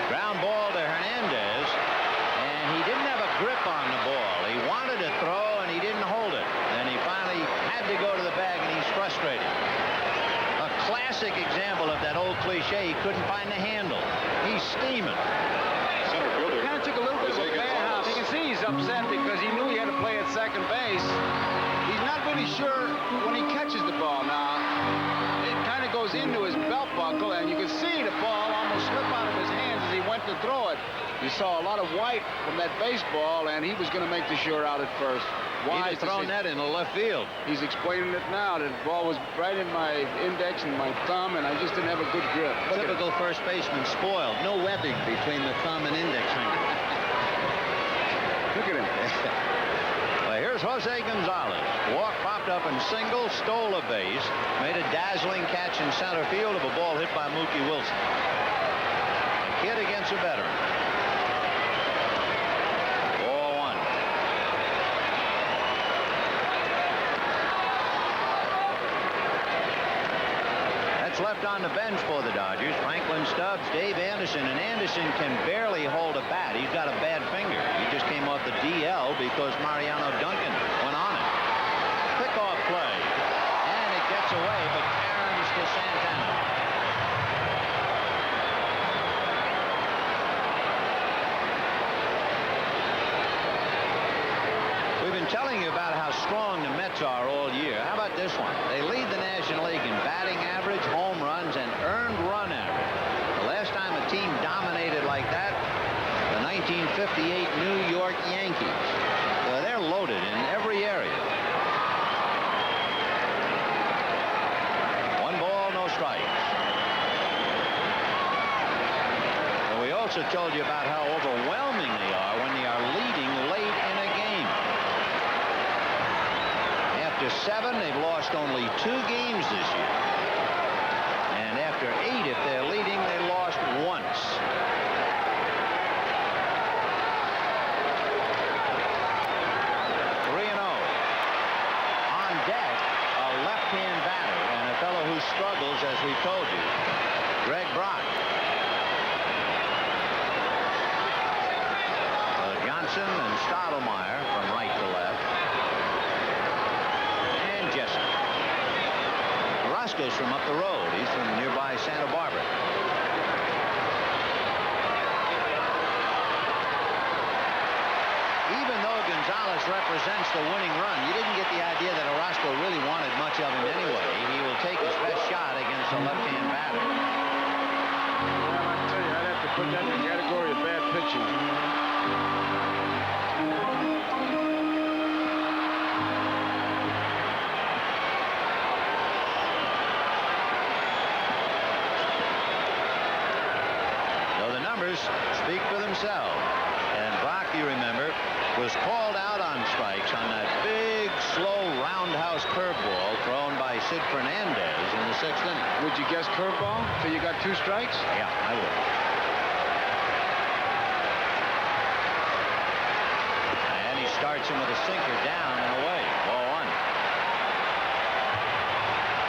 Ground ball to Hernandez, and he didn't have a grip on the ball. He wanted to throw, and he didn't hold it. And he finally had to go to the bag, and he's frustrated. A classic example of that old cliche, he couldn't find the handle. He's steaming. Center fielder. Kind of took a little bit of a bad hop. You can see he's upset because he knew he had to play at second base. He's not really sure when he catches the ball. Now, it kind of goes into his belt buckle, and you can see the ball almost slip out of his hands as he went to throw it. You saw a lot of white from that baseball, and he was going to make the sure out at first. He'd have thrown that in the left field. He's explaining it now. The ball was right in my index and my thumb, and I just didn't have a good grip. Typical first baseman spoiled. No webbing between the thumb and index finger. Look at him. Well, here's Jose Gonzalez. Walk popped up and single, stole a base, made a dazzling catch in center field of a ball hit by Mookie Wilson. A kid against a veteran. 4-1. That's left on the bench for the Dodgers. Franklin Stubbs, Dave Anderson, and Anderson can barely hold a bat. He's got a bad finger. He just came off the DL because Mariano Duncan went on it. Pickoff play, and it gets away, but caroms to Santana. We've been telling you about how strong the Mets are all year. How about this one? They lead the National League in batting average, home runs, and earned run average. The last time a team dominated like that, the 1958 New York Yankees. They're loaded in every area. 1 ball, no strikes. also told you about how overwhelming they are when they are leading late in a game. After 7, they've lost only 2 games this year. And after 8, if they're leading, they lost once. Left-hand batter and a fellow who struggles, as we told you, Greg Brock. Johnson and Stottlemyre from right to left. And Jessup. Roscoe's from up the road. He's from nearby Santa Barbara. Even though Gonzalez represents the winning run, you didn't get the idea that Orozco really wanted much of him anyway. He will take his best shot against a left-hand batter. Well, I tell you, I'd have to put that in the category of bad pitching. So the numbers speak for themselves. And Brock, you remember, was called out on strikes on that big, slow roundhouse curveball thrown by Sid Fernandez in the 6th inning. Would you guess curveball? So you got 2 strikes? Yeah, I would. And he starts him with a sinker down and away. Ball 1.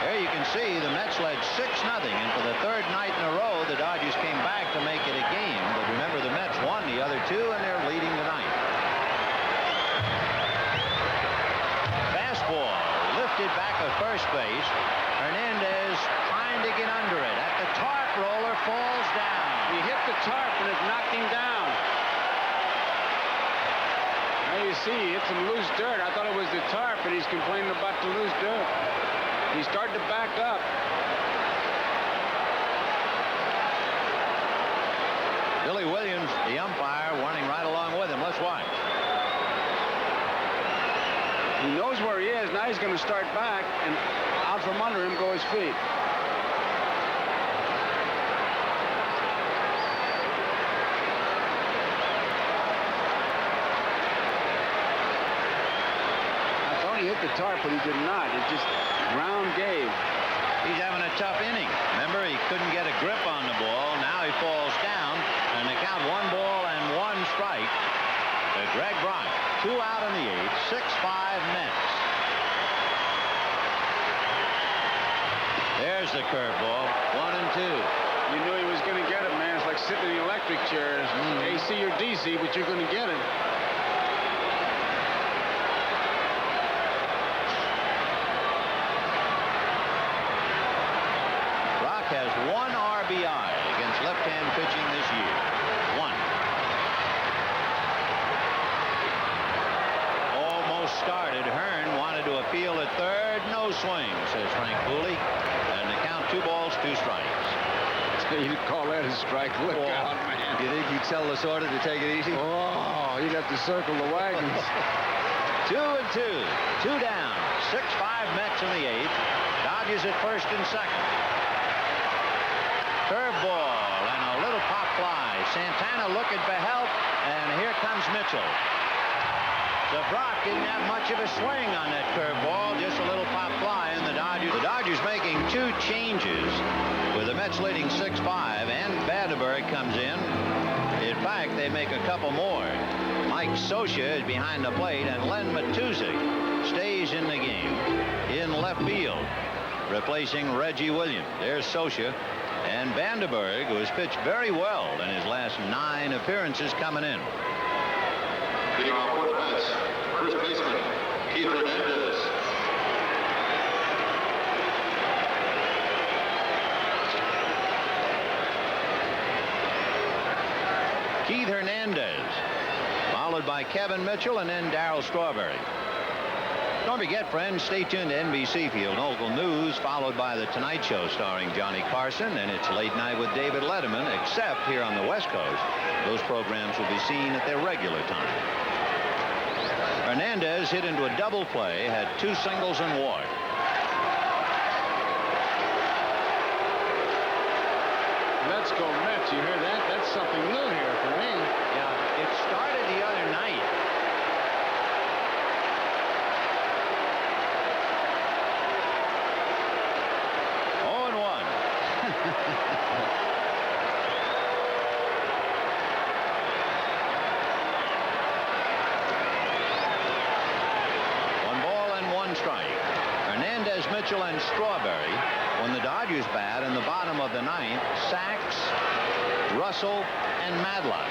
There you can see the Mets led 6-0, and for the 3rd night in a row, the Dodgers came back to make it a game. But remember, the Mets won the other 2, and they're leading tonight. Fastball lifted back at first base. Hernandez trying to get under it. At the tarp, roller falls down. He hit the tarp and it knocked him down. Now you see, he hit some loose dirt. I thought it was the tarp, and he's complaining about the loose dirt. He started to back up. Billy Williams, the umpire, running right along with him. Let's watch. He knows where he is. Now he's going to start back, and out from under him go his feet. I thought he hit the tarp, but he did not. It just ground gave. He's having a tough inning. Remember, he couldn't get a grip on the ball. Now he falls down, and they count 1 ball and 1 strike to Greg Brock. 2 out in the 8th, 6-5 Mets. There's the curveball, 1 and 2. You knew he was going to get it, man. It's like sitting in the electric chair. It's AC or DC, but you're going to get it. Brock has 1 RBI against left-hand pitching this year. 1. Almost started. Hearn wanted to appeal at third. No swing, says Frank Cooley. And the count 2 balls, 2 strikes. You'd call that a strike. Look out, man. You think he'd tell Lasorda to take it easy? Oh, you'd have to circle the wagons. 2 and 2. 2 down. 6-5 Mets in the 8th. Dodgers at first and second. Curveball and a little pop fly. Santana looking for help, and here comes Mitchell. So Brock didn't have much of a swing on that curveball, just a little pop fly, and the Dodgers making 2 changes with the Mets leading 6-5, and Vandenberg comes in. In fact, they make a couple more. Mike Scioscia is behind the plate, and Len Matuszak stays in the game in left field, replacing Reggie Williams. There's Scioscia. And Vandenberg, who has pitched very well in his last 9 appearances, coming in. Leading off for the Mets, first baseman, Keith Hernandez. Keith Hernandez, followed by Kevin Mitchell, and then Darryl Strawberry. Don't forget, friends, stay tuned to NBC for your local news, followed by The Tonight Show starring Johnny Carson, and it's Late Night with David Letterman, except here on the West Coast. Those programs will be seen at their regular time. Hernandez hit into a double play, had 2 singles and walked. Let's go Mets. You hear that? That's something new here. Mitchell and Strawberry. When the Dodgers bat in the bottom of the ninth, Sachs, Russell, and Madlock.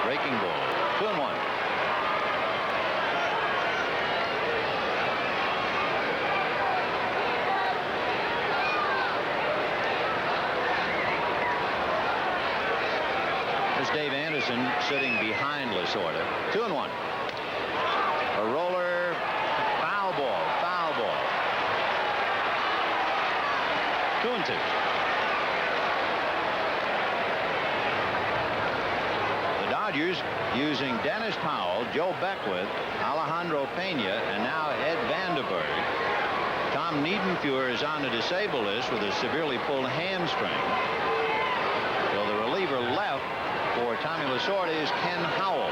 Breaking ball. 2-1. There's Dave Anderson sitting behind Lasorda. 2-1. A roller. Foul ball. Foul ball. 2-2. The Dodgers using Dennis Powell, Joe Beckwith, Alejandro Pena, and now Ed Vanderberg. Tom Niedenfuhr is on the disabled list with a severely pulled hamstring. So the reliever left for Tommy Lasorda is Ken Howell.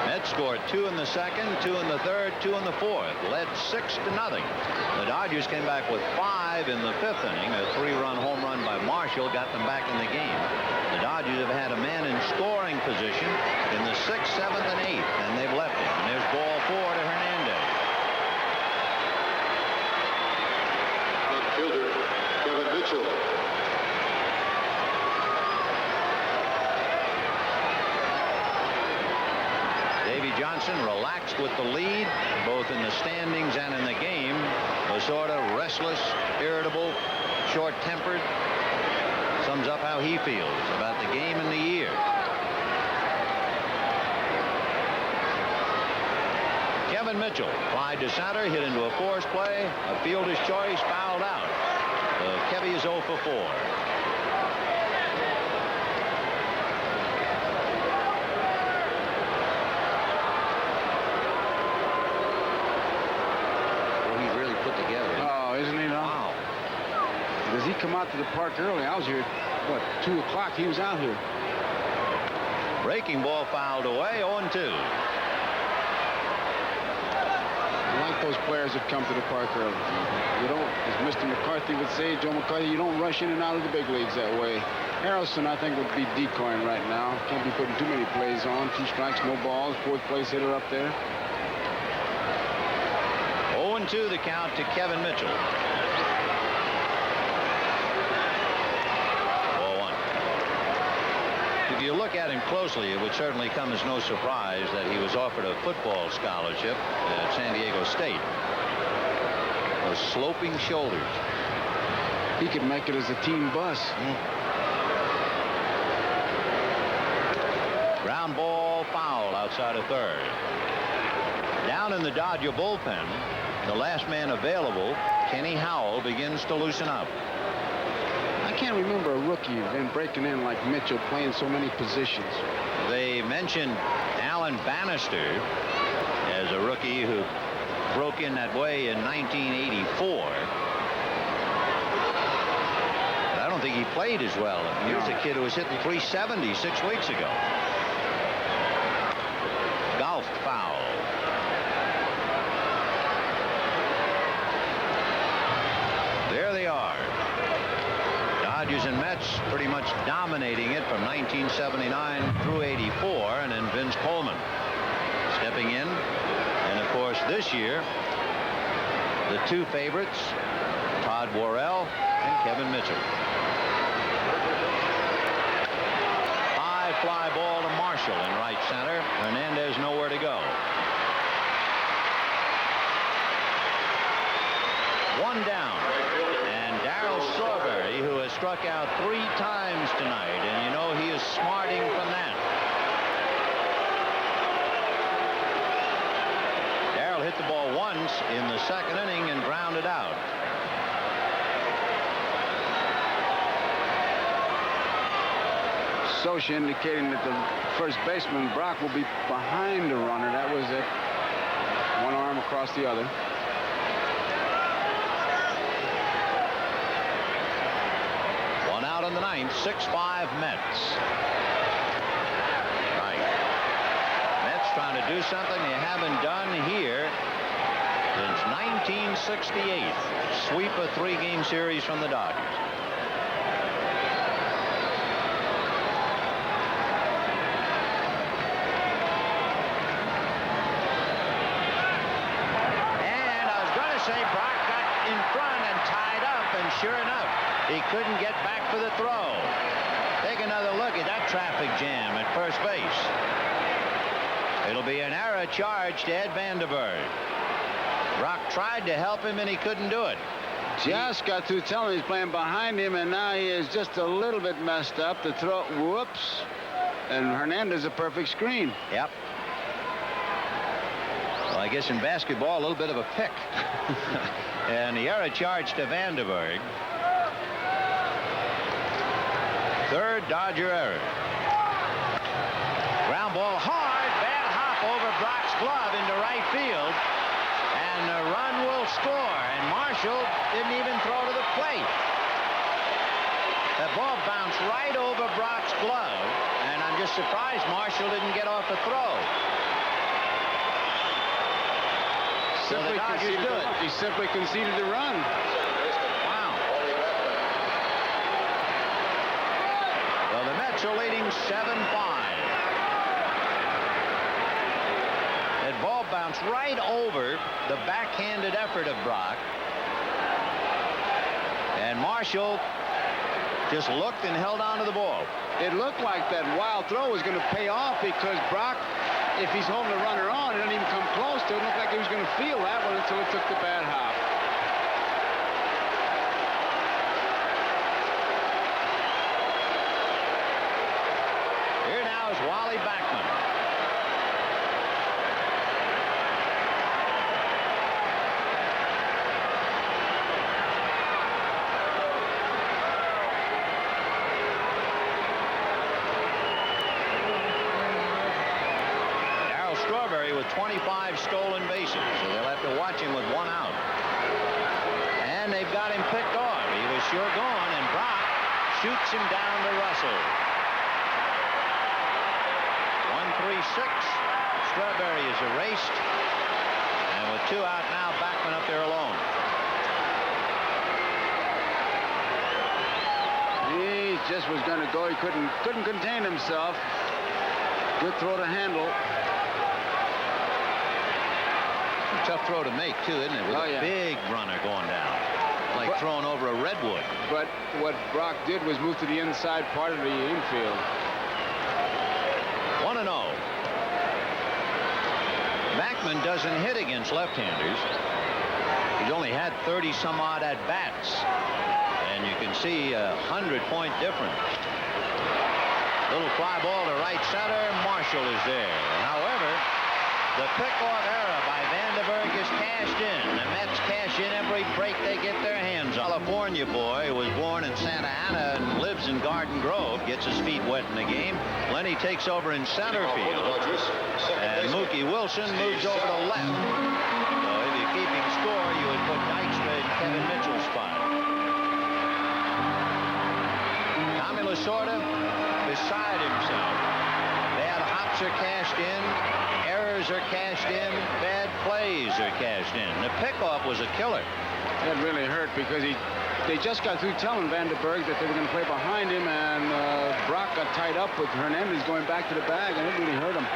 Mets scored 2 in the second, 2 in the third, 2 in the fourth. Led 6-0. The Dodgers came back with 5 in the fifth inning. A 3-run home run by Marshall got them back in the game. The Dodgers have had a man in scoring position in the 6th, 7th, and 8th, and they've left him. And there's ball 4 to Hernandez. Fielder, Kevin Mitchell. Davey Johnson relaxed with the lead, both in the standings and in the game. Lasorda restless, irritable, short-tempered. Sums up how he feels about the game and the year. Kevin Mitchell fly to center, hit into a force play, a fielder's choice, fouled out. Kevy is 0 for 4. Well, he's really put together. Oh, isn't he? Wow. Does he come out to the park early? I was here, what, 2 o'clock? He was out here. Breaking ball fouled away, 0-2. I like those players that come to the park early. You don't, as Mr. McCarthy would say, Joe McCarthy, you don't rush in and out of the big leagues that way. Harrelson, I think, would be decoying right now. Can't be putting too many plays on. 2 strikes, no balls. 4th place hitter up there. 0-2 the count to Kevin Mitchell. 0-1. If you look at him closely, it would certainly come as no surprise that he was offered a football scholarship at San Diego State. Those sloping shoulders. He could make it as a team bus. Ground ball foul outside of third. Down in the Dodger bullpen, the last man available, Kenny Howell, begins to loosen up. I can't remember a rookie then breaking in like Mitchell, playing so many positions. They mentioned Alan Bannister as a rookie who broke in that way in 1984. But I don't think he played as well. Here's a kid who was hitting 370 6 weeks ago. Golf foul. There they are. Dodgers and Mets pretty much dominating it from 1979 through 84, and then Vince Coleman stepping in. And of course this year the 2 favorites, Todd Worrell and Kevin Mitchell. High fly ball to Marshall in right center. Hernandez nowhere to go. 1 down. And Darryl Strawberry, who has struck out 3 times tonight, and you know he is smarting from that. Darryl hit the ball once in the second inning and grounded out. Scioscia indicating that the first baseman, Brock, will be behind the runner. That was it. 1 arm across the other. Out in the ninth, 6-5 Mets. Right. Mets trying to do something they haven't done here since 1968. Sweep a 3-game series from the Dodgers. And I was going to say Brock got in front and tied up, and sure enough, he couldn't get back for the throw. Take another look at that traffic jam at first base. It'll be an error charge to Ed Vanderberg. Brock tried to help him, and he couldn't do it. Just got through telling he's playing behind him, and now he is just a little bit messed up. The throw, whoops. And Hernandez a perfect screen. Yep. Well, I guess in basketball, a little bit of a pick. And the error charge to Vanderberg. Third Dodger error. Ground ball hard. Bad hop over Brock's glove into right field. And the run will score. And Marshall didn't even throw to the plate. The ball bounced right over Brock's glove. And I'm just surprised Marshall didn't get off the throw. So the Dodgers do it. He simply conceded the run. Wow. Well, the Mets are leading 7-5. That ball bounced right over the backhanded effort of Brock. And Marshall just looked and held on to the ball. It looked like that wild throw was going to pay off because Brock, if he's holding the runner on, it didn't even come close to it. It looked like he was going to feel that one until it took the bad hop. Here now is Wally Backman. With 25 stolen bases, so they'll have to watch him with 1 out. And they've got him picked off. He was sure gone, and Brock shoots him down to Russell. 1-3-6. Strawberry is erased, and with 2 out now, Backman up there alone. He just was going to go. He couldn't contain himself. Good throw to handle. Tough throw to make, too, isn't it? With a big runner going down. Like throwing over a redwood. But what Brock did was move to the inside part of the infield. 1-0. Backman doesn't hit against left-handers. He's only had 30-some-odd at-bats. And you can see a 100-point difference. Little fly ball to right center. Marshall is there. However, the pickoff error by Vanderberg is cashed in. The Mets cash in every break they get their hands on. California boy who was born in Santa Ana and lives in Garden Grove gets his feet wet in the game. Lenny takes over in center field. And Mookie Wilson moves over to left. So if you're keeping score, you would put Dykstra in Kevin Mitchell's spot. Tommy Lasorda beside himself. Bad hops are cashed in. Errors are cashed in. Bad plays are cashed in. The pickoff was a killer. That really hurt because they just got through telling Vanderberg that they were going to play behind him, and Brock got tied up with Hernandez going back to the bag, and it really hurt him.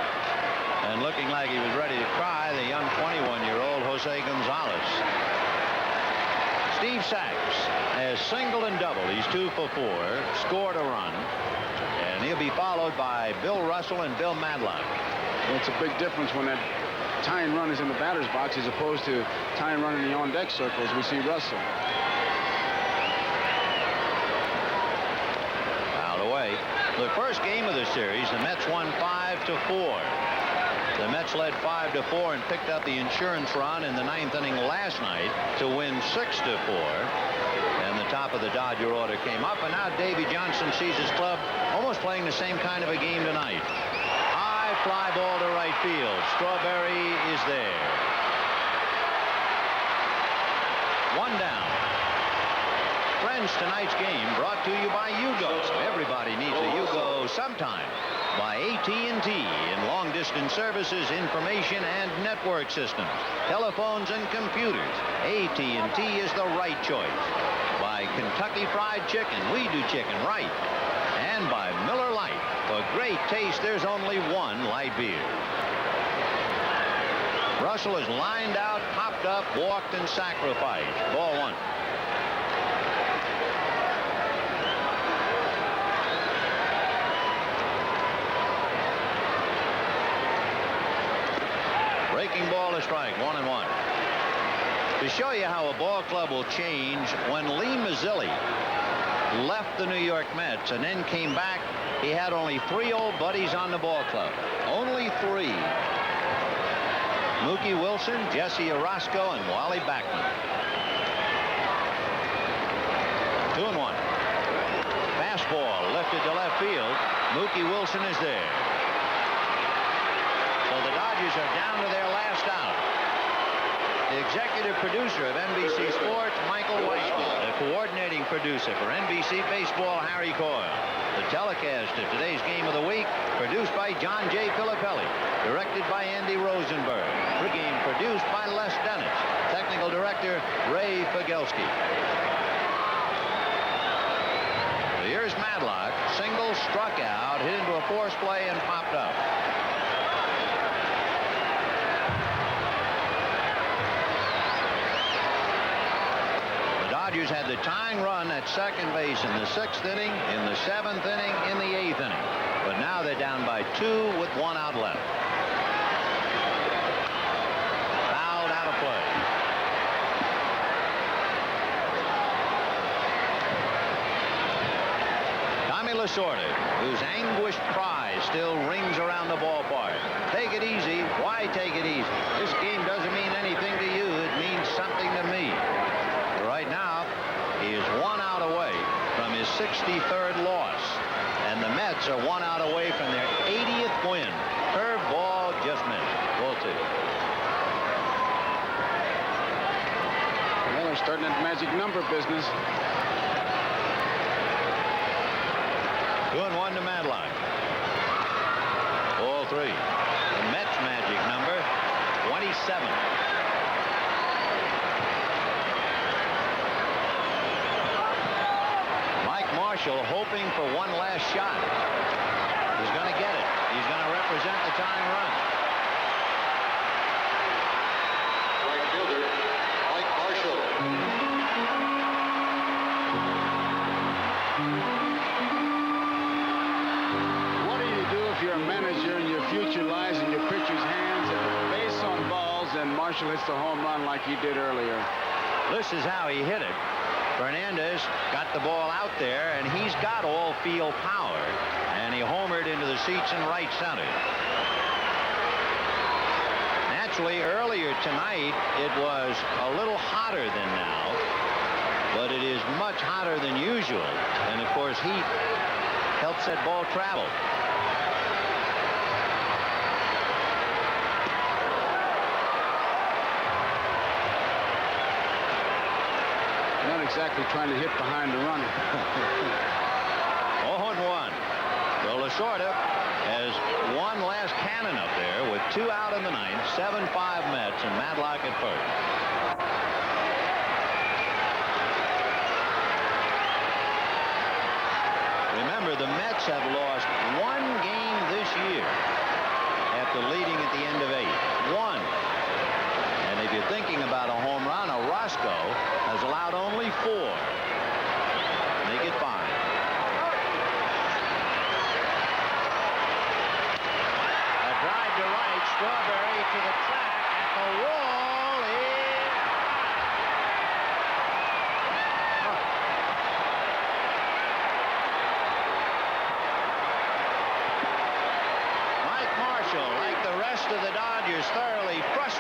And looking like he was ready to cry, the young 21-year-old Jose Gonzalez. Steve Sachs has singled and doubled. He's 2 for 4, scored a run, and he'll be followed by Bill Russell and Bill Madlock. It's a big difference when that tying run is in the batter's box as opposed to tying run in the on-deck circles. We see Russell. Out away. The first game of the series, the Mets won 5-4. The Mets led 5-4 and picked up the insurance run in the 9th inning last night to win 6-4. And the top of the Dodger order came up, and now Davy Johnson sees his club almost playing the same kind of a game tonight. High fly ball to right field. Strawberry is there. 1 down. Friends, tonight's game brought to you by Yugo. Everybody needs a Yugo sometime. by AT&T in long-distance services, information, and network systems, telephones, and computers. AT&T is the right choice. By Kentucky Fried Chicken, we do chicken right. And by Miller Lite. For great taste, there's only one light beer. Russell is lined out, popped up, walked, and sacrificed. Ball one. Breaking ball to strike, 1-1. To show you how a ball club will change, when Lee Mazzilli left the New York Mets and then came back, he had only 3 old buddies on the ball club. Only 3. Mookie Wilson, Jesse Orosco, and Wally Backman. 2-1. Fastball lifted to left field. Mookie Wilson is there. So the Dodgers are down to their last out. The executive producer of NBC Sports, Michael Weissman. The coordinating producer for NBC Baseball, Harry Coyle. The telecast of today's game of the week, produced by John J. Filippelli. Directed by Andy Rosenberg. Pregame produced by Les Dennis. Technical director, Ray Figelski. Here's Madlock. Single, struck out, hit into a force play, and popped up. Dodgers had the tying run at second base in the 6th inning, in the 7th inning, in the 8th inning. But now they're down by 2 with 1 out left. Fouled out of play. Tommy Lasorda, whose anguished cry still rings around the ballpark. Take it easy. Why take it easy? This game doesn't mean anything to you. It means something to me. Right now, he is 1 out away from his 63rd loss. And the Mets are 1 out away from their 80th win. Curveball just missed. Ball 2. Well, they're starting that magic number business. 2-1 to Madlock. Ball 3. The Mets magic number, 27. Marshall hoping for one last shot. He's going to get it. He's going to represent the tying run. Right fielder, Mike Marshall. What do you do if you're a manager and your future lies in your pitcher's hands and base on balls and Marshall hits the home run like he did earlier? This is how he hit it. Fernandez got the ball out there, and he's got all field power, and he homered into the seats in right center. Naturally, earlier tonight, it was a little hotter than now, but it is much hotter than usual, and of course, heat helps that ball travel. Not exactly trying to hit behind the runner. 0-1. So Lasorda has one last cannon up there with 2 out in the 9th, 7-5 Mets, and Madlock at first. Remember, the Mets have lost 1 game this year after leading at the end of 8. 1. And if you're thinking about a home run, Orosco has allowed only 4. Make it 5. A drive to right, Strawberry to the track at the wall is... Mike Marshall, like the rest of the Dodgers, thoroughly frustrated